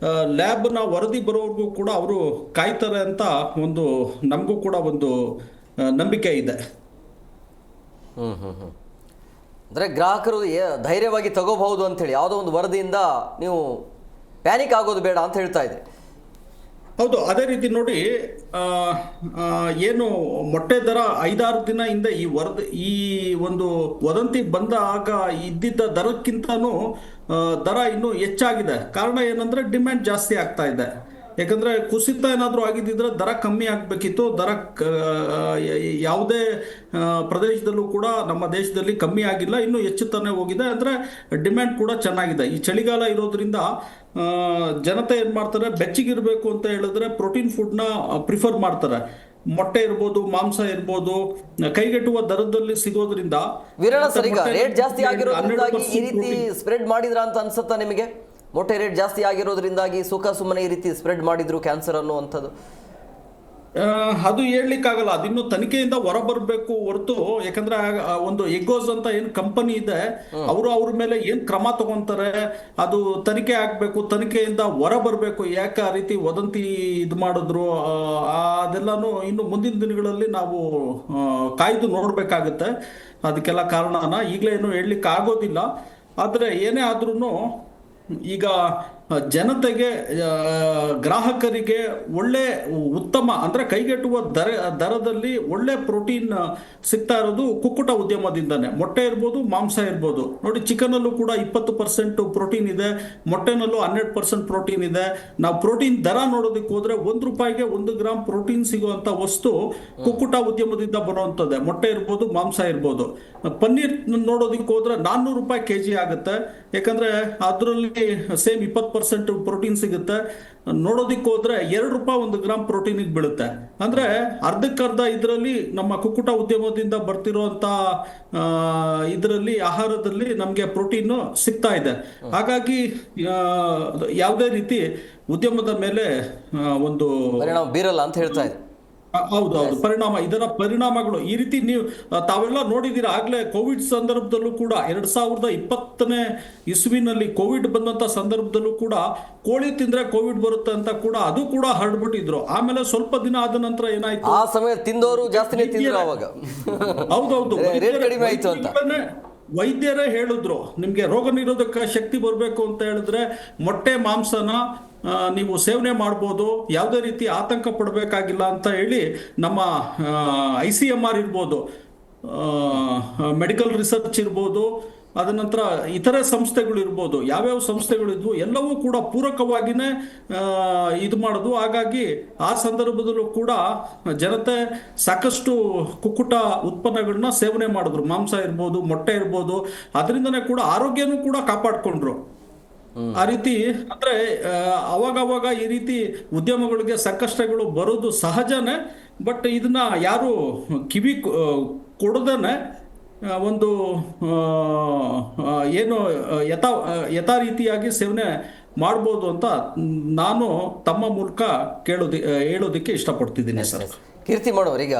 ಲ್ಯಾಬ್ನ ವರದಿ ಬರೋವರೆಗೂ ಕೂಡ ಅವರು ಕಾಯ್ತಾರೆ ಅಂತ ಒಂದು ನಮಗೂ ಕೂಡ ಒಂದು ನಂಬಿಕೆ ಇದೆ. ಅಂದರೆ ಗ್ರಾಹಕರು ಧೈರ್ಯವಾಗಿ ತಗೋಬಹುದು ಅಂಥೇಳಿ ಯಾವುದೋ ಒಂದು ವರದಿಯಿಂದ ನೀವು ಪ್ಯಾನಿಕ್ ಆಗೋದು ಬೇಡ ಅಂತ ಹೇಳ್ತಾ ಇದ್ರಿ. ಹೌದು, ಅದೇ ರೀತಿ ನೋಡಿ, ಏನು ಮೊಟ್ಟೆ ದರ 5-6 ದಿನ ಹಿಂದೆ ಈ ಒಂದು ವದಂತಿ ಬಂದಾಗ ಇದ್ದಿದ್ದ ದರಕ್ಕಿಂತನೂ ದರ ಇನ್ನೂ ಹೆಚ್ಚಾಗಿದೆ. ಕಾರಣ ಏನಂದ್ರೆ ಡಿಮ್ಯಾಂಡ್ ಜಾಸ್ತಿ ಆಗ್ತಾ ಇದೆ. ಯಾಕಂದ್ರೆ ಕುಸಿತ ಏನಾದರೂ ಆಗಿದ್ದಿದ್ರೆ ದರ ಕಮ್ಮಿ ಆಗಬೇಕಿತ್ತು. ದರ ಯಾವುದೇ ಪ್ರದೇಶದಲ್ಲೂ ಕೂಡ ನಮ್ಮ ದೇಶದಲ್ಲಿ ಕಮ್ಮಿ ಆಗಿಲ್ಲ, ಇನ್ನೂ ಹೆಚ್ಚುತ್ತಾನೆ ಹೋಗಿದೆ. ಅಂದರೆ ಡಿಮ್ಯಾಂಡ್ ಕೂಡ ಚೆನ್ನಾಗಿದೆ. ಈ ಚಳಿಗಾಲ ಇರೋದ್ರಿಂದ ಜನತೆ ಏನು ಮಾಡ್ತಾರೆ, ಬೆಚ್ಚಗಿರಬೇಕು ಅಂತ ಹೇಳಿದ್ರೆ ಪ್ರೋಟೀನ್ ಫುಡ್ನ ಪ್ರಿಫರ್ ಮಾಡ್ತಾರೆ. ಮೊಟ್ಟೆ ಇರ್ಬೋದು, ಮಾಂಸ ಇರ್ಬೋದು, ಕೈಗೆಟುವ ದರದಲ್ಲಿ ಸಿಗೋದ್ರಿಂದ. ವೀರಣ್ಣ ಸರ್, ಈಗ ರೇಟ್ ಜಾಸ್ತಿ ಆಗಿರೋದ್ರಿಂದಾಗಿ ಈ ರೀತಿ ಸ್ಪ್ರೆಡ್ ಮಾಡಿದ್ರ ಅಂತ ಅನ್ಸುತ್ತಾ ನಿಮಗೆ? ಮೊಟ್ಟೆ ರೇಟ್ ಜಾಸ್ತಿ ಆಗಿರೋದ್ರಿಂದಾಗಿ ಸುಖ ಸುಮ್ಮನೆ ಈ ರೀತಿ ಸ್ಪ್ರೆಡ್ ಮಾಡಿದ್ರು ಕ್ಯಾನ್ಸರ್ ಅನ್ನುವಂಥದ್ದು? ಅದು ಹೇಳಲಿಕ್ಕಾಗಲ್ಲ. ಅದಿನ್ನು ತನಿಖೆಯಿಂದ ಹೊರಬರಬೇಕು ಹೊರತು. ಯಾಕಂದ್ರೆ ಒಂದು ಎಗೋಸ್ ಅಂತ ಏನು ಕಂಪನಿ ಇದೆ, ಅವರು ಅವ್ರ ಮೇಲೆ ಏನು ಕ್ರಮ ತಗೊಂತಾರೆ ಅದು ತನಿಖೆ ಆಗ್ಬೇಕು. ತನಿಖೆಯಿಂದ ಹೊರಬರಬೇಕು. ಯಾಕೆ ಆ ರೀತಿ ವದಂತಿ ಇದು ಮಾಡಿದ್ರು ಅದೆಲ್ಲಾನು ಇನ್ನು ಮುಂದಿನ ದಿನಗಳಲ್ಲಿ ನಾವು ಕಾಯ್ದು ನೋಡ್ಬೇಕಾಗತ್ತೆ. ಅದಕ್ಕೆಲ್ಲ ಕಾರಣನ ಈಗಲೇ ಏನು ಹೇಳಲಿಕ್ಕೆ ಆಗೋದಿಲ್ಲ. ಆದರೆ ಏನೇ ಆದ್ರೂ ಈಗ ಜನತೆಗೆ, ಗ್ರಾಹಕರಿಗೆ ಒಳ್ಳೆ ಉತ್ತಮ ಅಂದರೆ ಕೈಗೆಟುವ ದರದಲ್ಲಿ ಒಳ್ಳೆ ಪ್ರೋಟೀನ್ ಸಿಗ್ತಾ ಇರೋದು ಕುಕ್ಕುಟ ಉದ್ಯಮದಿಂದನೇ. ಮೊಟ್ಟೆ ಇರ್ಬೋದು, ಮಾಂಸ ಇರ್ಬೋದು. ನೋಡಿ, ಚಿಕನಲ್ಲೂ ಕೂಡ 20% ಪ್ರೋಟೀನ್ ಇದೆ, ಮೊಟ್ಟೆನಲ್ಲೂ 12% ಪ್ರೋಟೀನ್ ಇದೆ. ನಾವು ಪ್ರೋಟೀನ್ ದರ ನೋಡೋದಕ್ಕೆ ಹೋದ್ರೆ ₹1 1 ಗ್ರಾಮ್ ಪ್ರೋಟೀನ್ ಸಿಗುವಂತ ವಸ್ತು ಕುಕ್ಕುಟ ಉದ್ಯಮದಿಂದ ಬರುವಂಥದ್ದೇ. ಮೊಟ್ಟೆ ಇರ್ಬೋದು, ಮಾಂಸ ಇರ್ಬೋದು. ಪನ್ನೀರ್ ನೋಡೋದಕ್ಕೆ ಹೋದ್ರೆ ₹400 kg ಆಗುತ್ತೆ. ಯಾಕಂದ್ರೆ ಅದರಲ್ಲಿ ಸೇಮ್ 20% ಪ್ರೋಟೀನ್ ಸಿಗುತ್ತೆ. ನೋಡೋದಿಕ್ಕೆ ಹೋದ್ರೆ ₹2 1 ಗ್ರಾಮ್ ಪ್ರೋಟೀನಿಗೆ ಬೀಳುತ್ತೆ. ಅಂದ್ರೆ ಅರ್ಧಕ್ಕರ್ಧ ಇದರಲ್ಲಿ ನಮ್ಮ ಕುಕ್ಕುಟ ಉದ್ಯಮದಿಂದ ಬರ್ತಿರುವಂತ ಇದರಲ್ಲಿ ಆಹಾರದಲ್ಲಿ ನಮಗೆ ಪ್ರೋಟೀನ್ ಸಿಗ್ತಾ ಇದೆ. ಹಾಗಾಗಿ ಯಾವುದೇ ರೀತಿ ಉದ್ಯಮದ ಮೇಲೆ ಒಂದು ಪರಿಣಾಮ ಬೀರಲ್ಲ ಅಂತ ಹೇಳ್ತಾ ಇದೆ. ಹೌದೌದು, ಇದರ ಪರಿಣಾಮಗಳು ಈ ರೀತಿ ನೀವು ತಾವೆಲ್ಲ ನೋಡಿದ್ದೀರಾ. ಆಗ್ಲೇ ಕೋವಿಡ್ ಸಂದರ್ಭದಲ್ಲೂ ಕೂಡ 2020ನೇ ಇಸ್ವಿನಲ್ಲಿ ಕೋವಿಡ್ ಬಂದಂತ ಸಂದರ್ಭದಲ್ಲೂ ಕೂಡ ಕೋಳಿ ತಿಂದ್ರೆ ಕೋವಿಡ್ ಬರುತ್ತೆ ಅಂತ ಕೂಡ ಅದು ಕೂಡ ಹರಡ್ಬಿಟ್ಟಿದ್ರು. ಆಮೇಲೆ ಸ್ವಲ್ಪ ದಿನ ಆದ ನಂತರ ಏನಾಯ್ತು, ಆ ಸಮಯ ತಿಂದವರು ಜಾಸ್ತಿನೇ ತಿಂದ್ರು. ಅವಾಗ ಹೌದೌದು, ರೇಟ್ ಕಡಿಮೆ ಆಯ್ತು ಅಂತ ವೈದ್ಯರೇ ಹೇಳಿದ್ರು. ನಿಮ್ಗೆ ರೋಗ ನಿರೋಧಕ ಶಕ್ತಿ ಬರಬೇಕು ಅಂತ ಹೇಳಿದ್ರೆ ಮೊಟ್ಟೆ ಮಾಂಸನ ನೀವು ಸೇವನೆ ಮಾಡ್ಬೋದು, ಯಾವುದೇ ರೀತಿ ಆತಂಕ ಪಡಬೇಕಾಗಿಲ್ಲ ಅಂತ ಹೇಳಿ ನಮ್ಮ ICMR ಇರ್ಬೋದು, ಮೆಡಿಕಲ್ ರಿಸರ್ಚ್ ಇರ್ಬೋದು, ಅದ ನಂತರ ಇತರೆ ಸಂಸ್ಥೆಗಳು ಇರ್ಬೋದು, ಯಾವ್ಯಾವ ಸಂಸ್ಥೆಗಳಿದ್ವು ಎಲ್ಲವೂ ಕೂಡ ಪೂರಕವಾಗಿನೇ ಇದು ಮಾಡೋದು. ಹಾಗಾಗಿ ಆ ಸಂದರ್ಭದಲ್ಲೂ ಕೂಡ ಜನತೆ ಸಾಕಷ್ಟು ಕುಕ್ಕುಟ ಉತ್ಪನ್ನಗಳನ್ನ ಸೇವನೆ ಮಾಡಿದ್ರು. ಮಾಂಸ ಇರ್ಬೋದು, ಮೊಟ್ಟೆ ಇರ್ಬೋದು, ಅದರಿಂದನೇ ಕೂಡ ಆರೋಗ್ಯನೂ ಕೂಡ ಕಾಪಾಡ್ಕೊಂಡ್ರು. ಆ ರೀತಿ ಅಂದ್ರೆ ಅವಾಗವಾಗ ಈ ರೀತಿ ಉದ್ಯಮಗಳಿಗೆ ಸಂಕಷ್ಟಗಳು ಬರೋದು ಸಹಜನೇ. ಬಟ್ ಇದನ್ನ ಯಾರು ಕಿವಿ ಕೊಡದೇನೆ ಒಂದು ಏನು ಯಥಾ ರೀತಿಯಾಗಿ ಸೇವನೆ ಮಾಡ್ಬೋದು ಅಂತ ನಾನು ತಮ್ಮ ಮೂಲಕ ಹೇಳೋದಕ್ಕೆ ಇಷ್ಟಪಡ್ತಿದ್ದೀನಿ ಸರ್. ಕೀರ್ತಿ ಮಾಡೋರು, ಈಗ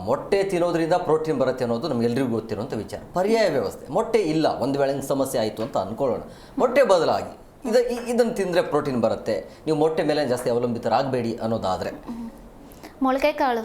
ಮೊಟ್ಟೆ ತಿನ್ನೋದ್ರಿಂದ ಪ್ರೋಟೀನ್ ಬರುತ್ತೆ ಅನ್ನೋದು ನಮಗೆಲ್ಲರಿಗೂ ಗೊತ್ತಿರುವಂಥ ವಿಚಾರ. ಪರ್ಯಾಯ ವ್ಯವಸ್ಥೆ ಮೊಟ್ಟೆ ಇಲ್ಲ, ಒಂದು ವೇಳೆ ಸಮಸ್ಯೆ ಆಯಿತು ಅಂತ ಅಂದ್ಕೊಳ್ಳೋಣ. ಮೊಟ್ಟೆ ಬದಲಾಗಿ ಇದನ್ನು ತಿಂದರೆ ಪ್ರೋಟೀನ್ ಬರುತ್ತೆ, ನೀವು ಮೊಟ್ಟೆ ಮೇಲೆ ಜಾಸ್ತಿ ಅವಲಂಬಿತರಾಗಬೇಡಿ ಅನ್ನೋದಾದರೆ ಮೊಳಕೆ ಕಾಳು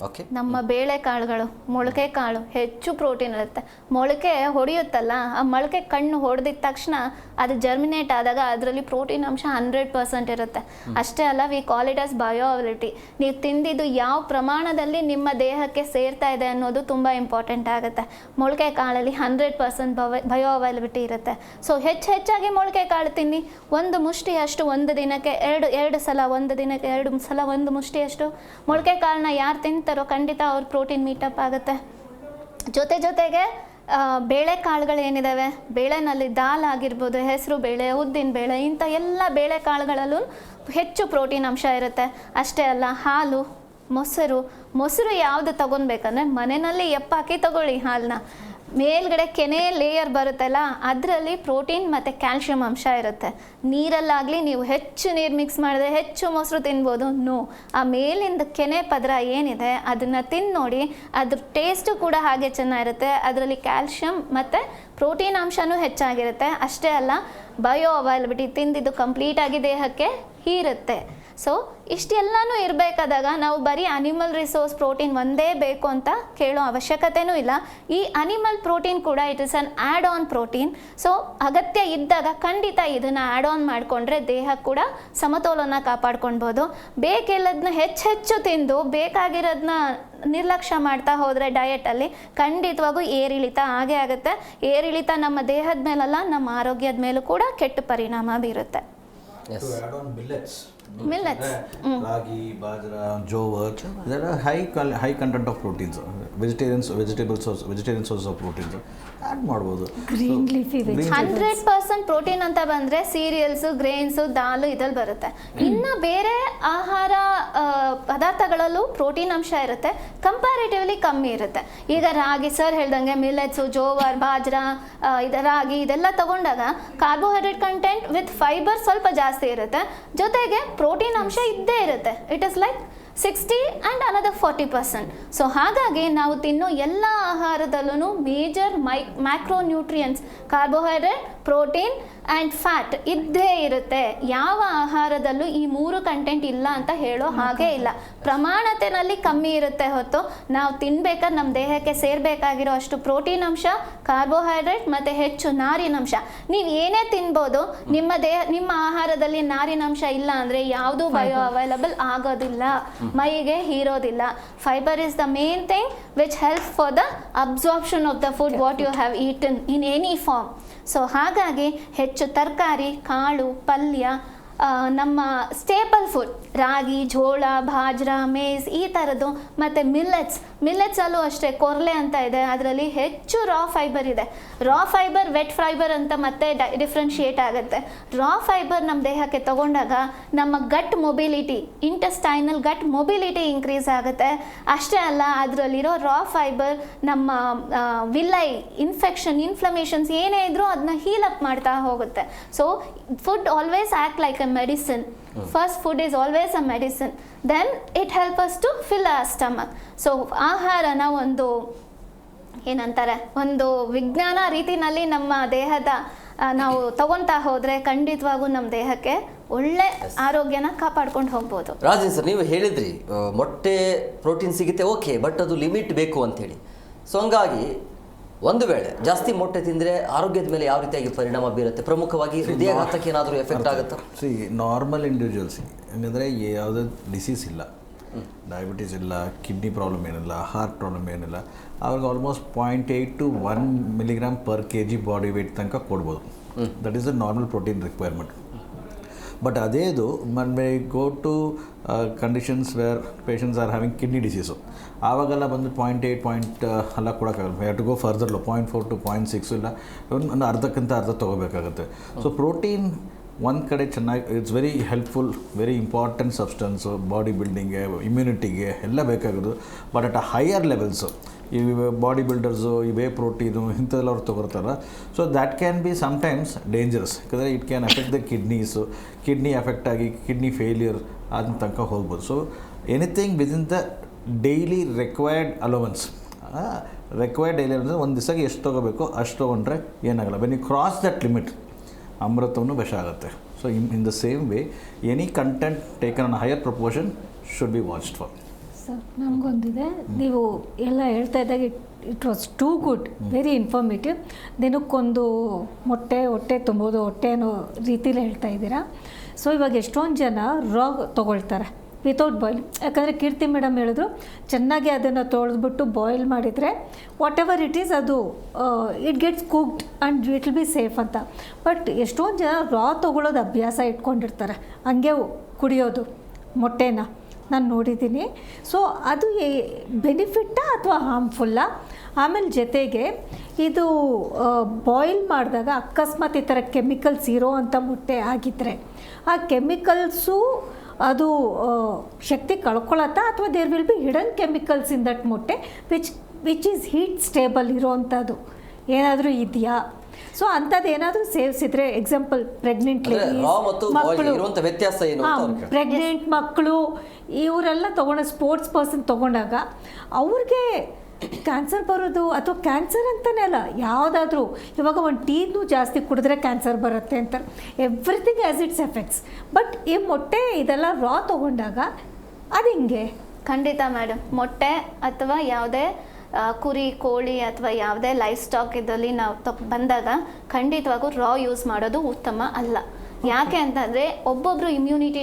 ಓಕೆ. ನಮ್ಮ ಬೇಳೆಕಾಳುಗಳು, ಮೊಳಕೆ ಕಾಳು ಹೆಚ್ಚು ಪ್ರೋಟೀನ್ ಇರುತ್ತೆ. ಮೊಳಕೆ ಹೊಡೆಯುತ್ತಲ್ಲ, ಆ ಮೊಳಕೆ ಕಣ್ಣು ಹೊಡೆದಿದ ತಕ್ಷಣ ಅದು ಜರ್ಮಿನೇಟ್ ಆದಾಗ ಅದರಲ್ಲಿ ಪ್ರೋಟೀನ್ ಅಂಶ 100% ಇರುತ್ತೆ. ಅಷ್ಟೇ ಅಲ್ಲ, ವಿ ಕಾಲ್ ಇಟ್ ಆಸ್ ಬಯೋಅವೈಲಬಿಲಿಟಿ. ನೀವು ತಿಂದಿದ್ದು ಯಾವ ಪ್ರಮಾಣದಲ್ಲಿ ನಿಮ್ಮ ದೇಹಕ್ಕೆ ಸೇರ್ತಾ ಇದೆ ಅನ್ನೋದು ತುಂಬ ಇಂಪಾರ್ಟೆಂಟ್ ಆಗುತ್ತೆ. ಮೊಳಕೆ ಕಾಳಲ್ಲಿ 100% ಬಯೋಅವೈಲಬಿಲಿಟಿ ಇರುತ್ತೆ. ಸೊ ಹೆಚ್ಚಾಗಿ ಮೊಳಕೆ ಕಾಳು ತಿನ್ನಿ. ಒಂದು ಮುಷ್ಟಿಯಷ್ಟು ಒಂದು ದಿನಕ್ಕೆ ಎರಡು ಸಲ, ಒಂದು ದಿನಕ್ಕೆ 2 ಸಲ ಒಂದು ಮುಷ್ಟಿಯಷ್ಟು ಮೊಳಕೆ ಕಾಳನ್ನ ಯಾರು ತಿಂತಾರೋ ಖಂಡಿತ ಅವ್ರ ಪ್ರೋಟೀನ್ ಮೀಟಪ್ ಆಗುತ್ತೆ. ಜೊತೆಗೆ ಬೇಳೆಕಾಳುಗಳು ಏನಿದ್ದಾವೆ, ಬೇಳೆನಲ್ಲಿ ದಾಲ್ ಆಗಿರ್ಬೋದು, ಹೆಸರು ಬೇಳೆ, ಉದ್ದಿನ ಬೇಳೆ, ಇಂಥ ಎಲ್ಲ ಬೇಳೆಕಾಳುಗಳಲ್ಲೂ ಹೆಚ್ಚು ಪ್ರೋಟೀನ್ ಅಂಶ ಇರುತ್ತೆ. ಅಷ್ಟೇ ಅಲ್ಲ, ಹಾಲು, ಮೊಸರು ಯಾವುದು ತಗೊಳ್ಬೇಕಂದ್ರೆ ಮನೆಯಲ್ಲಿ ಎಪ್ಪಾಕಿ ತಗೊಳ್ಳಿ ಹಾಲನ್ನ. ಮೇಲ್ಗಡೆ ಕೆನೆ ಲೇಯರ್ ಬರುತ್ತಲ್ಲ, ಅದರಲ್ಲಿ ಪ್ರೋಟೀನ್ ಮತ್ತು ಕ್ಯಾಲ್ಶಿಯಂ ಅಂಶ ಇರುತ್ತೆ. ನೀರಲ್ಲಾಗಲಿ ನೀವು ಹೆಚ್ಚು ನೀರು ಮಿಕ್ಸ್ ಮಾಡಿದ್ರೆ ಹೆಚ್ಚು ಮೊಸರು ತಿನ್ಬೋದು. ಆ ಮೇಲಿಂದ ಕೆನೆ ಪದರ ಏನಿದೆ ಅದನ್ನು ತಿಂದು ನೋಡಿ, ಅದ್ರ ಟೇಸ್ಟು ಕೂಡ ಹಾಗೆ ಚೆನ್ನಾಗಿರುತ್ತೆ. ಅದರಲ್ಲಿ ಕ್ಯಾಲ್ಶಿಯಂ ಮತ್ತು ಪ್ರೋಟೀನ್ ಅಂಶನೂ ಹೆಚ್ಚಾಗಿರುತ್ತೆ. ಅಷ್ಟೇ ಅಲ್ಲ, ಬಯೋ ಅವೈಲಬಿಲಿಟಿ ತಿಂದಿದ್ದು ಕಂಪ್ಲೀಟಾಗಿ ದೇಹಕ್ಕೆ ಹೀರುತ್ತೆ. ಸೊ ಇಷ್ಟೆಲ್ಲನೂ ಇರಬೇಕಾದಾಗ ನಾವು ಬರೀ ಅನಿಮಲ್ ರಿಸೋರ್ಸ್ ಪ್ರೋಟೀನ್ ಒಂದೇ ಬೇಕು ಅಂತ ಕೇಳೋ ಅವಶ್ಯಕತೆಯೂ ಇಲ್ಲ. ಈ ಅನಿಮಲ್ ಪ್ರೋಟೀನ್ ಕೂಡ it is an add on protein. So ಅಗತ್ಯ ಇದ್ದಾಗ ಖಂಡಿತ ಇದನ್ನು ಆ್ಯಡ್ ಆನ್ ಮಾಡಿಕೊಂಡ್ರೆ ದೇಹ ಕೂಡ ಸಮತೋಲನ ಕಾಪಾಡ್ಕೊಳ್ಬೋದು. ಬೇಕಿಲ್ಲದನ್ನ ಹೆಚ್ಚು ತಿಂದು ಬೇಕಾಗಿರೋದನ್ನ ನಿರ್ಲಕ್ಷ್ಯ ಮಾಡ್ತಾ ಹೋದರೆ ಡಯಟಲ್ಲಿ ಖಂಡಿತವಾಗೂ ಏರಿಳಿತ ಆಗೇ ಆಗುತ್ತೆ. ಏರಿಳಿತ ನಮ್ಮ ದೇಹದ ಮೇಲಲ್ಲ, ನಮ್ಮ ಆರೋಗ್ಯದ ಮೇಲೂ ಕೂಡ ಕೆಟ್ಟ ಪರಿಣಾಮ ಬೀರುತ್ತೆ. ಮಿಲ್ಲೆಟ್ಸ್, ರಾಗಿ, ಬಾಜ್ರಾ, ಜೋವರ್, ಇದೆಲ್ಲ high content of proteins. Vegetarian source of proteins add ಮಾಡ್ಬೋದು. ಗ್ರೀನ್ ಲೀಫಿ 100% ಪ್ರೋಟೀನ್ ಅಂತ ಬಂದರೆ ಸೀರಿಯಲ್ಸು, ಗ್ರೇನ್ಸು, ದಾಲು ಇದ್ರಲ್ಲಿ ಬರುತ್ತೆ. ಇನ್ನು ಬೇರೆ ಆಹಾರ ಪದಾರ್ಥಗಳಲ್ಲೂ ಪ್ರೋಟೀನ್ ಅಂಶ ಇರುತ್ತೆ, ಕಂಪ್ಯಾರಿಟಿವ್ಲಿ ಕಮ್ಮಿ ಇರುತ್ತೆ. ಈಗ ರಾಗಿ, ಸರ್ ಹೇಳ್ದಂಗೆ ಮಿಲ್ಲೆಟ್ಸು, ಜೋವರ್, ಬಾಜ್ರಾ, ರಾಗಿ ಇದೆಲ್ಲ ತಗೊಂಡಾಗ ಕಾರ್ಬೋಹೈಡ್ರೇಟ್ ಕಂಟೆಂಟ್ ವಿತ್ ಫೈಬರ್ ಸ್ವಲ್ಪ ಜಾಸ್ತಿ ಇರುತ್ತೆ. ಜೊತೆಗೆ ಪ್ರೋಟೀನ್ ಅಂಶ ಇದ್ದೇ ಇರುತ್ತೆ. It is like 60 and another 40%. So ಹಾಗಾಗಿ ನಾವು ತಿನ್ನೋ ಎಲ್ಲ ಆಹಾರದಲ್ಲೂ major macronutrients, carbohydrate, protein and fat ಇದ್ದೇ ಇರುತ್ತೆ. ಯಾವ ಆಹಾರದಲ್ಲೂ ಈ 3 ಕಂಟೆಂಟ್ ಇಲ್ಲ ಅಂತ ಹೇಳೋ ಹಾಗೇ ಇಲ್ಲ. ಪ್ರಮಾಣತೆಯಲ್ಲಿ ಕಮ್ಮಿ ಇರುತ್ತೆ ಹೊತ್ತು ನಾವು ತಿನ್ಬೇಕಾದ್ರೆ ನಮ್ಮ ದೇಹಕ್ಕೆ ಸೇರಬೇಕಾಗಿರೋ ಅಷ್ಟು ಪ್ರೋಟೀನ್ ಅಂಶ, ಕಾರ್ಬೋಹೈಡ್ರೇಟ್ ಮತ್ತು ಹೆಚ್ಚು ನಾರಿನಂಶ. ನೀವು ಏನೇ ತಿನ್ಬೋದು, ನಿಮ್ಮ ಆಹಾರದಲ್ಲಿ ನಾರಿನಂಶ ಇಲ್ಲ ಅಂದರೆ ಯಾವುದೂ ಬಯೋ ಅವೈಲಬಲ್ ಆಗೋದಿಲ್ಲ, ಮೈಗೆ ಹೀರೋದಿಲ್ಲ. Fibre is the main thing which help for the absorption of the food what you have eaten in any form. So ಹಾಗಾಗಿ ಹೆಚ್ಚು ತರಕಾರಿ, ಕಾಳು, ಪಲ್ಯ, ನಮ್ಮ ಸ್ಟೇಪಲ್ ಫುಡ್ ರಾಗಿ, ಜೋಳ, ಬಾಜ್ರಾ, ಮೇಸ್ ಈ ಥರದ್ದು, ಮತ್ತು ಮಿಲ್ಲೆಟ್ಸಲ್ಲೂ ಅಷ್ಟೇ ಕೊರ್ಲೆ ಅಂತ ಇದೆ, ಅದರಲ್ಲಿ ಹೆಚ್ಚು ರಾ ಫೈಬರ್ ಇದೆ. ರಾ ಫೈಬರ್, ವೆಟ್ ಫೈಬರ್ ಅಂತ ಮತ್ತೆ ಡಿಫ್ರೆನ್ಷಿಯೇಟ್ ಆಗುತ್ತೆ. ರಾ ಫೈಬರ್ ನಮ್ಮ ದೇಹಕ್ಕೆ ತಗೊಂಡಾಗ ನಮ್ಮ ಗಟ್ ಮೊಬಿಲಿಟಿ, ಇಂಟೆಸ್ಟೈನಲ್ ಗಟ್ ಮೊಬಿಲಿಟಿ ಇನ್ಕ್ರೀಸ್ ಆಗುತ್ತೆ. ಅಷ್ಟೇ ಅಲ್ಲ, ಅದರಲ್ಲಿರೋ ರಾ ಫೈಬರ್ ನಮ್ಮ ವಿಲೈ, ಇನ್ಫ್ಲಮೇಷನ್ಸ್ ಏನೇ ಇದ್ರೂ ಅದನ್ನ ಹೀಲ್ ಅಪ್ ಮಾಡ್ತಾ ಹೋಗುತ್ತೆ. So food always act like a medicine. First food is always a medicine, then it helps us to fill our stomach. So ಆಹಾರನ ಒಂದು ವಿಜ್ಞಾನ ರೀತಿನಲ್ಲಿ ನಮ್ಮ ದೇಹದ ನಾವು ತಗೊಳ್ತಾ ಹೋದರೆ ಖಂಡಿತವಾಗೂ ನಮ್ಮ ದೇಹಕ್ಕೆ ಒಳ್ಳೆ ಆರೋಗ್ಯನ ಕಾಪಾಡ್ಕೊಂಡು ಹೋಗ್ಬೋದು. ರಾಜೇಶ್ ಸರ್, ನೀವು ಹೇಳಿದ್ರಿ ಮೊಟ್ಟೆ ಪ್ರೋಟೀನ್ ಸಿಗುತ್ತೆ, ಓಕೆ, ಬಟ್ ಅದು ಲಿಮಿಟ್ ಬೇಕು ಅಂಥೇಳಿ. ಸೊ ಹಂಗಾಗಿ ಒಂದು ವೇಳೆ ಜಾಸ್ತಿ ಮೊಟ್ಟೆ ತಿಂದರೆ ಆರೋಗ್ಯದ ಮೇಲೆ ಯಾವ ರೀತಿಯಾಗಿ ಪರಿಣಾಮ ಬೀರುತ್ತೆ? ಪ್ರಮುಖವಾಗಿ ಹೃದಯಾಘಾತಕ್ಕೆ ಏನಾದರೂ ಎಫೆಕ್ಟ್ ಆಗುತ್ತಾ? ನಾರ್ಮಲ್ ಇಂಡಿವಿಜುವಲ್ಸ್ ಏನಂದರೆ ಯಾವುದೇ ಡಿಸೀಸ್ ಇಲ್ಲ, ಡಯಾಬಿಟೀಸ್ ಇಲ್ಲ, ಕಿಡ್ನಿ ಪ್ರಾಬ್ಲಮ್ ಏನಿಲ್ಲ, ಹಾರ್ಟ್ ಪ್ರಾಬ್ಲಮ್ ಏನಿಲ್ಲ, ಅವ್ರಿಗೆ almost 0.8 to 1 milligram per kg body weight ತನಕ ಕೊಡ್ಬೋದು. That is the normal protein requirement. But ಅದೇದು may go to conditions where patients are having kidney disease, ಆವಾಗೆಲ್ಲ ಬಂದು 0.8 ಎಲ್ಲ ಕೊಡೋಕ್ಕಾಗಲ್ಲ. Have to go further low, 0.4 to 0.6 ಇಲ್ಲ, ಒಂದು ಅರ್ಧಕ್ಕಿಂತ ಅರ್ಧ ತೊಗೋಬೇಕಾಗುತ್ತೆ. ಸೊ ಪ್ರೋಟೀನ್ ಒಂದು ಕಡೆ ಚೆನ್ನಾಗಿ, it's very helpful, very important substance, body ಬಿಲ್ಡಿಂಗ್ಗೆ, ಇಮ್ಯುನಿಟಿಗೆ ಎಲ್ಲ ಬೇಕಾಗೋದು. But at a higher levels ಈ ಬಾಡಿ ಬಿಲ್ಡರ್ಸು, ಈ ವೇ ಪ್ರೋಟೀನು ಇಂಥದ್ದೆಲ್ಲ ಅವ್ರು ತೊಗೊಳ್ತಾರಲ್ಲ, so that can be sometimes dangerous. ಯಾಕಂದರೆ it can affect the kidneys, kidney affect ಆಗಿ ಕಿಡ್ನಿ ಫೇಲ್ಯೂರ್ ಆದ ತನಕ ಹೋಗ್ಬೋದು. So anything within the daily required allowance, required daily ಅಂದರೆ ಒಂದು ದಿವಸಕ್ಕೆ ಎಷ್ಟು ತೊಗೋಬೇಕು ಅಷ್ಟು ತೊಗೊಂಡ್ರೆ ಏನಾಗಲ್ಲ. When you cross that limit ಅಮೃತವನ್ನು ವಿಷ ಆಗುತ್ತೆ. So in the same way any content taken on higher proportion should be watched for. Sir ನನಗೊಂದಿದೆ, ನೀವು ಎಲ್ಲ ಹೇಳ್ತಾ ಇದ್ದಾಗ it was too good, very informative. ದಿನಕ್ಕೊಂದು ಹೊಟ್ಟೆ ತುಂಬೋದು ಹೊಟ್ಟೆ ಅನ್ನೋ ರೀತಿಲಿ ಹೇಳ್ತಾ ಇದ್ದೀರಾ. ಸೊ ಇವಾಗ ಎಷ್ಟೊಂದು ಜನ ರಾ ತೊಗೊಳ್ತಾರೆ ವಿತೌಟ್ ಬಾಯ್ಲ್. ಯಾಕಂದರೆ ಕೀರ್ತಿ ಮೇಡಮ್ ಹೇಳಿದ್ರು ಚೆನ್ನಾಗಿ ಅದನ್ನು ತೊಳೆದ್ಬಿಟ್ಟು ಬಾಯ್ಲ್ ಮಾಡಿದರೆ ವಾಟ್ ಎವರ್ ಇಟ್ ಈಸ್ ಅದು it gets cooked and it will be safe ಅಂತ. ಬಟ್ ಎಷ್ಟೊಂದು ಜನ ರಾ ತೊಗೊಳ್ಳೋದು ಅಭ್ಯಾಸ ಇಟ್ಕೊಂಡಿರ್ತಾರೆ, ಹಂಗೆ ಕುಡಿಯೋದು ಮೊಟ್ಟೆನ ನಾನು ನೋಡಿದ್ದೀನಿ. ಸೊ ಅದು ಬೆನಿಫಿಟ್ಟಾ ಅಥವಾ ಹಾರ್ಮ್ಫುಲ್ಲಾ? ಆಮೇಲೆ ಜೊತೆಗೆ ಇದು ಬಾಯ್ಲ್ ಮಾಡಿದಾಗ ಅಕಸ್ಮಾತ್ ಈ ಥರ ಕೆಮಿಕಲ್ಸ್ ಇರೋ ಅಂಥ ಮೊಟ್ಟೆ ಆಗಿದ್ದರೆ ಆ ಕೆಮಿಕಲ್ಸು ಅದು ಶಕ್ತಿ ಕಳ್ಕೊಳತ್ತಾ ಅಥವಾ there will be hidden chemicals in that ಮೊಟ್ಟೆ ವಿಚ್ ಈಸ್ ಹೀಟ್ ಸ್ಟೇಬಲ್ ಇರೋವಂಥದ್ದು ಏನಾದರೂ ಇದೆಯಾ? ಸೊ ಅಂಥದ್ದು ಏನಾದರೂ ಸೇವಿಸಿದ್ರೆ, ಎಕ್ಸಾಂಪಲ್ ಪ್ರೆಗ್ನೆಂಟ್ ಪ್ರೆಗ್ನೆಂಟ್ ಮಕ್ಕಳು ಇವರೆಲ್ಲ ತೊಗೊಂಡು ಸ್ಪೋರ್ಟ್ಸ್ ಪರ್ಸನ್ ತೊಗೊಂಡಾಗ ಅವ್ರಿಗೆ ಕ್ಯಾನ್ಸರ್ ಬರೋದು, ಅಥವಾ ಕ್ಯಾನ್ಸರ್ ಅಂತಲೇ ಅಲ್ಲ, ಯಾವುದಾದ್ರೂ ಇವಾಗ ಒಂದು ಟೀನು ಜಾಸ್ತಿ ಕುಡಿದ್ರೆ ಕ್ಯಾನ್ಸರ್ ಬರುತ್ತೆ ಅಂತಾರೆ. Everything as it's effects. But ಈ ಮೊಟ್ಟೆ ಇದೆಲ್ಲ ರಾ ತೊಗೊಂಡಾಗ ಅದು ಹಿಂಗೆ? ಖಂಡಿತ ಮೇಡಮ್, ಮೊಟ್ಟೆ ಅಥವಾ ಯಾವುದೇ ಕುರಿ ಕೋಳಿ ಅಥವಾ ಯಾವುದೇ ಲೈಫ್ ಸ್ಟಾಕ್ ಇದರಲ್ಲಿ ನಾವು ಬಂದಾಗ ಖಂಡಿತವಾಗೂ ರಾ ಯೂಸ್ ಮಾಡೋದು ಉತ್ತಮ ಅಲ್ಲ. ಯಾಕೆ ಅಂತಂದರೆ ಒಬ್ಬೊಬ್ಬರು ಇಮ್ಯುನಿಟಿ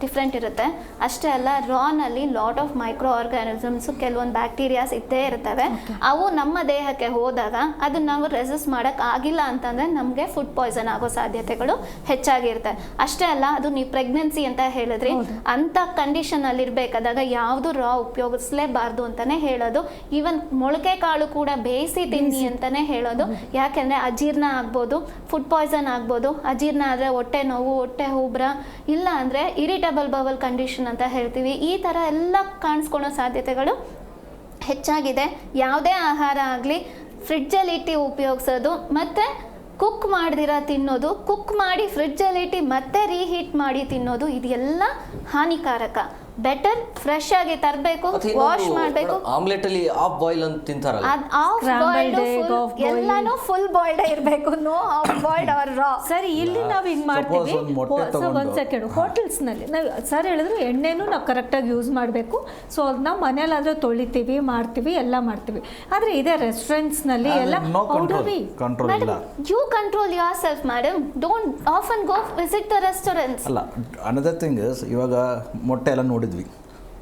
ಡಿಫ್ರೆಂಟ್ ಇರುತ್ತೆ. ಅಷ್ಟೇ ಅಲ್ಲ, ರಾನಲ್ಲಿ ಲಾಟ್ ಆಫ್ ಮೈಕ್ರೋ ಆರ್ಗಾನಿಸಮ್ಸು ಕೆಲವೊಂದು ಬ್ಯಾಕ್ಟೀರಿಯಾಸ್ ಇದ್ದೇ ಇರ್ತವೆ. ಅವು ನಮ್ಮ ದೇಹಕ್ಕೆ ಹೋದಾಗ ಅದನ್ನು ನಾವು ರೆಸಿಸ್ಟ್ ಮಾಡೋಕ್ಕೆ ಆಗಿಲ್ಲ ಅಂತಂದರೆ ನಮಗೆ ಫುಡ್ ಪಾಯ್ಸನ್ ಆಗೋ ಸಾಧ್ಯತೆಗಳು ಹೆಚ್ಚಾಗಿರುತ್ತೆ. ಅಷ್ಟೇ ಅಲ್ಲ, ಅದು ನೀವು ಪ್ರೆಗ್ನೆನ್ಸಿ ಅಂತ ಹೇಳಿದ್ರಿ, ಅಂಥ ಕಂಡೀಷನಲ್ಲಿ ಇರಬೇಕಾದಾಗ ಯಾವುದು ರಾ ಉಪಯೋಗಿಸಲೇಬಾರ್ದು ಅಂತಲೇ ಹೇಳೋದು. ಈವನ್ ಮೊಳಕೆ ಕಾಳು ಕೂಡ ಬೇಯಿಸಿ ತಿನ್ನಿ ಅಂತಲೇ ಹೇಳೋದು. ಯಾಕೆಂದರೆ ಅಜೀರ್ಣ ಆಗ್ಬೋದು, ಫುಡ್ ಪಾಯ್ಸನ್ ಆಗ್ಬೋದು. ಅಜೀರ್ಣ ಆದರೆ ಹೊಟ್ಟೆ ನೋವು, ಹೊಟ್ಟೆ ಉಬ್ರ, ಇಲ್ಲ ಅಂದರೆ ಇರಿಟಬಲ್ ಬವಲ್ ಕಂಡೀಷನ್ ಅಂತ ಹೇಳ್ತೀವಿ. ಈ ಥರ ಎಲ್ಲ ಕಾಣಿಸ್ಕೊಳ್ಳೋ ಸಾಧ್ಯತೆಗಳು ಹೆಚ್ಚಾಗಿದೆ. ಯಾವುದೇ ಆಹಾರ ಆಗಲಿ ಫ್ರಿಡ್ಜಲ್ಲಿ ಇಟ್ಟು ಉಪಯೋಗಿಸೋದು ಮತ್ತು ಕುಕ್ ಮಾಡ್ದಿರ ತಿನ್ನೋದು, ಕುಕ್ ಮಾಡಿ ಫ್ರಿಡ್ಜಲ್ಲಿ ಇಟ್ಟು ಮತ್ತೆ ರೀಹೀಟ್ ಮಾಡಿ ತಿನ್ನೋದು, ಇದೆಲ್ಲ ಹಾನಿಕಾರಕ. ಬೆಟರ್ ಫ್ರೆಶ್ ಆಗಿ ತರಬೇಕು, ವಾಶ್ ಮಾಡಬೇಕು. ಆಮ್ಲೆಟ್ ಅಲ್ಲಿ ಆಫ್ ಬಾಯ್ಲ್ ಅಂತ ತಿಂತಾರಲ್ಲ, ಎಲ್ಲಾನು ಫುಲ್ ಬಾಯ್ಲ್ಡ್ ಇರಬೇಕು, ನೋ ಆಫ್ ಬಾಯ್ಲ್ಡ್ ಆರ್ ರಾ. ಸರಿ, ಇಲ್ಲಿ ನಾವು ಹಿಂಗೆ ಮಾಡ್ತೀವಿ. ಒಂದು ಸೆಕೆಂಡ್, ಹೋಟೆಲ್ಸ್ನಲ್ಲಿ ನಾವು ಸರ್ ಹೇಳಿದ್ರು ಎಣ್ಣೆನೂ ನಾವು ಕರೆಕ್ಟಾಗಿ ಯೂಸ್ ಮಾಡಬೇಕು. ಸೊ ಅದು ನಾವು ಮನೇಲಾದರೂ ತೊಳಿತೀವಿ, ಮಾಡ್ತೀವಿ, ಎಲ್ಲ ಮಾಡ್ತೀವಿ. ಆದರೆ ಇದೇ ರೆಸ್ಟೋರೆಂಟ್ಸ್ನಲ್ಲಿ ಎಲ್ಲ you control yourself madam. Don't often go visit the restaurants. ಅಲ್ಲ, ಅನದರ್ ಥಿಂಗ್ ಇಸ್, ಇವಾಗ ಮೊಟ್ಟೆ ಎಲ್ಲ ನೋಡಿದ್ವಿ,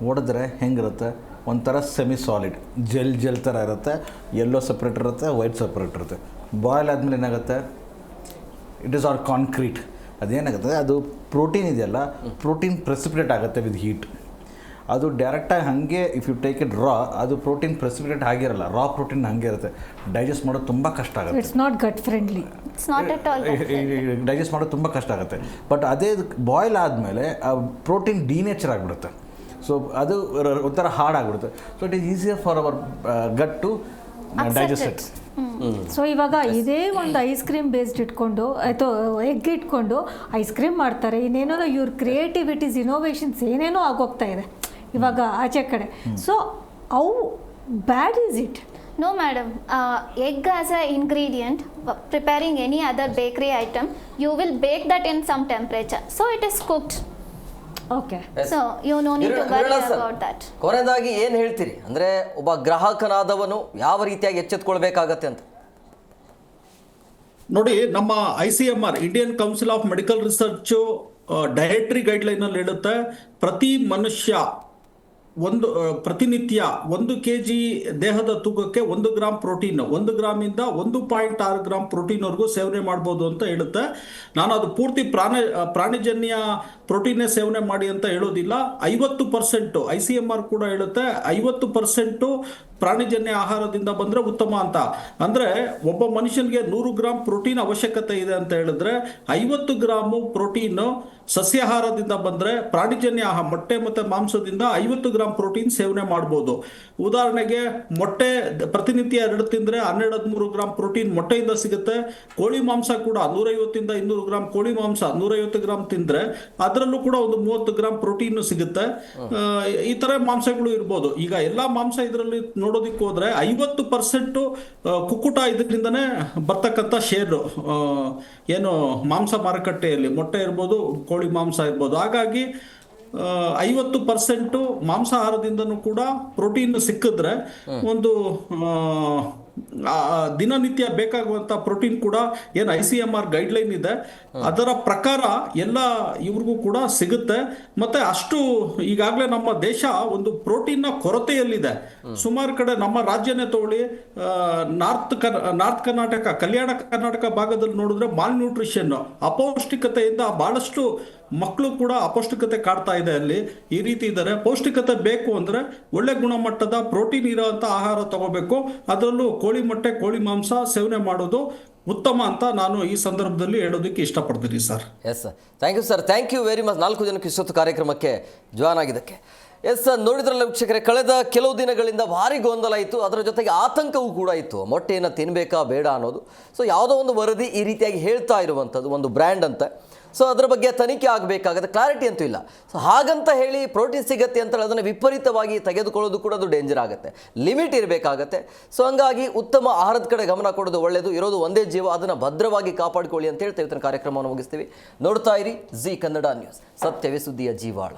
ಓಡಿದ್ರೆ ಹೆಂಗಿರುತ್ತೆ, ಒಂಥರ ಸೆಮಿ ಸಾಲಿಡ್ ಜೆಲ್ ಥರ ಇರುತ್ತೆ. ಯೆಲ್ಲೋ ಸಪ್ರೇಟ್ ಇರುತ್ತೆ, ವೈಟ್ ಸಪ್ರೇಟ್ ಇರುತ್ತೆ. ಬಾಯ್ಲ್ ಆದಮೇಲೆ ಏನಾಗುತ್ತೆ, ಇಟ್ ಈಸ್ ಆರ್ ಕಾಂಕ್ರೀಟ್. ಅದೇನಾಗುತ್ತೆ, ಅದು ಪ್ರೋಟೀನ್ ಇದೆಯಲ್ಲ, ಪ್ರೋಟೀನ್ ಪ್ರೆಸಿಪಿಟೇಟ್ ಆಗುತ್ತೆ ವಿತ್ ಹೀಟ್. ಅದು ಡೈರೆಕ್ಟಾಗಿ ಹಾಗೆ ಇಫ್ ಯು ಟೇಕ್ ಇಟ್ ರಾ, ಅದು ಪ್ರೋಟೀನ್ ಪ್ರೆಸಿಪಿಟೇಟ್ ಆಗಿರಲ್ಲ, ರಾ ಪ್ರೋಟೀನ್ ಹಾಗೆ ಇರುತ್ತೆ. ಡೈಜೆಸ್ಟ್ ಮಾಡೋದು ತುಂಬ ಕಷ್ಟ ಆಗುತ್ತೆ. It's not gut friendly. Digest ಮಾಡೋದು ತುಂಬ ಕಷ್ಟ ಆಗುತ್ತೆ. ಬಟ್ ಅದೇ ಬಾಯ್ಲ್ ಆದಮೇಲೆ ಆ ಪ್ರೋಟೀನ್ ಡಿನೇಚರ್ ಆಗಿಬಿಡುತ್ತೆ. ಸೊ ಅದು ಒಂಥರ ಹಾರ್ಡ್ ಆಗಿಬಿಡುತ್ತೆ. So it is easier for our gut to digest it. So ಇವಾಗ ಇದೇ ಒಂದು ಐಸ್ ಕ್ರೀಮ್ ಬೇಸ್ಡ್ ಇಟ್ಕೊಂಡು ಆಯಿತು, ಎಗ್ ಇಟ್ಕೊಂಡು ಐಸ್ ಕ್ರೀಮ್ ಮಾಡ್ತಾರೆ. ಇನ್ನೇನೋ ಇವ್ರ ಕ್ರಿಯೇಟಿವಿಟೀಸ್, ಇನೋವೇಷನ್ಸ್ ಏನೇನೋ ಆಗೋಗ್ತಾ ಇದೆ ಇವಾಗ ಆಚೆ ಕಡೆ. So how bad is it? No madam, egg as an ingredient, preparing any other bakery item, you will bake that in some temperature. So it is cooked. Okay. So you no need to worry about that. ಕೊನೆಯದಾಗಿ ಏನು ಹೇಳ್ತೀರಿ, ಅಂದರೆ ಒಬ್ಬ ಗ್ರಾಹಕನಾದವನು ಯಾವ ರೀತಿಯಾಗಿ ಎಚ್ಚೆತ್ತುಕೊಳ್ಬೇಕಾಗತ್ತೆ ಅಂತ? ನೋಡಿ, ನಮ್ಮ ICMR Indian Council of Medical Research dietary guideline ಅಲ್ಲಿ ಹೇಳುತ್ತೆ, ಪ್ರತಿ ಮನುಷ್ಯ ಪ್ರತಿನಿತ್ಯ 1 kg ದೇಹದ ತೂಕಕ್ಕೆ 1 ಗ್ರಾಮ್ ಪ್ರೋಟೀನ್, 1 ಗ್ರಾಮಿಂದ 1.6 ಗ್ರಾಮ್ ಪ್ರೋಟೀನ್ವರೆಗೂ ಸೇವನೆ ಮಾಡ್ಬೋದು ಅಂತ ಹೇಳುತ್ತೆ. ನಾನು ಅದು ಪೂರ್ತಿ ಪ್ರಾಣಿಜನ್ಯ ಪ್ರೋಟೀನೇ ಸೇವನೆ ಮಾಡಿ ಅಂತ ಹೇಳೋದಿಲ್ಲ. 50% ICMR ಕೂಡ ಹೇಳುತ್ತೆ, 50% ಪ್ರಾಣಿಜನ್ಯ ಆಹಾರದಿಂದ ಬಂದರೆ ಉತ್ತಮ ಅಂತ. ಅಂದರೆ ಒಬ್ಬ ಮನುಷ್ಯನಿಗೆ 100 ಗ್ರಾಮ್ ಪ್ರೋಟೀನ್ ಅವಶ್ಯಕತೆ ಇದೆ ಅಂತ ಹೇಳಿದ್ರೆ 50 ಗ್ರಾಮು ಪ್ರೋಟೀನು ಸಸ್ಯಾಹಾರದಿಂದ ಬಂದರೆ, ಪ್ರಾಣಿಜನ್ಯ ಮೊಟ್ಟೆ ಮತ್ತು ಮಾಂಸದಿಂದ 50 ಗ್ರಾಮ್ ಪ್ರೋಟೀನ್ ಸೇವನೆ ಮಾಡ್ಬೋದು. ಉದಾಹರಣೆಗೆ ಮೊಟ್ಟೆ ಪ್ರತಿನಿತ್ಯ 2 ತಿಂದರೆ 12-13 ಗ್ರಾಮ್ ಪ್ರೋಟೀನ್ ಮೊಟ್ಟೆಯಿಂದ ಸಿಗುತ್ತೆ. ಕೋಳಿ ಮಾಂಸ ಕೂಡ 150 ಇಂದ 200 ಗ್ರಾಮ್ ಕೋಳಿ ಮಾಂಸ 150 ಗ್ರಾಮ್ ತಿಂದರೆ ಅದರಲ್ಲೂ ಕೂಡ ಒಂದು 30 ಗ್ರಾಮ್ ಪ್ರೋಟೀನ್ ಸಿಗುತ್ತೆ. ಈ ಥರ ಮಾಂಸಗಳು ಇರ್ಬೋದು. ಈಗ ಎಲ್ಲ ಮಾಂಸ ಇದರಲ್ಲಿ ನೋಡೋದಿಕ್ಕೆ ಹೋದ್ರೆ 50% ಕುಕ್ಕುಟ ಇದರಿಂದನೇ ಬರ್ತಕ್ಕಂಥ ಶೇರು ಏನು ಮಾಂಸ ಮಾರುಕಟ್ಟೆಯಲ್ಲಿ, ಮೊಟ್ಟೆ ಇರ್ಬೋದು, ಕೋಳಿ ಮಾಂಸ ಇರ್ಬೋದು. ಹಾಗಾಗಿ 50% ಮಾಂಸಾಹಾರದಿಂದನೂ ಕೂಡ ಪ್ರೋಟೀನ್ ಸಿಕ್ಕಿದ್ರೆ ಒಂದು ದಿನನಿತ್ಯ ಬೇಕಾಗುವಂತ ಪ್ರೋಟೀನ್ ಕೂಡ ಏನು ICMR ಗೈಡ್ಲೈನ್ ಇದೆ ಅದರ ಪ್ರಕಾರ ಎಲ್ಲ ಇವ್ರಿಗೂ ಕೂಡ ಸಿಗುತ್ತೆ. ಮತ್ತೆ ಅಷ್ಟು ಈಗಾಗಲೇ ನಮ್ಮ ದೇಶ ಒಂದು ಪ್ರೋಟೀನ್ ನ ಕೊರತೆಯಲ್ಲಿದೆ. ಸುಮಾರು ಕಡೆ ನಮ್ಮ ರಾಜ್ಯನೇ ತಗೊಳ್ಳಿ, ನಾರ್ತ್ ಕರ್ನಾಟಕ, ಕಲ್ಯಾಣ ಕರ್ನಾಟಕ ಭಾಗದಲ್ಲಿ ನೋಡಿದ್ರೆ ಮಾಲ್ ನ್ಯೂಟ್ರಿಷನ್, ಅಪೌಷ್ಟಿಕತೆಯಿಂದ ಬಹಳಷ್ಟು ಮಕ್ಕಳು ಕೂಡ ಅಪೌಷ್ಟಿಕತೆ ಕಾಡ್ತಾ ಇದೆ. ಅಲ್ಲಿ ಈ ರೀತಿ ಇದ್ದಾರೆ. ಪೌಷ್ಟಿಕತೆ ಬೇಕು ಅಂದ್ರೆ ಒಳ್ಳೆ ಗುಣಮಟ್ಟದ ಪ್ರೋಟೀನ್ ಇರೋಂಥ ಆಹಾರ ತಗೋಬೇಕು. ಅದರಲ್ಲೂ ಕೋಳಿ ಮೊಟ್ಟೆ, ಕೋಳಿ ಮಾಂಸ ಸೇವನೆ ಮಾಡೋದು ಉತ್ತಮ ಅಂತ ನಾನು ಈ ಸಂದರ್ಭದಲ್ಲಿ ಹೇಳೋದಕ್ಕೆ ಇಷ್ಟಪಡ್ತೀನಿ sir. Yes sir, thank you sir, thank you very much 4 ಜನಕ್ಕೆ ಇಷ್ಟೊತ್ತು ಕಾರ್ಯಕ್ರಮಕ್ಕೆ ಜಾಯ್ನ್ ಆಗಿದ್ದಕ್ಕೆ. ಎಸ್ ಸರ್, ನೋಡಿದ್ರಲ್ಲ ವೀಕ್ಷಕರೇ, ಕಳೆದ ಕೆಲವು ದಿನಗಳಿಂದ ಭಾರಿ ಗೊಂದಲ ಇತ್ತು, ಅದರ ಜೊತೆಗೆ ಆತಂಕವೂ ಕೂಡ ಇತ್ತು. ಮೊಟ್ಟೆಯನ್ನು ತಿನ್ನಬೇಕಾ ಬೇಡ ಅನ್ನೋದು. ಸೊ ಯಾವುದೋ ಒಂದು ವರದಿ ಈ ರೀತಿಯಾಗಿ ಹೇಳ್ತಾ ಇರುವಂಥದ್ದು, ಒಂದು ಬ್ರ್ಯಾಂಡ್ ಅಂತ. ಸೊ ಅದರ ಬಗ್ಗೆ ತನಿಖೆ ಆಗಬೇಕಾಗುತ್ತೆ, ಕ್ಲಾರಿಟಿ ಅಂತೂ ಇಲ್ಲ. ಸೊ ಹಾಗಂತ ಹೇಳಿ ಪ್ರೋಟೀನ್ ಸಿಗುತ್ತೆ ಅಂತ ಅದನ್ನು ವಿಪರೀತವಾಗಿ ತೆಗೆದುಕೊಳ್ಳೋದು ಕೂಡ ಅದು ಡೇಂಜರ್ ಆಗುತ್ತೆ, ಲಿಮಿಟ್ ಇರಬೇಕಾಗತ್ತೆ. ಸೊ ಹಂಗಾಗಿ ಉತ್ತಮ ಆಹಾರದ ಕಡೆ ಗಮನ ಕೊಡೋದು ಒಳ್ಳೆಯದು. ಇರೋದು ಒಂದೇ ಜೀವ, ಅದನ್ನು ಭದ್ರವಾಗಿ ಕಾಪಾಡಿಕೊಳ್ಳಿ ಅಂತ ಹೇಳ್ತೇವೆ. ಕಾರ್ಯಕ್ರಮವನ್ನು ಮುಗಿಸ್ತೀವಿ. ನೋಡ್ತಾ ಇರಿ ಜಿ ಕನ್ನಡ ನ್ಯೂಸ್, ಸತ್ಯವೇ ಸುದ್ದಿಯ ಜೀವಾಳ.